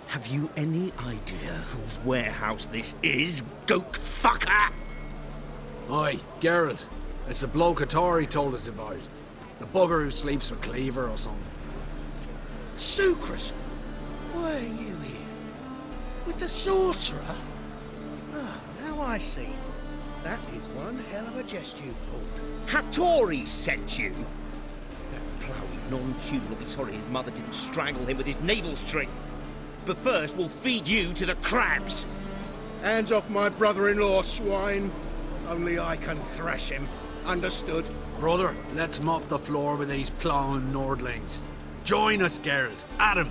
Have you any idea whose warehouse this is, goat fucker? Aye, Geralt. It's the bloke Atari told us about. The bugger who sleeps with Cleaver or something. Sucrus, why are you here? With the sorcerer? Ah, now I see. That is one hell of a jest you've pulled. Hattori sent you? That ploughing non-human will be sorry his mother didn't strangle him with his navel string. But first, we'll feed you to the crabs. Hands off my brother-in-law, swine. Only I can thrash him. Understood? Brother, let's mop the floor with these ploughing Nordlings. Join us, Geralt. Adam.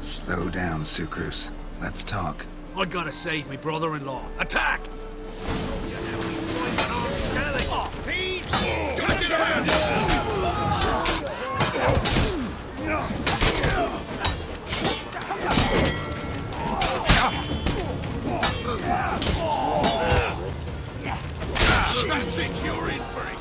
Slow down, Sucrus. Let's talk. I gotta save me brother-in-law. Attack! Thieves! That's it, you're in for it.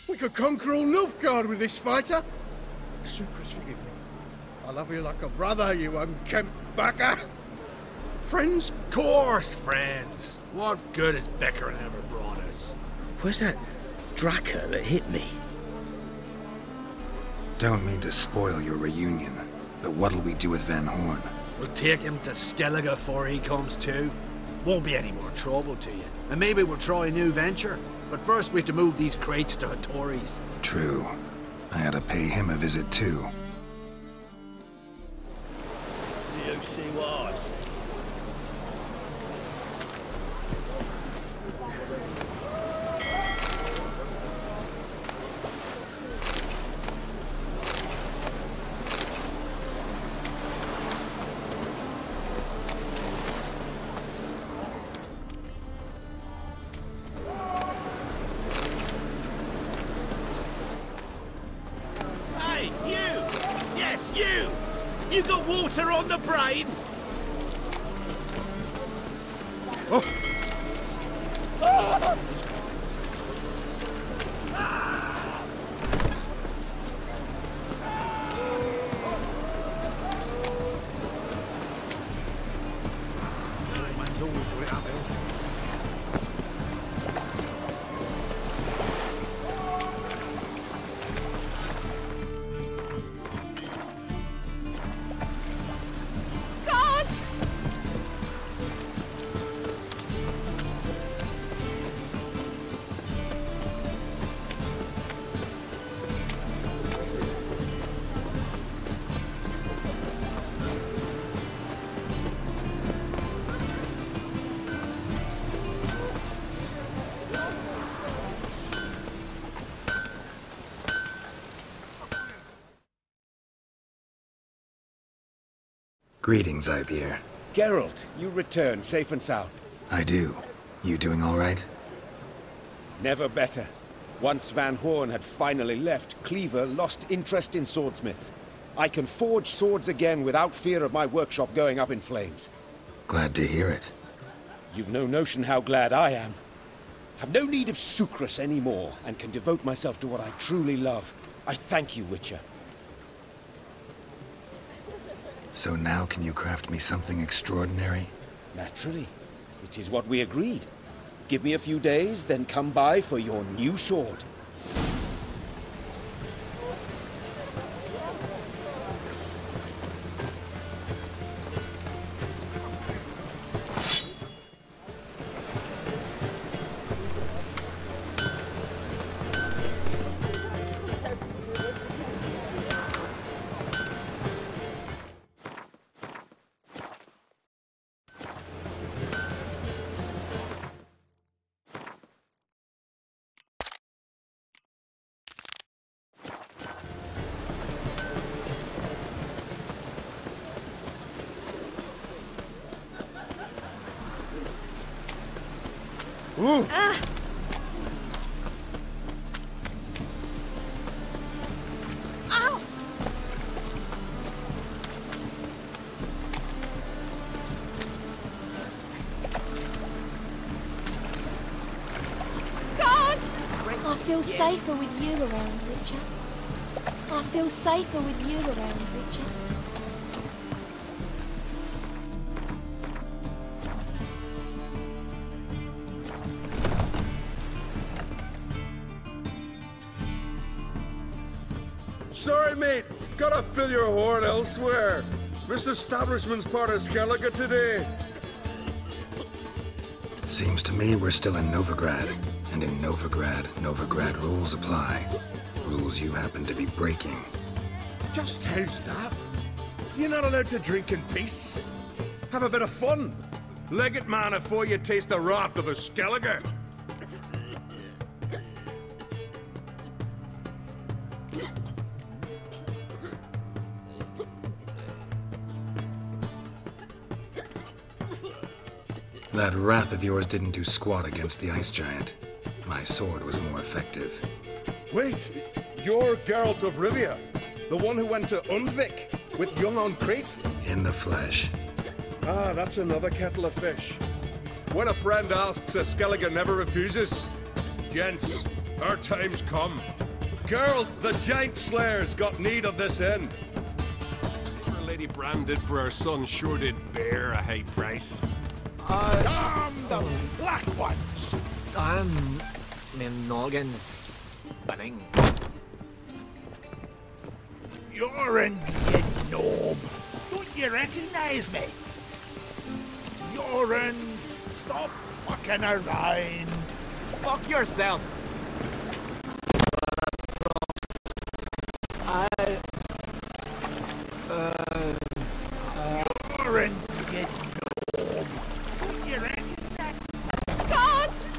We could conquer all Nilfgaard with this fighter. Sucrus, forgive me. I love you like a brother, you unkempt bugger. Friends? Course, friends. What good has Beckering ever brought us? Where's that Draka that hit me? Don't mean to spoil your reunion, but what'll we do with Van Horn? We'll take him to Skellige before he comes to. Won't be any more trouble to you. And maybe we'll try a new venture. But first we have to move these crates to Hattori's. True. I had to pay him a visit too. Do you see what I see? You got butter on the brain! Greetings, Ibeer. Geralt, you return safe and sound. I do. You doing all right? Never better. Once Van Horn had finally left, Cleaver lost interest in swordsmiths. I can forge swords again without fear of my workshop going up in flames. Glad to hear it. You've no notion how glad I am. Have no need of sucrus anymore, and can devote myself to what I truly love. I thank you, Witcher. So now can you craft me something extraordinary? Naturally. It is what we agreed. Give me a few days, then come by for your new sword. Ooh. Ow! Guards! I feel safer with you around, Witcher. I feel safer with you around, Witcher. Sorry, mate. Gotta fill your horn elsewhere. This establishment's part of Skellige today. Seems to me we're still in Novigrad. And in Novigrad, Novigrad rules apply. Rules you happen to be breaking. Just how's that? You're not allowed to drink in peace. Have a bit of fun. Leg it, man, before you taste the wrath of a Skellige. That wrath of yours didn't do squat against the ice giant. My sword was more effective. Wait, you're Geralt of Rivia, the one who went to Undvik with Young on Crete? In the flesh. Ah, that's another kettle of fish. When a friend asks, a Skellige never refuses. Gents, our time's come. Geralt, the Giant Slayer's got need of this inn. Whatever Lady Bran did for her son sure did bear a high price. Damn the black ones! Damn, my noggin's spinning. Yoren, you knob. Don't you recognize me? Yoren, stop fucking around. Fuck yourself. Yoren, you knob. Don't you recognize? Guards!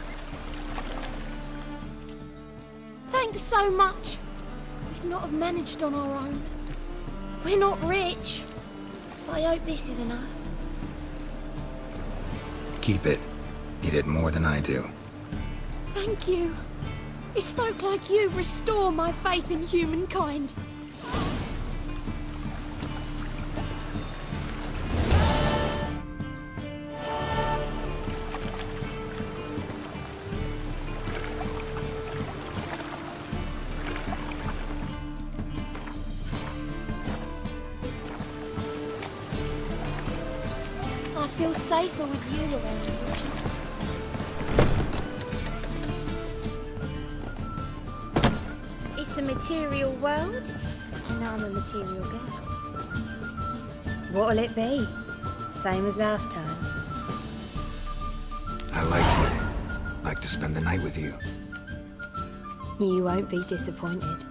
Thanks so much. We'd not have managed on our own. We're not rich. But I hope this is enough. Keep it. You did more than I do. Thank you. It's folk like you restore my faith in humankind. feel safer with you around, Richard. It's a material world, and I'm a material girl. What'll it be? Same as last time? I like you. Like to spend the night with you. You won't be disappointed.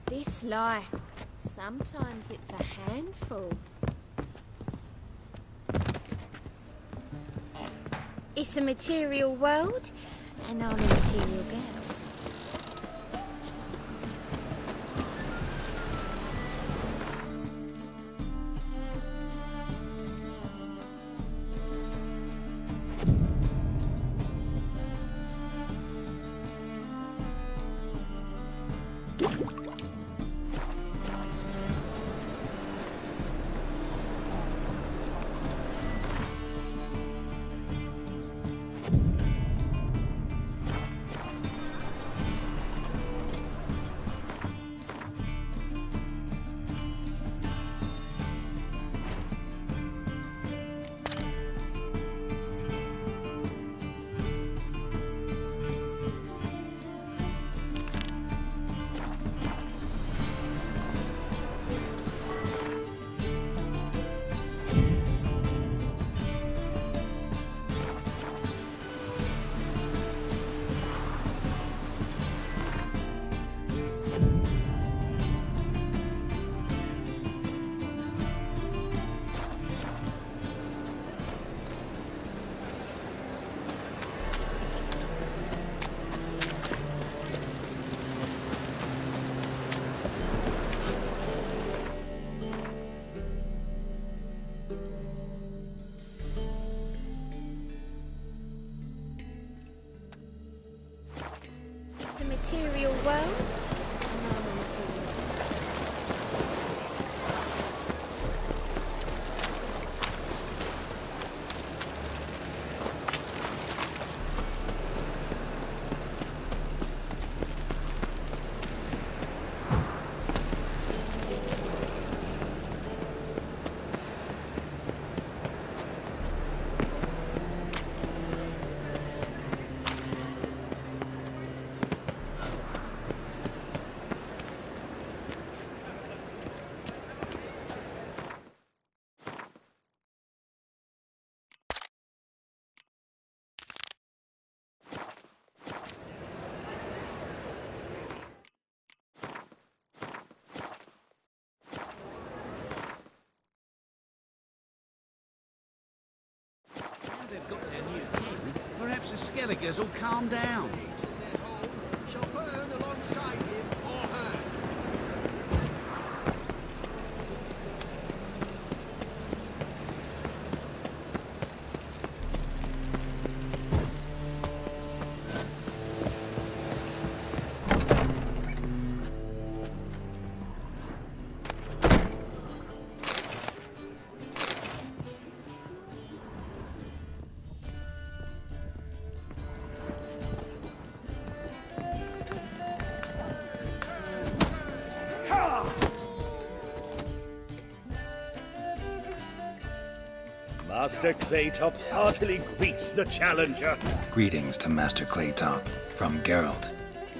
This life, sometimes it's a handful. It's a material world, and I'm a material girl. Material world, and I'm a material They've got their new king. Perhaps the Skelligers will calm down. Shall burn alongside him or her. Master Claytop heartily greets the challenger. Greetings to Master Claytop from Geralt.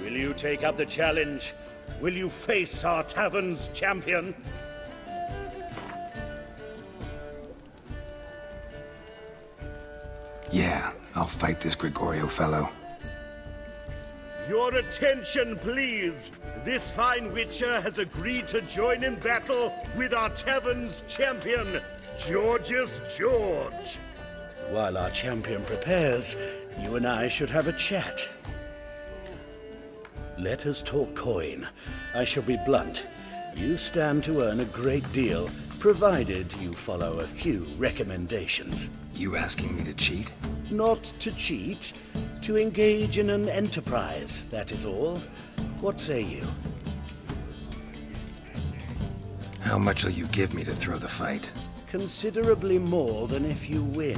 Will you take up the challenge? Will you face our tavern's champion? Yeah, I'll fight this Gregorio fellow. Your attention, please. This fine witcher has agreed to join in battle with our tavern's champion, Georgius George. While our champion prepares, you and I should have a chat. Let us talk coin. I shall be blunt. You stand to earn a great deal, provided you follow a few recommendations. You asking me to cheat? Not to cheat, to engage in an enterprise, that is all. What say you? How much will you give me to throw the fight? Considerably more than if you win.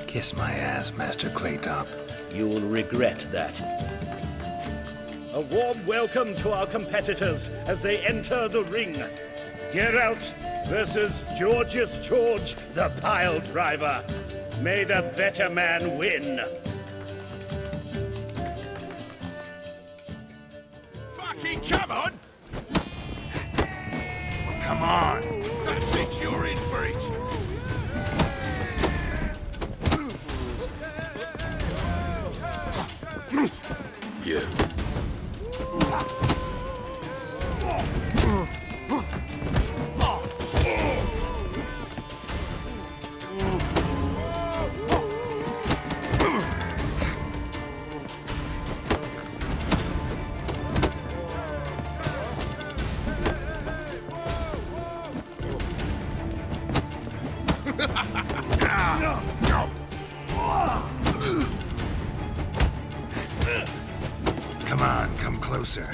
Kiss my ass, Master Claytop. You'll regret that. A warm welcome to our competitors as they enter the ring. Geralt versus Georgius George, the pile driver. May the better man win. Fucking come on! Come on! That's it, you're in for it! Yeah. Come on, come closer.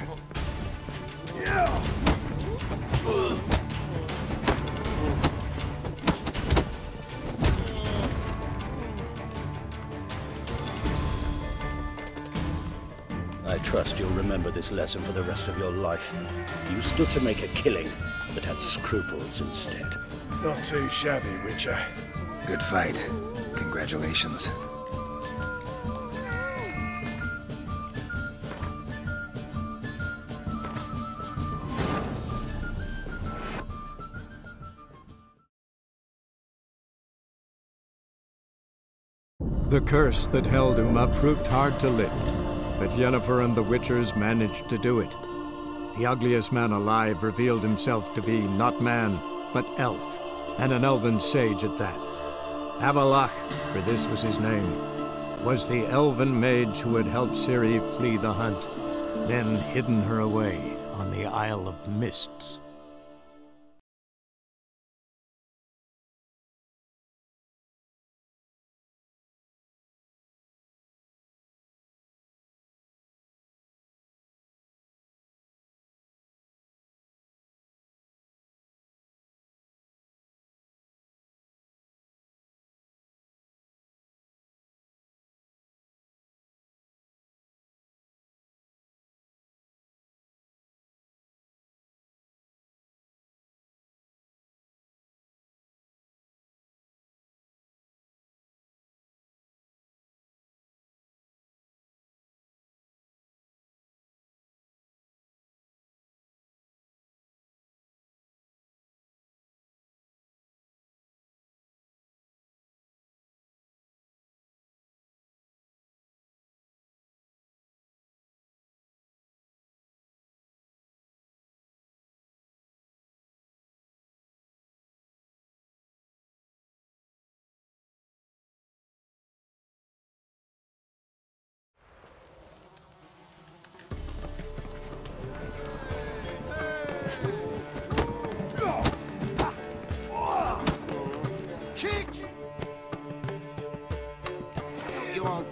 I trust you'll remember this lesson for the rest of your life. You stood to make a killing, but had scruples instead. Not too shabby, Witcher. Good fight. Congratulations. The curse that held Uma proved hard to lift, but Yennefer and the Witchers managed to do it. The ugliest man alive revealed himself to be not man, but elf, and an elven sage at that. Avallac'h, for this was his name, was the elven mage who had helped Ciri flee the hunt, then hidden her away on the Isle of Mists.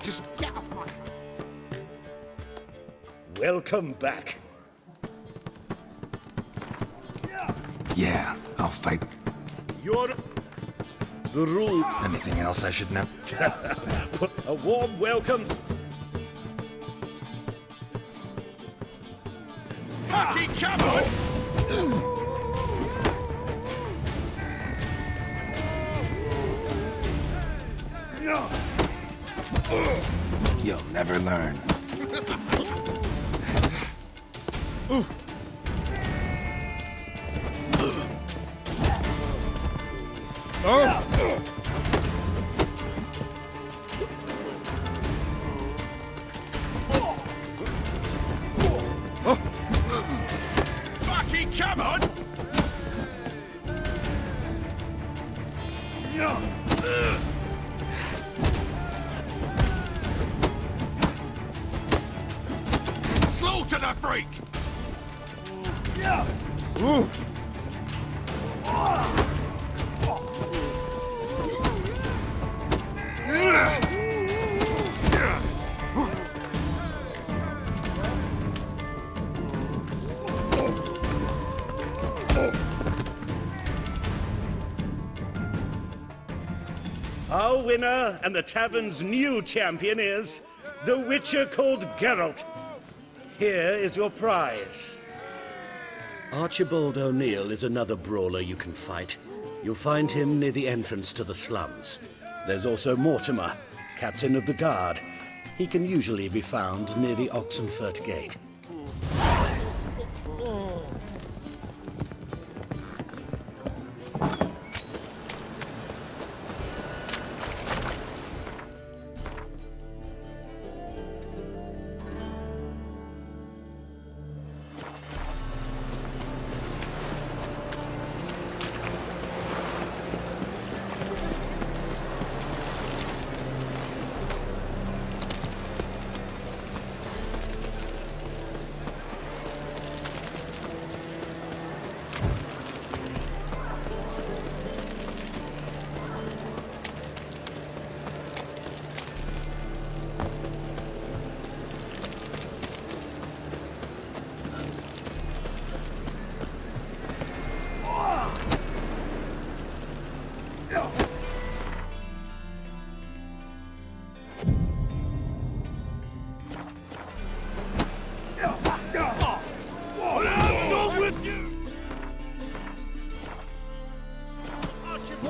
Just get off my... Welcome back. Yeah, I'll fight. You're... the rule... Anything else I should know? Put a warm welcome... Fucking come on! You'll never learn. Fucking come on! Slaughter the freak! Our winner and the tavern's new champion is the Witcher called Geralt. Here is your prize. Archibald O'Neill is another brawler you can fight. You'll find him near the entrance to the slums. There's also Mortimer, captain of the guard. He can usually be found near the Oxenfurt Gate.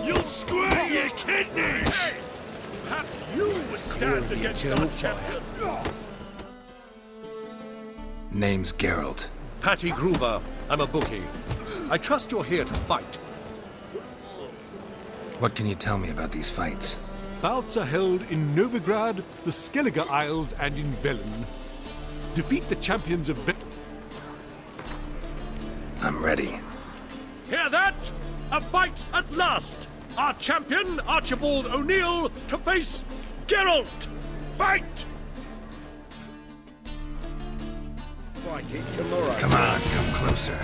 You'll square your kidneys! Perhaps you would stand against our champion. Name's Geralt. Patty Gruber. I'm a bookie. I trust you're here to fight. What can you tell me about these fights? Bouts are held in Novigrad, the Skellige Isles, and in Velen. Defeat the champions of I'm ready. Hear that? A fight at last! Our champion, Archibald O'Neill, to face Geralt! Fight! Fight it tomorrow. Come on, come closer.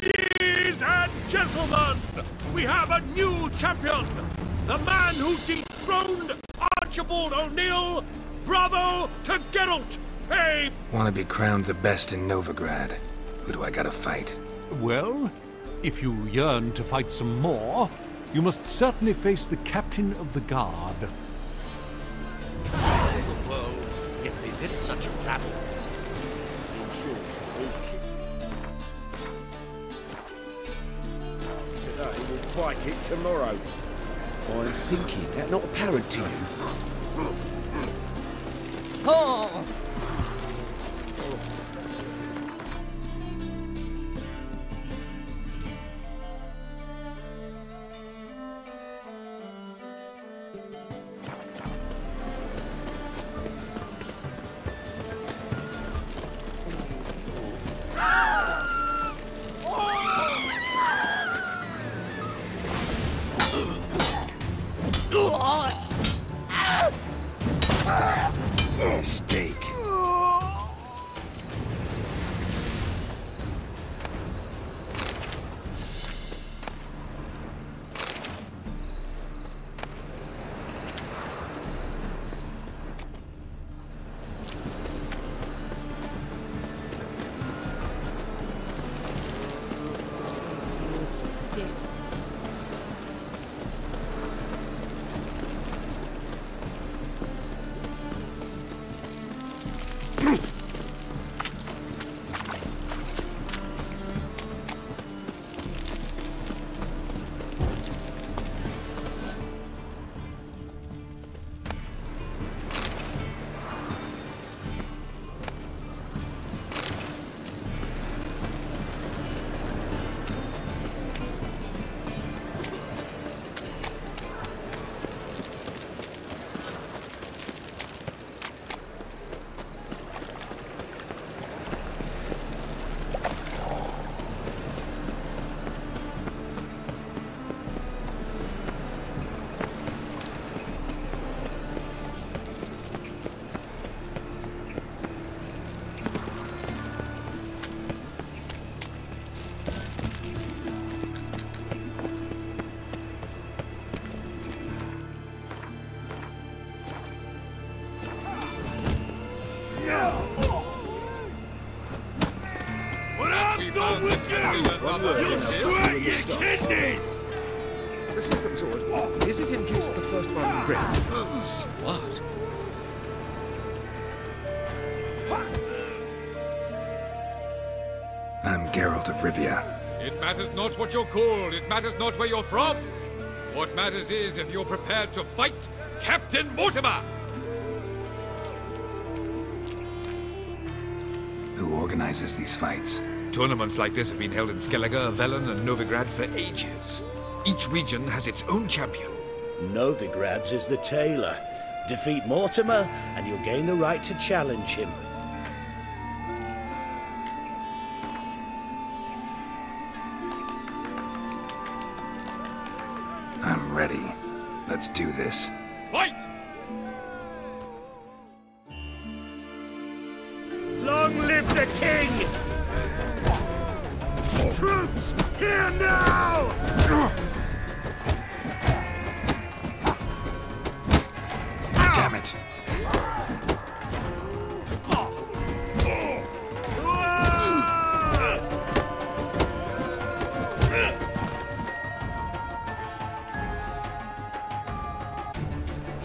Ladies and gentlemen, we have a new champion! The man who dethroned Archibald O'Neill! Bravo to Geralt! Hey! Want to be crowned the best in Novigrad. Who do I gotta fight? Well, if you yearn to fight some more, you must certainly face the captain of the guard. The world, yet they live such rabble. Today, we'll fight it tomorrow. I'm thinking that not apparent to you. Oh! Mistake. The second sword, is it in case the first one breaks? Smart. I'm Geralt of Rivia. It matters not what you're called, it matters not where you're from. What matters is if you're prepared to fight Captain Mortimer! Who organizes these fights? Tournaments like this have been held in Skellige, Velen, and Novigrad for ages. Each region has its own champion. Novigrad's is the tailor. Defeat Mortimer, and you'll gain the right to challenge him. I'm ready. Let's do this. Fight! Long live the king! Troops, here now! Damn it.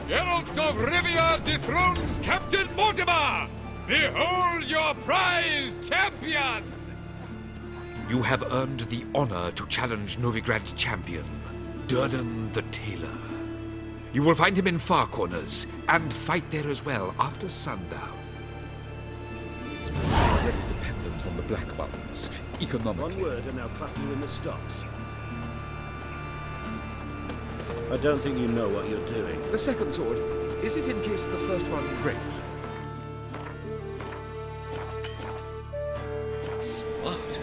Geralt of Rivia dethrones Captain Mortimer! Behold your prize champion! You have earned the honor to challenge Novigrad's champion, Durden the Tailor. You will find him in Far Corners, and fight there as well after sundown. Already dependent on the Black Ones, economically. One word and I'll clap you in the stocks. I don't think you know what you're doing. The second sword, is it in case the first one breaks? Smart.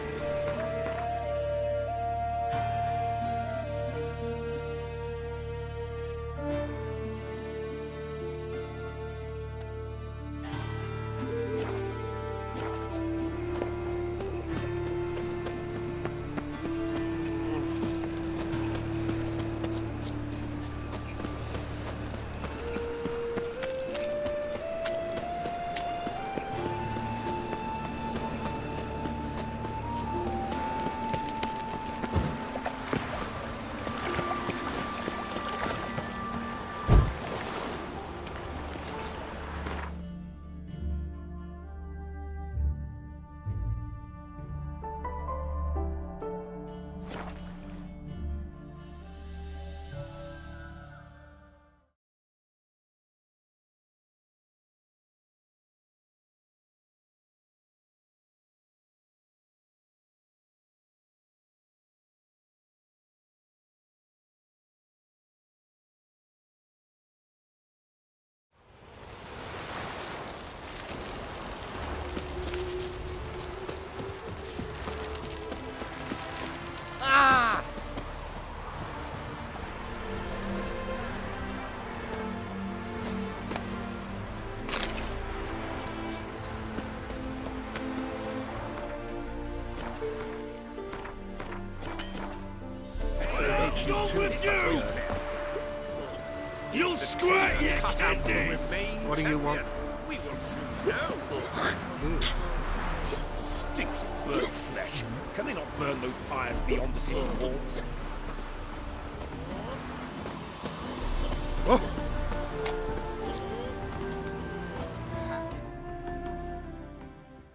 with you! You'll squirt your kidneys! What do you want? We will soon know. Stinks of burnt flesh. Can they not burn those pyres beyond the city walls? Oh.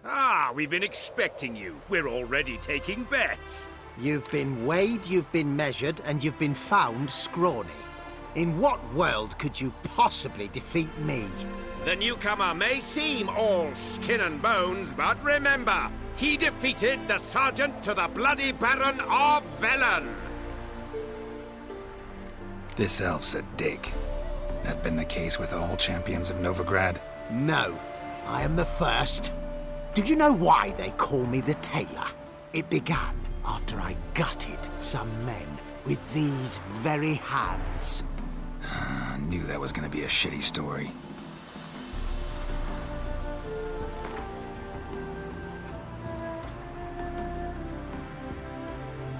Ah, we've been expecting you. We're already taking bets. You've been weighed, you've been measured, and you've been found scrawny. In what world could you possibly defeat me? The newcomer may seem all skin and bones, but remember, he defeated the Sergeant to the Bloody Baron of Velen. This elf's a dig. That been the case with all champions of Novigrad? No, I am the first. Do you know why they call me the Tailor? It began after I gutted some men with these very hands. I knew that was gonna be a shitty story.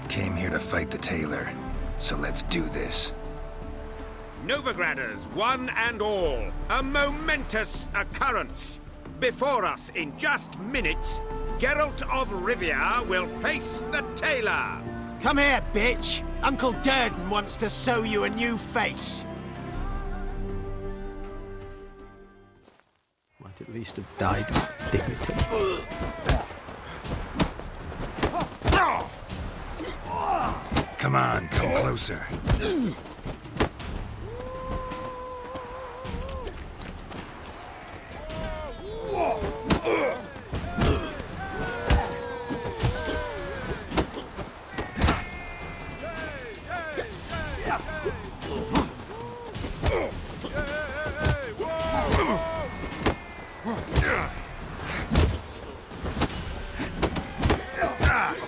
Came here to fight the Tailor, so let's do this. Novigraders, one and all, a momentous occurrence. Before us, in just minutes, Geralt of Rivia will face the Tailor. Come here, bitch. Uncle Durden wants to sew you a new face. Might at least have died with dignity. Come on, come closer.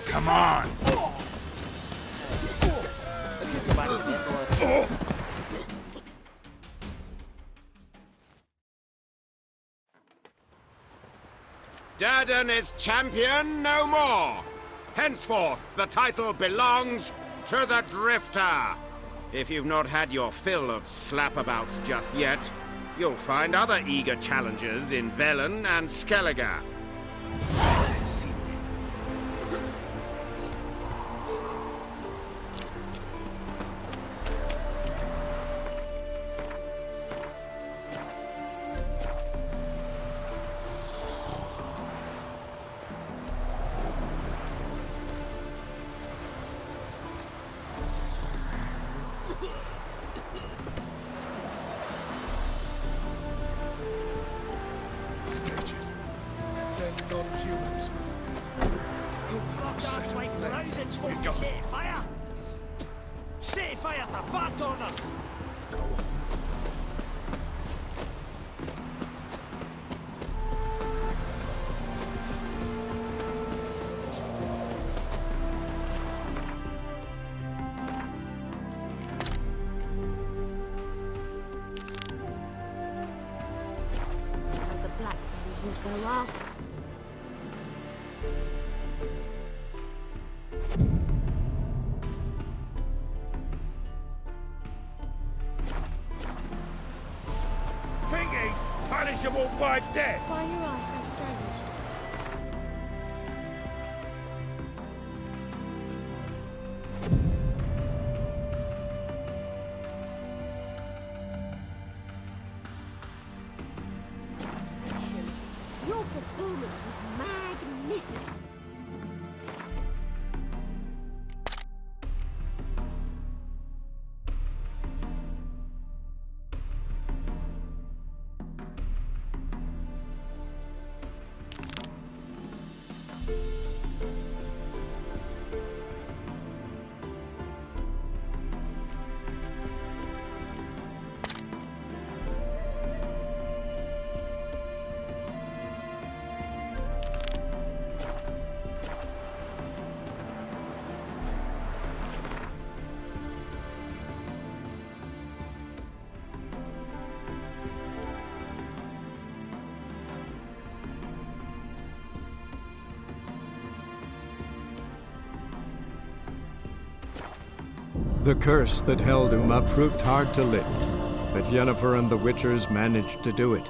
Come on. Durden is champion no more. Henceforth, the title belongs to the Drifter. If you've not had your fill of slapabouts just yet, you'll find other eager challengers in Velen and Skellige. Non-humans. Set fire! Set fire to fat on us! The blackberries will go up. Think he's punishable by death? Why are your eyes so strange? Your performance was magnificent. The curse that held Uma proved hard to lift, but Yennefer and the Witchers managed to do it.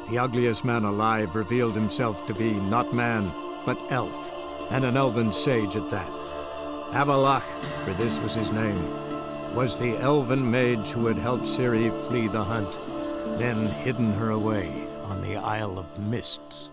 The ugliest man alive revealed himself to be not man, but elf, and an elven sage at that. Avallac'h, for this was his name, was the elven mage who had helped Ciri flee the hunt, then hidden her away on the Isle of Mists.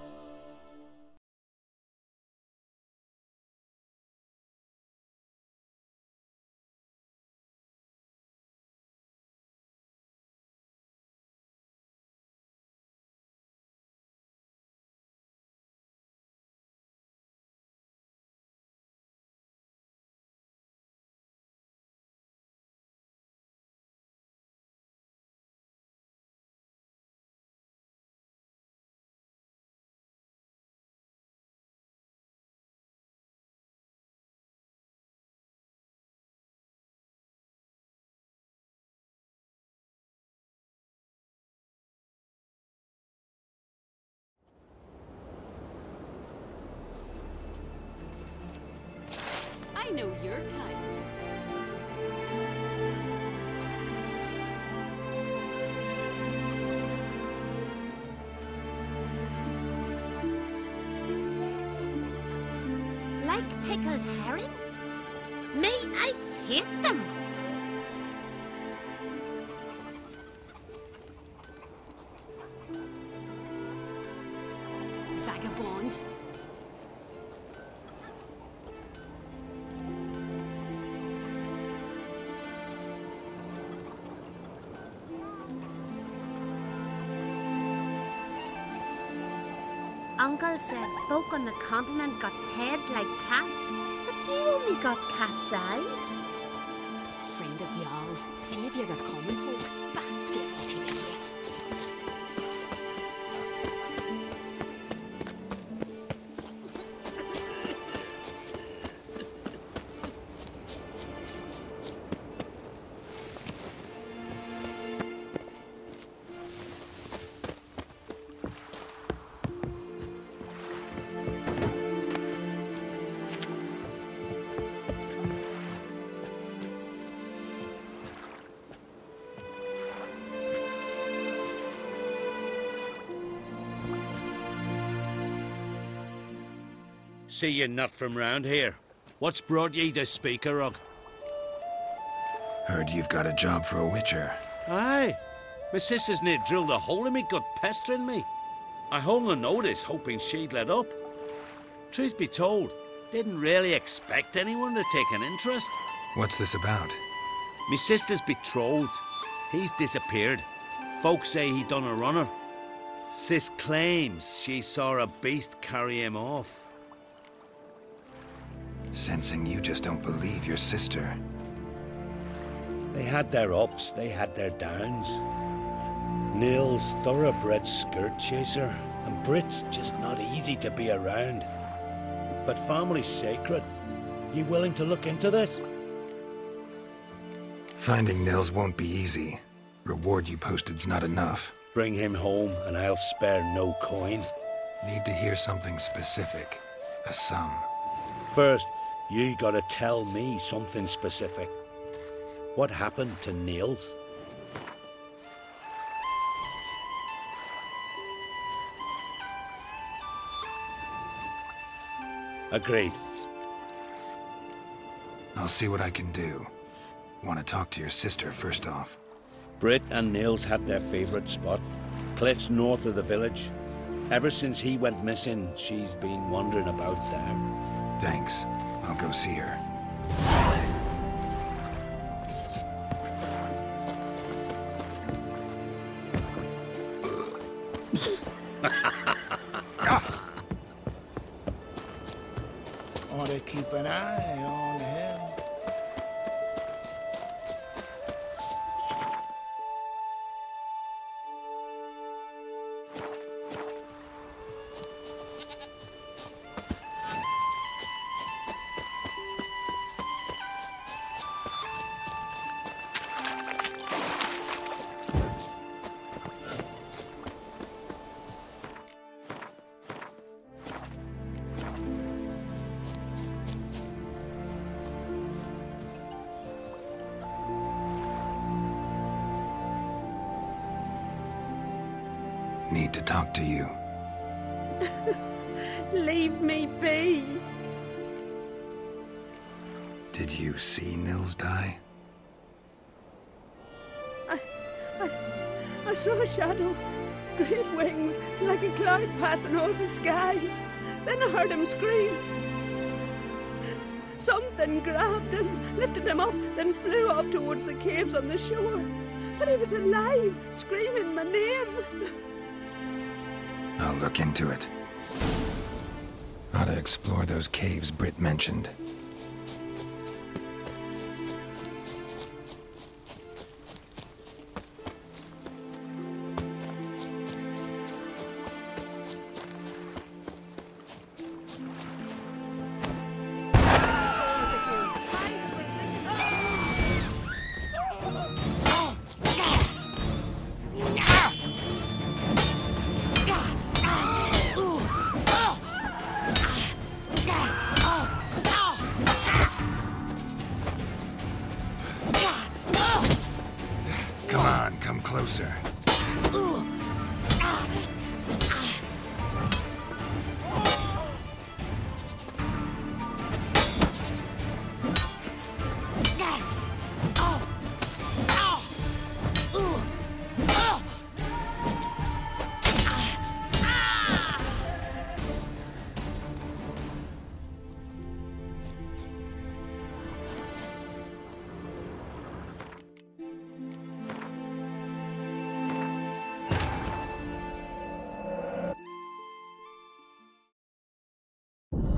I know your kind. Like pickled herring? Me, I hate them. Vagabond. Uncle said folk on the continent got heads like cats, but you only got cat's eyes. Friend of y'all's, see if you're a common folk. Bad devil to you. See you're not from round here. What's brought ye to Speakerrug? Heard you've got a job for a witcher. Aye. My sister's near drilled a hole in me gut pestering me. I hung a notice hoping she'd let up. Truth be told, didn't really expect anyone to take an interest. What's this about? Me sister's betrothed. He's disappeared. Folks say he done a runner. Sis claims she saw a beast carry him off. Sensing you just don't believe your sister. They had their ups, they had their downs. Neil's thoroughbred skirt chaser, and Brit's just not easy to be around. But family's sacred. You willing to look into this? Finding Nils won't be easy. Reward you posted's not enough. Bring him home, and I'll spare no coin. Need to hear something specific. A sum. First, you gotta tell me something specific. What happened to Niels? Agreed. I'll see what I can do. Want to talk to your sister first off. Brit and Niels had their favorite spot, cliffs north of the village. Ever since he went missing, she's been wandering about there. Thanks. I'll go see her. Want to keep an eye on him. need to talk to you. Leave me be. Did you see Nils die? I saw a shadow, great wings, like a cloud passing over the sky. Then I heard him scream. Something grabbed him, lifted him up, then flew off towards the caves on the shore. But he was alive, screaming my name. I'll look into it. Ought to explore those caves Britt mentioned. Closer.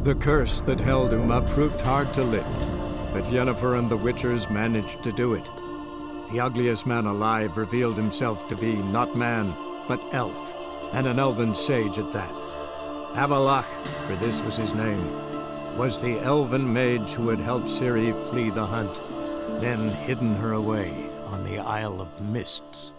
The curse that held Uma proved hard to lift, but Yennefer and the Witchers managed to do it. The ugliest man alive revealed himself to be not man, but elf, and an elven sage at that. Avallac'h, for this was his name, was the elven mage who had helped Ciri flee the hunt, then hidden her away on the Isle of Mists.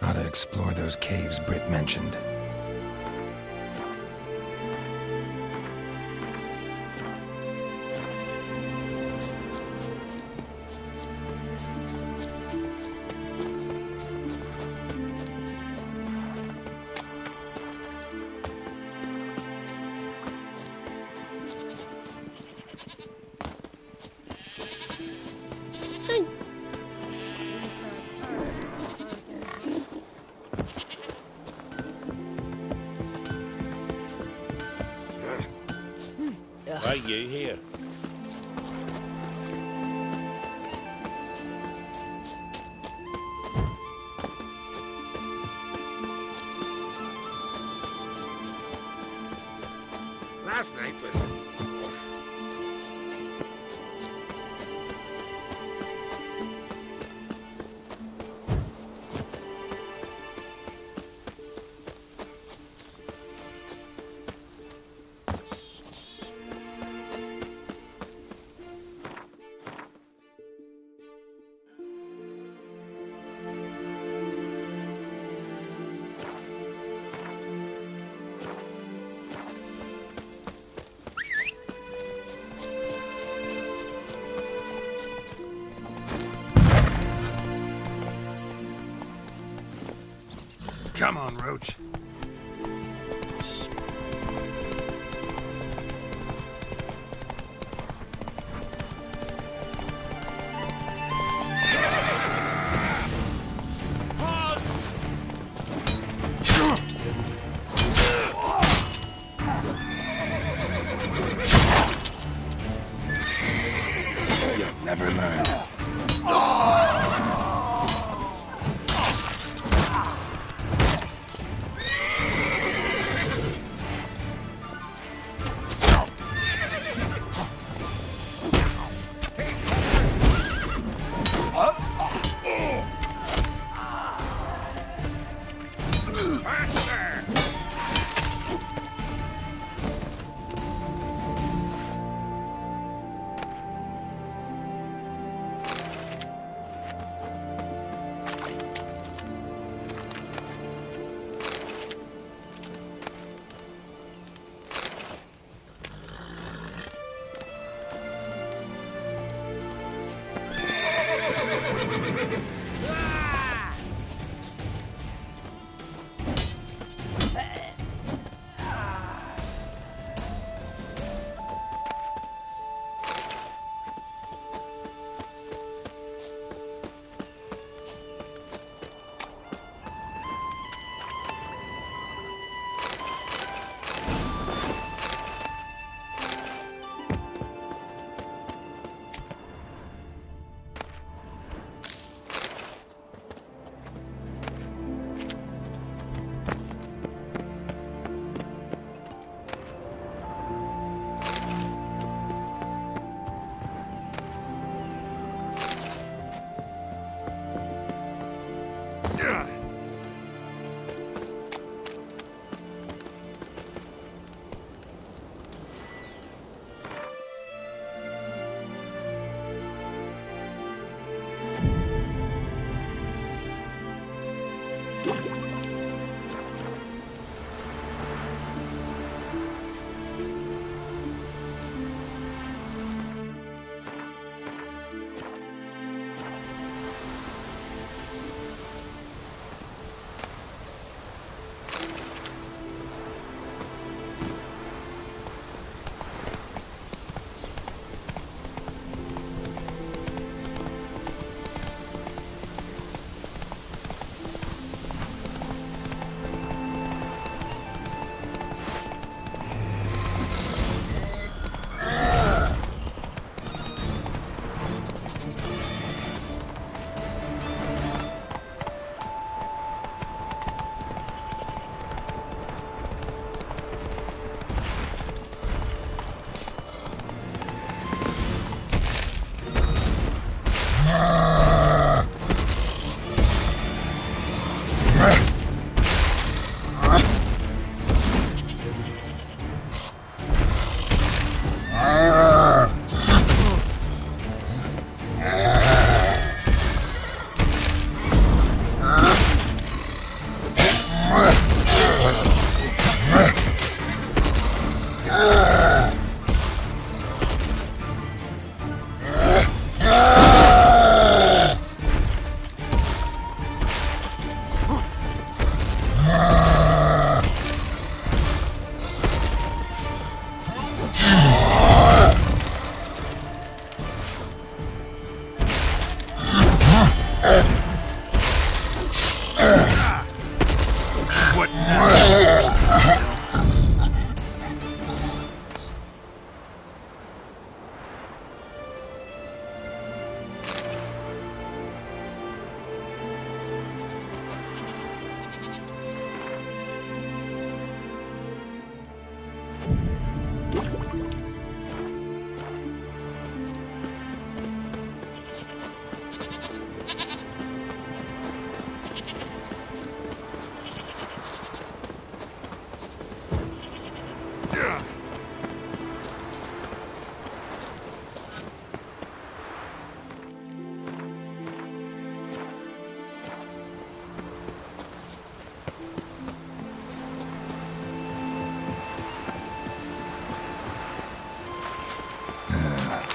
Ought to explore those caves Britt mentioned. Why are you here? Last night was... Come on, Roach. You'll never learn.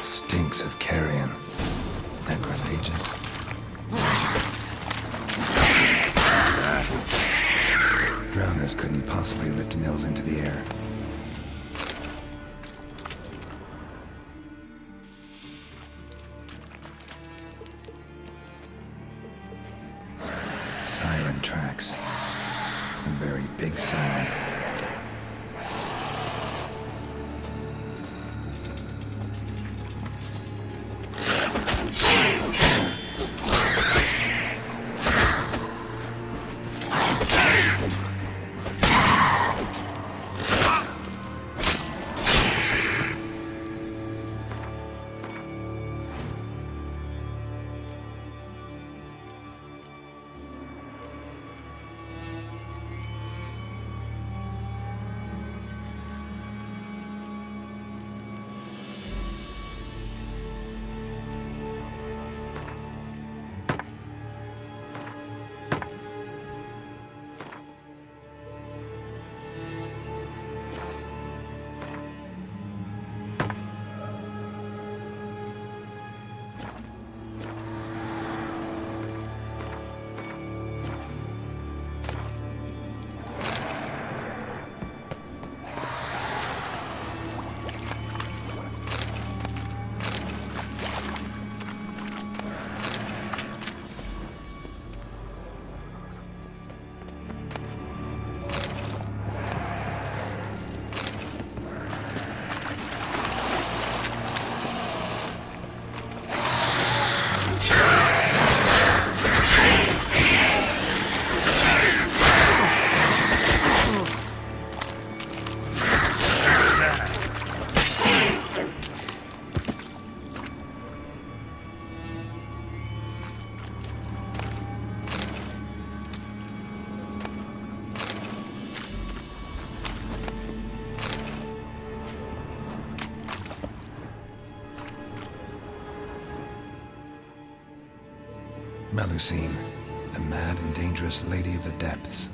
Stinks of carrion. Necrophages. Drowners couldn't possibly lift Nils into the air. Siren tracks. A very big siren. Melusine, the mad and dangerous Lady of the Depths.